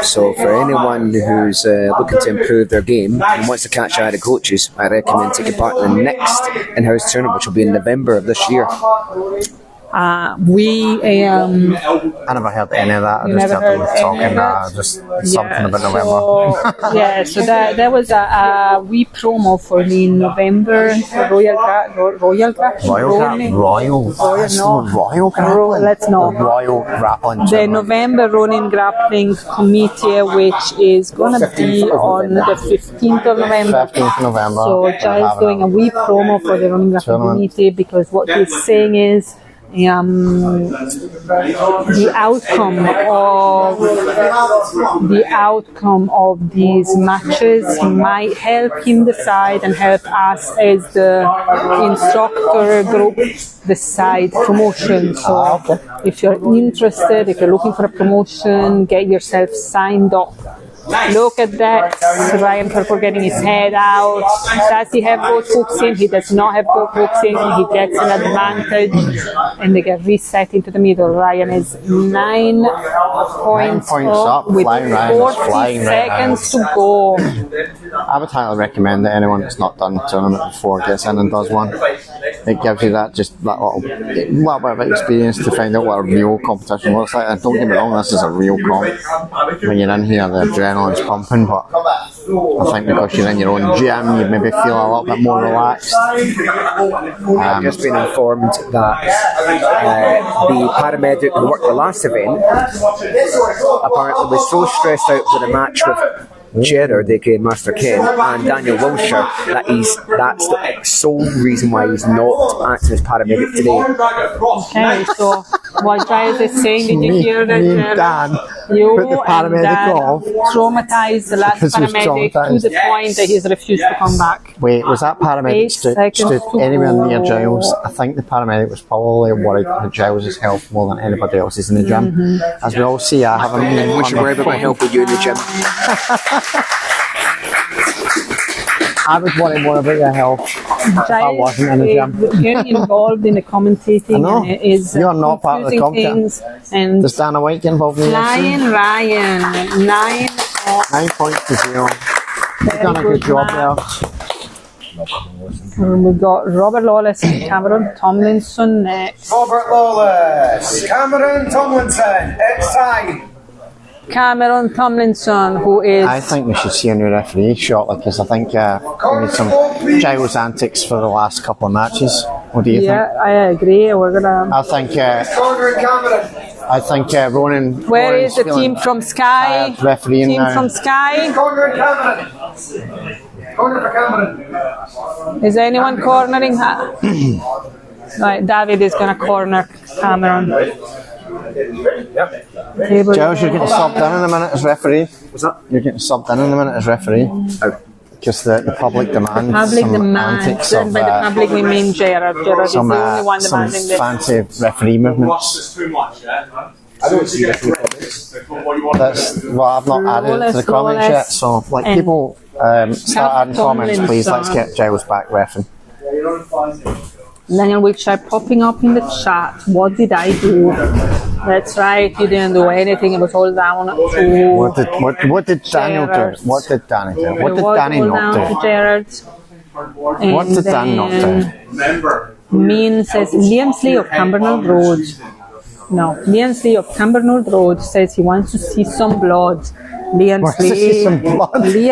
So for anyone who's looking to improve their game and wants to catch eye to coaches, I recommend taking part in the next in-house tournament, which will be in November of this year. I never heard any of that. I just heard them talking just something about November. So there was a wee promo for the November Royal Grappling. The November Ronin Grappling Kumite, which is going to be on the 15th of November. 15th of November. So Giles doing a wee promo for the Ronin Grappling Kumite because what he's saying is the outcome of these matches might help him decide and help us as the instructor group decide promotion. So if you're interested, if you're looking for a promotion, get yourself signed up. Look at that, Ryan Purple getting his head out. Does he have both hooks in? He does not have both hooks in. He gets an advantage and they get reset into the middle. Ryan is 9 points up with 40 seconds to go. I would highly recommend that anyone that's not done a tournament before gets in and does one. It gives you that little bit of experience to find out what a real competition looks like. And don't get me wrong, this is a real comp. When you're in here, the adrenaline's pumping, but I think because you're in your own gym, you maybe feel a little bit more relaxed. I've just been informed that the paramedic who worked the last event apparently was so stressed out with a match with Gerard, aka Master Ken, and Daniel Wilshire, that that's the sole reason why he's not acting as paramedic today. Okay, so what Giles is saying, did you hear that Dan you put the paramedic off traumatized the last paramedic to the point that he's refused to come back? Wait, was that paramedic stood anywhere near Giles? I think the paramedic was probably worried about Giles' health more than anybody else's in the gym. As we all see, I have a meeting. We should worry about my health with you in the gym. I would worry more about your health if I wasn't in the gym. Getting involved in the commentating is you're not part of the commentating. And does Dana White get involved in the Flying Ryan, 9 points to 0. You've done a good job there. We've got Robert Lawless and Cameron Tomlinson next. Robert Lawless, Cameron Tomlinson, it's time. Cameron Tomlinson, who is... I think we should see a new referee shortly because I think we need some Giles antics for the last couple of matches. What do you think? Yeah, I agree. We're gonna... I think Ronan... Where is the team from Sky? Refereeing team now. from Sky? Corner for Cameron. Is anyone cornering her? Right, David is gonna corner Cameron. Giles, you're getting subbed in a minute as referee. What's that? You're getting subbed in a minute as referee. Because the public demands Public some demands, antics and by the public we mean Gerard. Gerard is the only one demanding this. fancy referee movements. I don't see this. Well, I've not added it to the comments yet, so people start adding comments, please. Let's get Giles back reffing. Daniel Wilshire popping up in the chat. What did I do? That's right, you didn't do anything. It was all down to What did Daniel do? What did Danny do? What did Danny not do? What did Dan not do? Mean says Liam Slee of Cumbernauld Road. No, Liam Slee of Cumbernauld Road says he wants to see some blood. Liam Wants to see some blood. Slee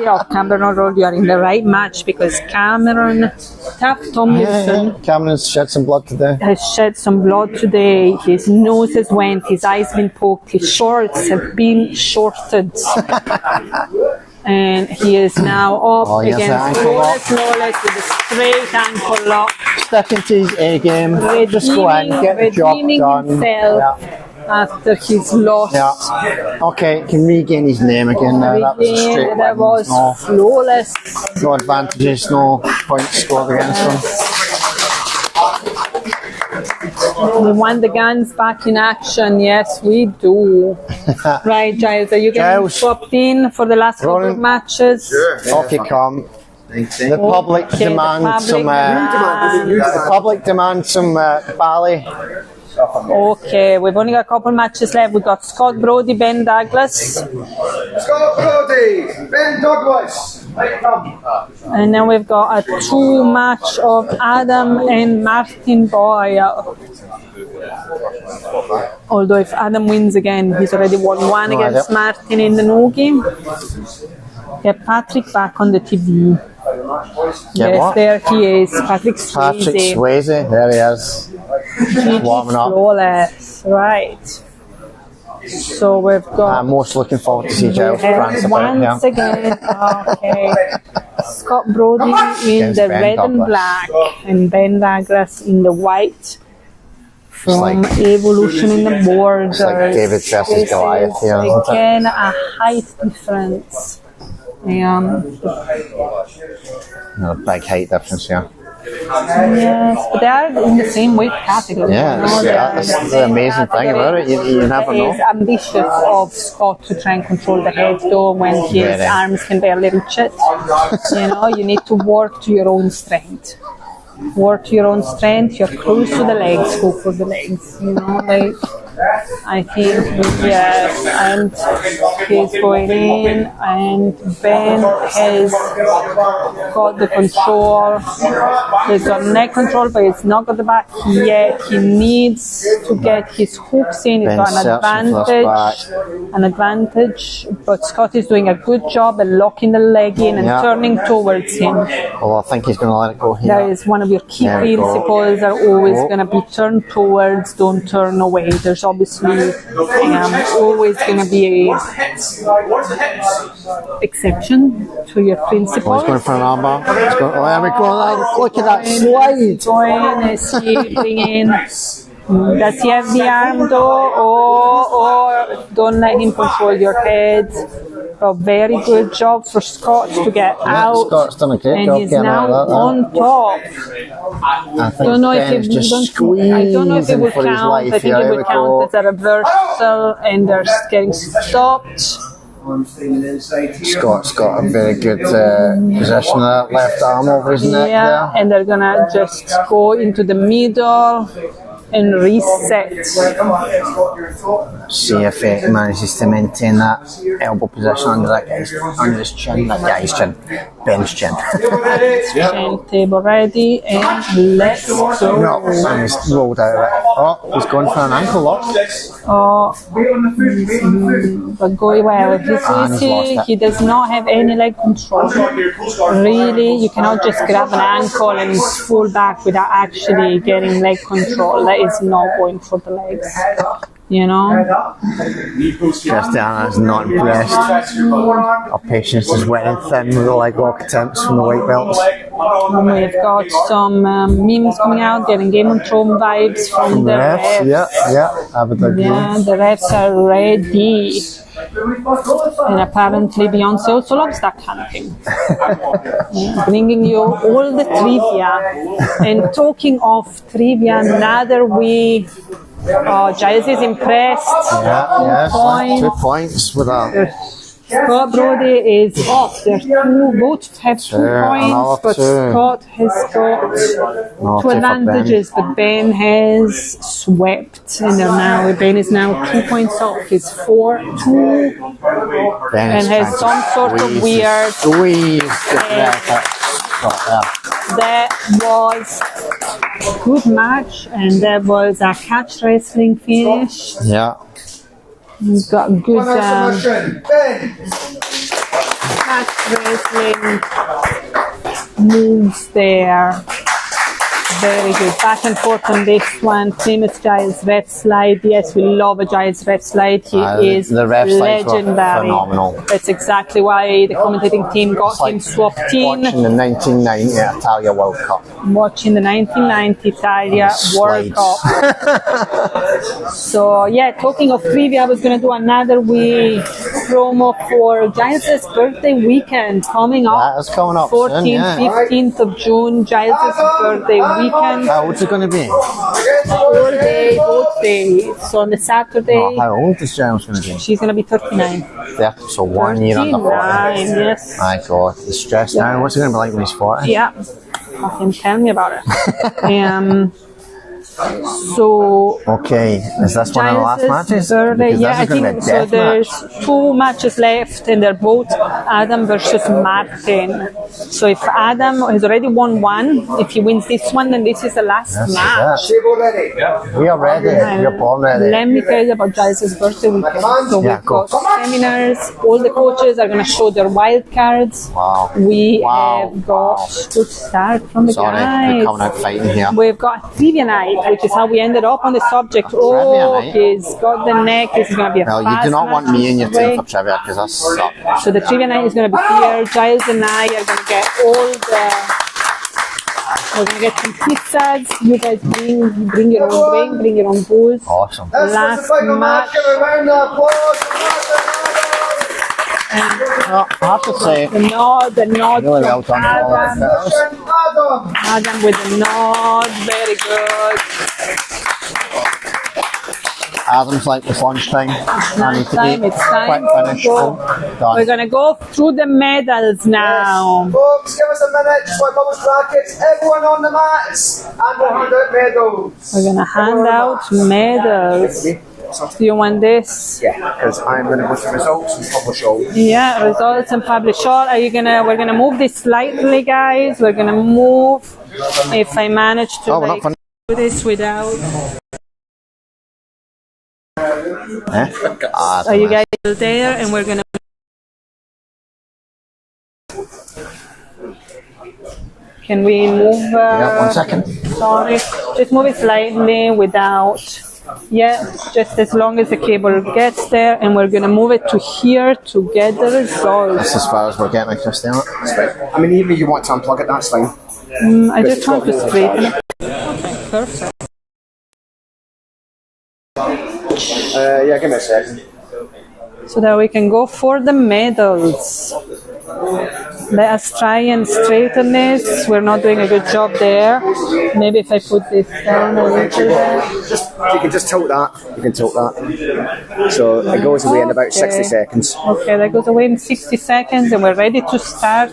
of Cameron Road, you are in the right match because Cameron Taff Tomlinson Cameron's shed some blood today. has shed some blood today. His nose has went, his eyes been poked, his shorts have been shorted. And he is now up He has the against ankle lock. Flawless with a straight ankle lock. Sticking to his A game. Just go in, get the job Redeeming done. himself after his loss. Yeah. Okay, can regain his name again now. That was a straight That win. was No, flawless. no advantages, no points scored against them. We want the guns back in action. Yes, we do. Right, Giles, are you getting Giles. swapped in for the last couple of Rolling. matches? Off you come. The public Okay, the demands public some. The public demands some Bally. Okay, we've only got a couple matches left. We've got Scott Brody, Ben Douglas, Scott Brody, Ben Douglas. Right, come. and then we've got a 2 match of Adam and Martin Boyle. Although if Adam wins again, he's already won one No against idea. Martin in the Nogi. Get Patrick back on the TV. Get Yes, what? there he is, Patrick Patrick Swayze. Swayze, there he is. Warming up. Flawless, right. So we've got I'm most looking forward to see Giles prance about once here. again, okay, Scott Brody in Against the Ben red and Douglas. black and Ben Douglas in the white from like- Evolution in the Borders. like David versus This Goliath is here, isn't it? again a height difference. No, big height difference here. Yes, but they are in the same weight category. Yeah, you know, they are in that's the the same amazing thing about it. You never It is know. ambitious of Scott to try and control the head though when his Very. arms can barely reach it. You know, you need to work to your own strength. Work to your own strength, you're close to the legs, go for the legs. You know, like I think yes, and he's going in and Ben has got the control. He's got neck control, but he's not got the back yet. He needs to get his hooks in. He's Ben got an searching for his advantage, but Scott is doing a good job at locking the leg in and Yeah. turning towards him. Well, I think he's going to let it go here. That is one of your key There we go. principles are always Oh. going to be turn towards, don't turn away. There's obviously always going to be a exception to your Oh, principle. he's going for an armbar. He's going, oh, there we go. Look at that slide. Going, is he bringing? Does he have the arm though? Or don't let him control your head. A very good job for Scott to get out. Scott's done a great and job he's getting now out of that. on top. I think Don't know if Ben it is just I don't know if it squeezing would for his count. life I think here. it There we would go. count as a reversal, and they're getting stopped. Scott's got a very good position of that left arm over his neck Yeah, there. and they're gonna just go into the middle and reset. See if he manages to maintain that elbow position under that guy's, under his chin. That guy's chin. Ben's chin. Chain table ready, and let's go. No, and he's rolled out of it. Oh, he's going for an ankle lock. Oh, but going well. He's And he's easy. lost it. He does not have any leg control. Really, you cannot just grab an ankle and pull back without actually getting leg control. That is not going for the legs. You know? Christiana's not impressed. Our patience is wearing thin with the leg lock attempts from the white belts. And we've got some memes coming out, getting Game of Thrones vibes from the refs. Yeah, I would agree. Yeah, the refs are ready. And apparently Beyonce also loves duck hunting. Yeah, bringing you all the trivia. And talking of trivia, now that we... Giles is impressed. Yeah, 2 2 points with a Scott Brody is up. There's two, both have 2 points, another but 2. Scott has got No, 2 2 for advantages, but Ben has swept. And Ben is now 2 points off. He's 4-2 Ben and is has trying some to sort of squeeze weird. That was a good match, and that was a catch wrestling finish. Yeah. We've got good One hour submission. Ben. catch wrestling moves there. Very good. Back and forth on this one. Famous Giles ref slide. Yes, we love a Giles ref slide. He is the ref slides were legendary. phenomenal. That's exactly why the commentating team got him swapped in. Watching the 1990 Italia World Cup. Watching the 1990 Italia World Cup. So yeah, talking of trivia, I was going to do another wee promo for Giles' birthday weekend coming up. That is coming up 14th, soon, yeah. 15th of June, Giles' birthday weekend. How old's it going to be? 4 day, both days. So on the Saturday, Oh, how old is Giles going to be? she's going to be 39. 30, so 1 year under 40. 39, yes. My God, the stress now. What's it going to be like when he's 40? Yeah. Fucking tell me about it. So Okay, is this one of the last Giles' matches? birthday, Because yeah, this I is going to be a think so. death There's match. 2 matches left, and they're both Adam versus Martin. So if Adam has already won one, if he wins this one, then this is the last That's match. it. Shable ready. We are ready. You're born ready. Let me tell you about Giles' birthday weekend. So Yeah, we've got seminars. All the coaches are going to show their wild cards. Wow. We Wow. have got good start from the Sorry, guys. we're coming out fighting here. We've got trivia night, which is how we ended up on the subject. Trivia Oh, night? he's got the neck. This is going to be a Well, you fast do not want match me in your today. team for trivia because I suck. So the trivia night is going to be here. Giles and I are going to get all the. We're going to get some pizzas. You guys bring your own drink, bring your own booze. Awesome. This was the Last final match. match. Give a round of applause for No, I have to say, The nod really well from done for all the Adam. fitters. Adam. Adam with the nod. Very good. Adam's like it's lunchtime. I need to Time, eat. it's time Quick to finish. go. Done. We're going to go through the medals now. Folks, give us a minute. Just wipe up those brackets. Everyone on the mats. And we'll hand out medals. We're going to hand out medals. Do you want this? Yeah, because I'm going to go to results and publish all. Yeah, results and publish all. Are you gonna? We're gonna move this slightly, guys. We're gonna move. If I manage to Oh, we're not like, finished. do this without. Are you guys still there? And we're gonna. Can we move? Yeah, 1 second. Sorry, just move it slightly without. Yeah, just as long as the cable gets there, and we're gonna move it to here to get the results. That's as far as we're getting, Christian. I mean, even if you want to unplug it, that's fine. I just want to straighten it. Okay, perfect. Yeah, give me a second. So that we can go for the medals. Let us try and straighten this. We're not doing a good job there. Maybe if I put this down a little bit. You can just tilt that. You can tilt that. So it goes away in about 60 seconds. Okay, that goes away in 60 seconds, and we're ready to start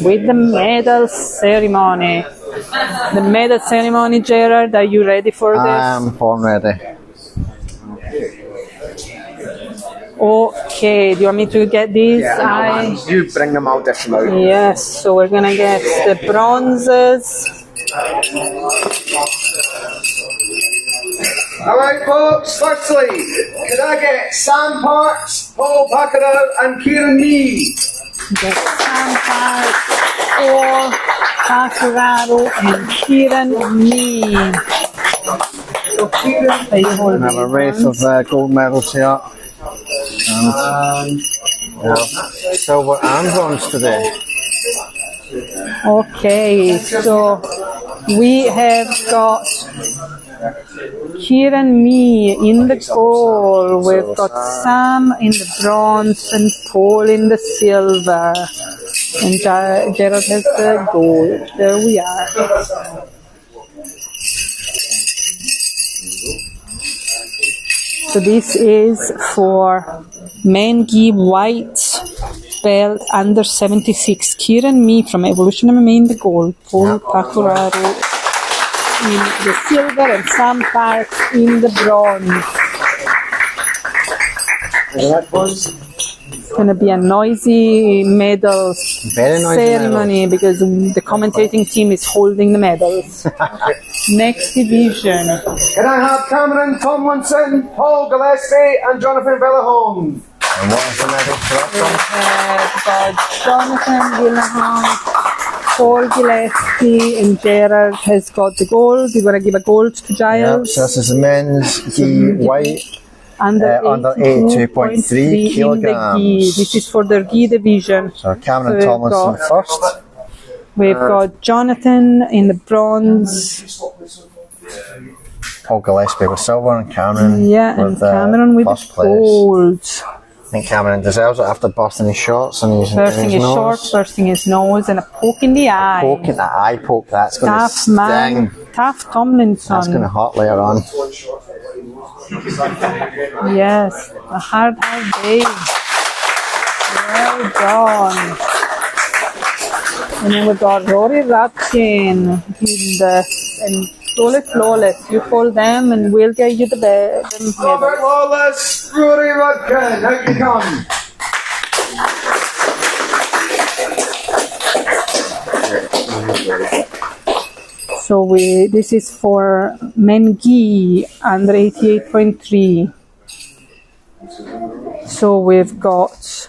with the medal ceremony. The medal ceremony, Gerard, are you ready for this? I'm born ready. Okay, do you want me to get these? Yeah, you bring them, I'll dish them out. Yes, so we're gonna get the bronzes. Alright, folks. Firstly, did I get Sam Parks, Paul Baccarat, and Kieran Mee? Get Sam Park, Paul Baccarat, and Kieran Mee. So Kieran, are you holding I have a race hands? of gold medals here. Silver and bronze today. Okay, so we have got Kieran Mee in the gold. We've got Sam in the bronze and Paul in the silver. And Gerald has the gold. There we are. So this is for men gi white belt under 76. Kieran Mee from Evolution MMA in the gold. Paul Pacuraro in the silver, and Sam Park in the bronze. It's going to be a noisy medals Very noisy ceremony because the commentating team is holding the medals. Next division. Can I have Cameron Tomlinson, Paul Gillespie, and Jonathan Villaholm? And what is the medal for that one? We've got Jonathan Villaholm, Paul Gillespie, and Gerard has got the gold. We're going to give a gold to Yep, Giles. so this is the men's gi white. Under Under 82.3 kilograms. in the gi. This is for their gi division. So Cameron we've Tomlinson got- first. We've got Jonathan in the bronze. Paul Gillespie with silver and Cameron Yeah, and with Cameron with first the place. gold. I think Cameron deserves it after bursting his shorts and his, Bursting his nose. shorts, bursting his nose, and a poke in the eye. Poke in the eye poke, that's going to Tough sting. man, tough Tomlinson. That's going to hurt later on. Yes, a hard day. Well done. And then we've got Rory Ratkin and Flawless. You call them and we'll get you the Robert medal. Lawless, Rory Rudkin, out you come. So this is for men gi under 88.3. So we've got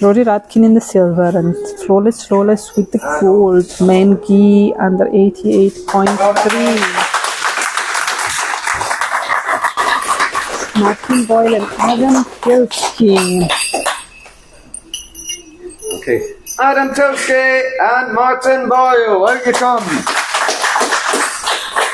Rory Ratkin in the silver and Flawless with the gold. Men gi under 88.3. Martin Boyle and Adam Kilski. Okay. Adam Tilsky and Martin Boyle, out you come.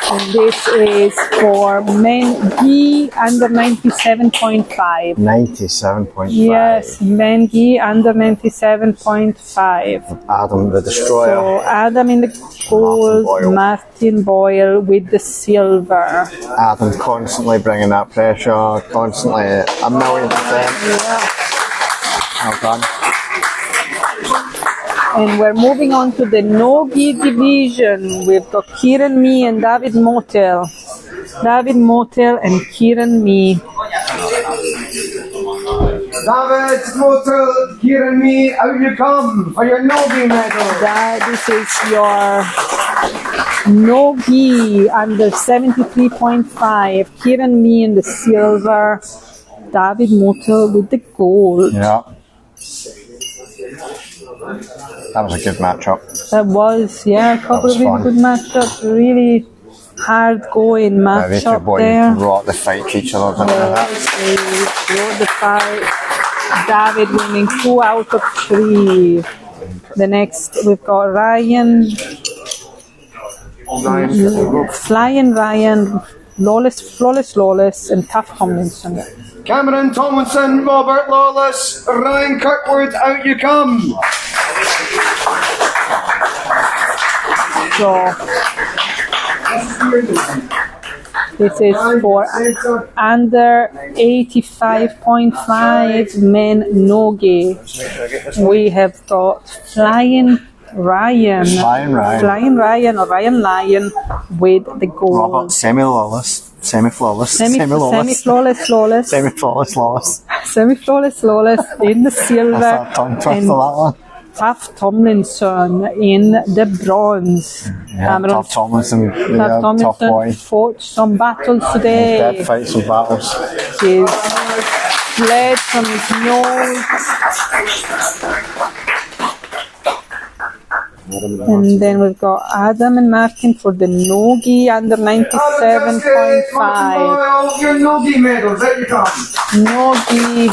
And this is for men gi under 97.5. 97.5. Yes, men gi under 97.5. Adam the Destroyer. So Adam in the gold, Martin Boyle with the silver. Adam constantly bringing that pressure, constantly a million %. Yeah. Well done. And we're moving on to the no-gi division. We've got Kieran Mee and David Motel. David Motel and Kieran Mee. David Motel, Kieran Mee, out you come for your no-gi medal. This is your no-gi under 73.5. Kieran Mee in the silver. David Motel with the gold. Yeah. That was a good matchup. That was, yeah, a couple was of really fun. good matchups. Really hard going Yeah, these two matchup boys there. brought the fight to each other, didn't they? Yes, they wrote the fight. David winning 2 out of 3. The next, we've got Ryan. Flying Ryan. Flawless, and Tough Tomlinson. Cameron Tomlinson, Robert Lawless, Ryan Kirkwood, out you come. So, this is for under 85.5 men no-gi. We have got Flying Ryan or Ryan Lion with the gold. Robert semi-flawless. Semi-flawless in the silver. That's a tongue twister, and that one. Tough Tomlinson in the bronze. Yeah, Tough Tomlinson, tough boy. Fought some battles today. Dead fights and battles. He's bled from his nose. And then we've got Adam and Martin for the no-gi under 97.5. Your no-gi medals, out you come. No-gi,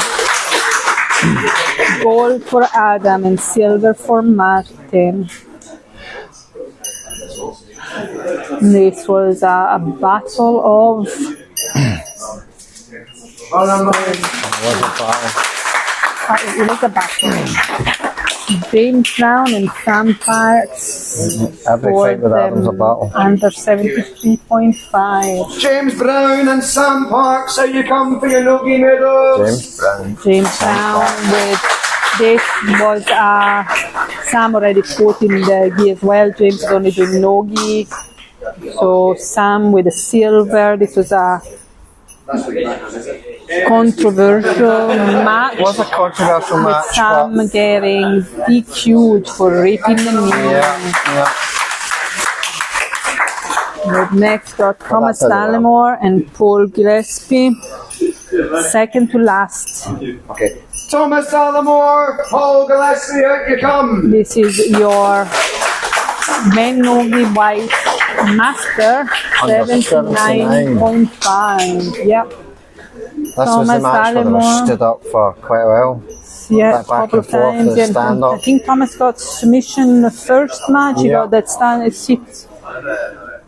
gold for Adam and silver for Martin. This was a battle of... It was a battle. James Brown and Sam Parks. Every fight with Adam's a battle. Under 73.5. James Brown and Sam Parks, out you come for your no-gi medals. James Brown with this was Sam already fought in the gi as well. James is only doing no-gi. So Sam with the silver. This was a controversial match. It was a controversial with match. Sam getting DQ'd for raping the knee. Yeah. We've next got Thomas that's a little Dallimore and Paul Gillespie. Second to last. Okay. Thomas Dallimore, Paul Gillespie, out you come. This is your men nogi white master, 79.5. Yep. This was the Thomas match where they were Dallimore. stood up for quite a while. Yeah, Back a couple and of forth times. to And stand I up. think Thomas got submission in the first match. He Yeah. got that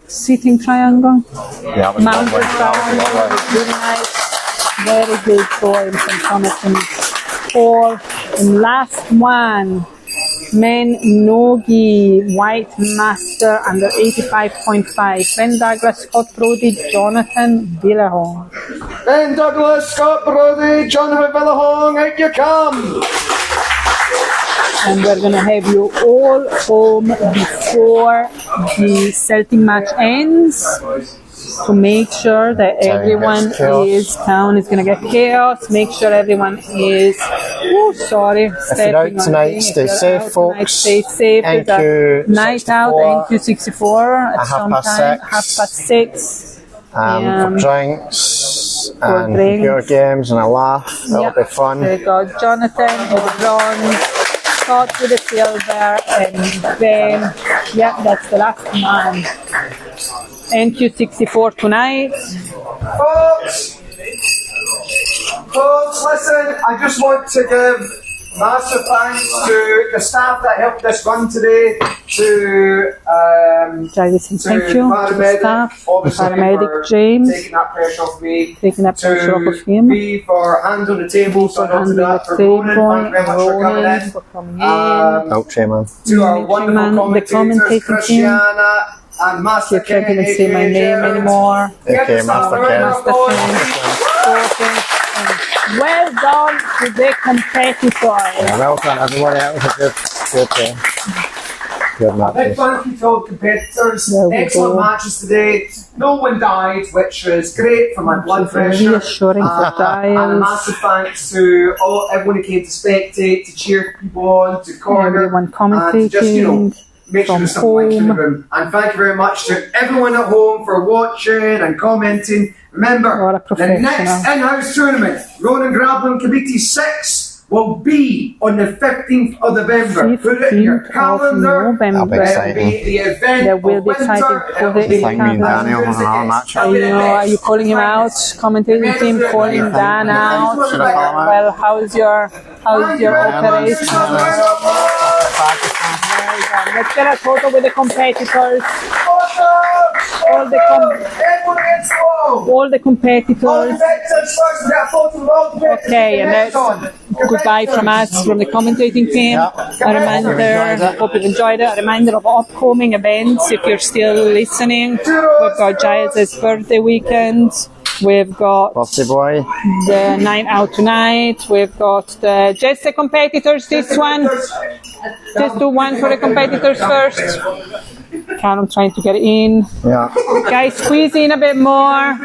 sitting triangle. Yeah, it was Mounted lovely. triangle. That was Very nice. Very good going from Thomas and Paul. And last one, men nogi white master under 85.5. Ben Douglas, Scott Brody, Jonathan Villahong. Ben Douglas, Scott Brody, Jonathan Villahong, out you come. And we're going to have you all home before the Celtic match ends to make sure that everyone is town is going to get chaos. Make sure everyone is If you're out tonight, stay safe, folks. Stay safe. There's a night out, NQ64 at some time, 6:30. For drinks for and drinks. computer games and a laugh. It'll be fun. We got Jonathan with the bronze, Scott with the silver, and Ben. Yeah, that's the last man. NQ64 tonight. Folks, listen, I just want to give massive thanks to the staff that helped us run today, to Giles, and thank you to the paramedic, staff, obviously, paramedic for James, taking that pressure off me, taking that pressure off of him. B for hands on the table, so not to that, for Ronan, thank you very much for coming in. Ultra, man. To our wonderful the commentating team. Christiana and Master You're not going to say my name anymore. Okay, Master Ken. Well done to the competitors. Yeah, well done, everyone. That was a good Big match. thank you to all the competitors. There we Excellent go. matches today. No one died, which was great for my blood pressure. Reassuring for And a Giles. massive thanks to everyone who came to spectate, to cheer people on, to corner, Everyone and to just, commentating make sure from there's something like in the home. room. And thank you very much to everyone at home for watching and commenting. Remember, What a the professional. next in-house tournament, Ronan Grappling Kumite 6, will be on the 15th of November. Put it in your 15th of calendar. November. That'll be exciting. It'll be the event That will of be exciting winter. for the It'll be Like me and Daniel music, on our match. Are you calling him out? Commentating team calling Dan out. Well, how's your operation? Let's get a photo with the competitors. All the competitors. Okay, and that's goodbye from us, from the commentating team. A reminder, hope you've enjoyed it. A reminder of upcoming events if you're still listening. We've got Giles' birthday weekend. We've got Birthday boy. the night out tonight. We've got just the competitors. This one. Just do one for the competitors first. Callum trying to get in. Yeah. Guys, squeeze in a bit more.